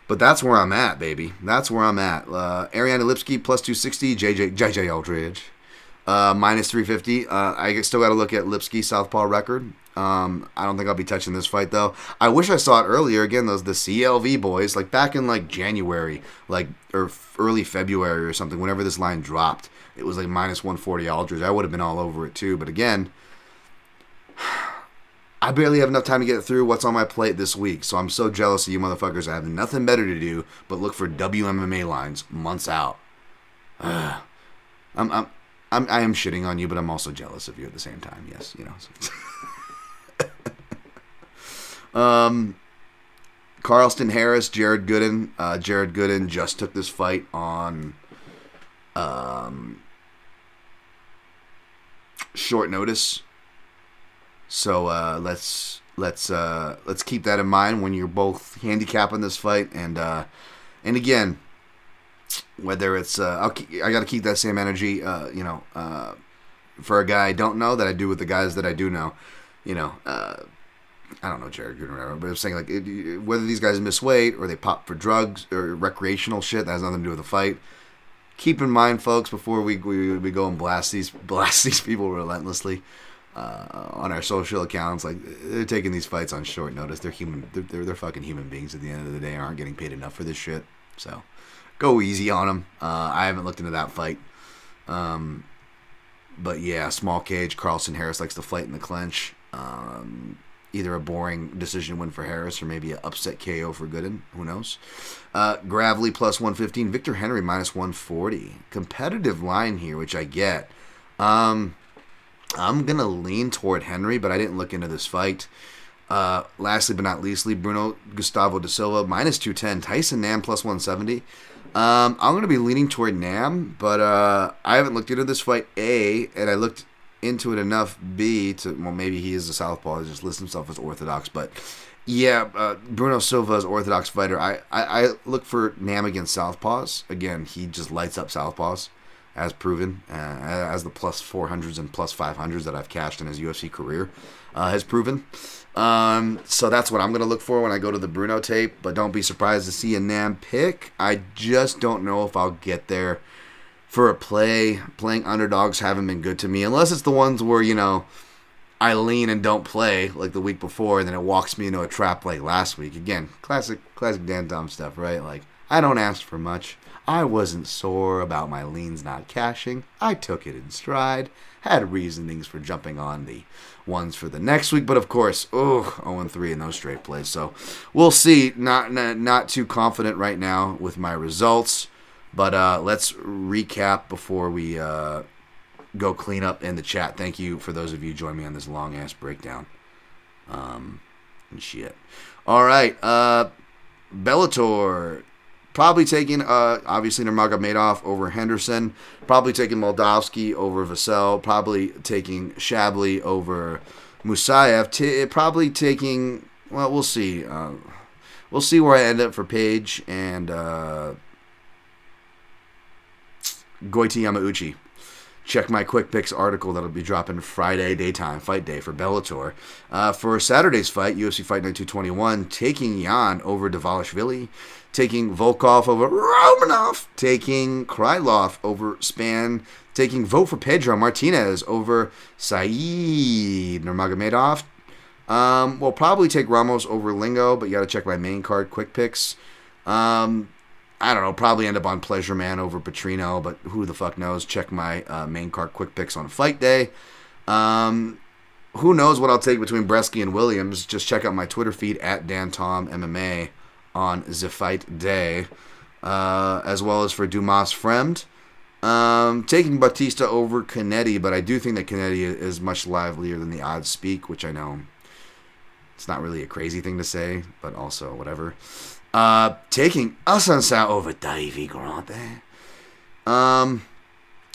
But that's where I'm at, baby. That's where I'm at. Ariane Lipski, plus 260, JJ Aldrich, minus 350. I still got to look at Lipski's southpaw record. I don't think I'll be touching this fight, though. I wish I saw it earlier. Again, the CLV boys, like back in like January, or early February or something, whenever this line dropped, it was like minus 140 Aldridge. I would have been all over it too. But again, I barely have enough time to get through what's on my plate this week. So I'm so jealous of you motherfuckers. I have nothing better to do but look for WMMA lines months out. I am shitting on you, but I'm also jealous of you at the same time. Yes, Carlston Harris, Harris-Gooden. Harris-Gooden just took this fight on short notice. So let's keep that in mind when you're both handicapping this fight. And again, whether it's I got to keep that same energy. For a guy I don't know that I do with the guys that I do know. I don't know Harris-Gooden or whatever, but I'm saying whether these guys miss weight or they pop for drugs or recreational shit that has nothing to do with the fight. Keep in mind, folks, before we go and blast these people relentlessly on our social accounts, like they're taking these fights on short notice. They're human. They're fucking human beings at the end of the day. Aren't getting paid enough for this shit. So go easy on them. I haven't looked into that fight. But yeah, small cage. Carlston Harris likes to fight in the clinch. either a boring decision win for Harris or maybe an upset KO for Gooden. Who knows? Gravely plus 115. Victor Henry minus 140. Competitive line here, which I get. I'm going to lean toward Henry, but I didn't look into this fight. Lastly but not leastly, Bruno Gustavo da Silva minus 210. Tyson Nam plus 170. I'm going to be leaning toward Nam, but I haven't looked into this fight, A, and I looked into it enough, B, to, well, maybe he is a southpaw, he just lists himself as orthodox, but yeah, Bruno Silva is orthodox fighter. I look for Nam against southpaws. Again, he just lights up southpaws, as proven, as the plus 400s and plus 500s that I've cashed in his UFC career has proven. So that's what I'm going to look for when I go to the Bruno tape, but don't be surprised to see a Nam pick. I just don't know if I'll get there for a play. Playing underdogs haven't been good to me, unless it's the ones where, you know, I lean and don't play like the week before, and then it walks me into a trap like last week. Again, classic Dan Dom stuff, right? Like, I don't ask for much. I wasn't sore about my leans not cashing. I took it in stride. Had reasonings for jumping on the ones for the next week, but of course, 0-3 in those straight plays. So we'll see. Not too confident right now with my results. But let's recap before we go clean up in the chat. Thank you for those of you joining me on this long-ass breakdown. And shit. All right. Bellator. Probably taking, obviously, Nurmagomedov over Henderson. Probably taking Moldavsky over Vassell. Probably taking Shabley over Musayev. Probably taking, well, we'll see. We'll see where I end up for Page and Goiti Yamauchi. Check my Quick Picks article that'll be dropping Friday daytime, fight day for Bellator. For Saturday's fight, UFC Fight Night 221, taking Yan over Dvalishvili, taking Volkov over Romanov, taking Krylov over Spann, taking Vote for Pedro Martinez over Saeed Nurmagomedov. We'll probably take Ramos over Lingo, but you got to check my main card Quick Picks. I don't know, probably end up on Pleasure Man over Petrino, but who the fuck knows? Check my main card Quick Picks on Fight Day. Who knows what I'll take between Brzeski and Williams? Just check out my Twitter feed at DanTomMMA on the Fight Day, as well as for Dumas Fremd. Taking Bautista over Cannetti, but I do think that Cannetti is much livelier than the odds speak, which I know it's not really a crazy thing to say, but also whatever. Taking Assuncao over Turkalj-Grant.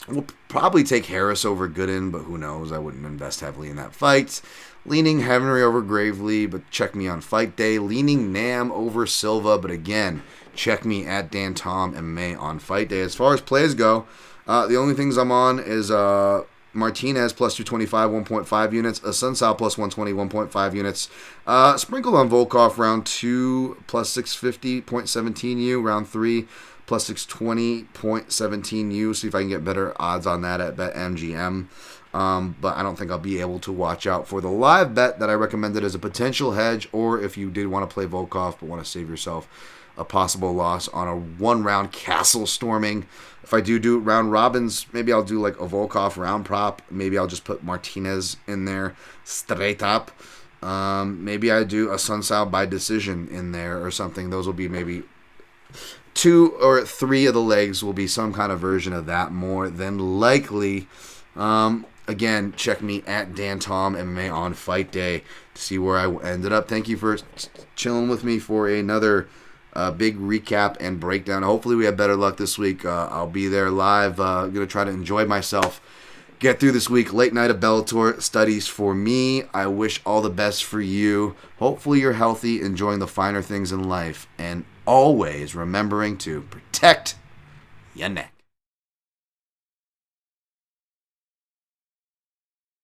We'll probably take Harris over Gooden, but who knows? I wouldn't invest heavily in that fight. Leaning Henry over Gravely, but check me on Fight Day. Leaning Nam over Silva, but again, check me at DanTomMMA on Fight Day. As far as plays go, the only things I'm on is Martinez plus 225, 1.5 units. Assuncao plus 120, 1.5 units. Sprinkled on Volkov round 2 plus 650, 0.17 U. Round 3 plus 620, 0.17 U. See if I can get better odds on that at BetMGM. But I don't think I'll be able to watch out for the live bet that I recommended as a potential hedge, or if you did want to play Volkov but want to save yourself a possible loss on a one-round castle storming. If I do round robins, maybe I'll do like a Volkov round prop. Maybe I'll just put Martinez in there straight up. Maybe I do a Assuncao by decision in there or something. Those will be maybe 2 or 3 of the legs will be some kind of version of that more than likely. Again, check me at DanTomMMA on Fight Day to see where I ended up. Thank you for chilling with me for another big recap and breakdown. Hopefully we have better luck this week. I'll be there live. I'm going to try to enjoy myself. Get through this week. Late night of Bellator studies for me. I wish all the best for you. Hopefully you're healthy, enjoying the finer things in life, and always remembering to protect your neck.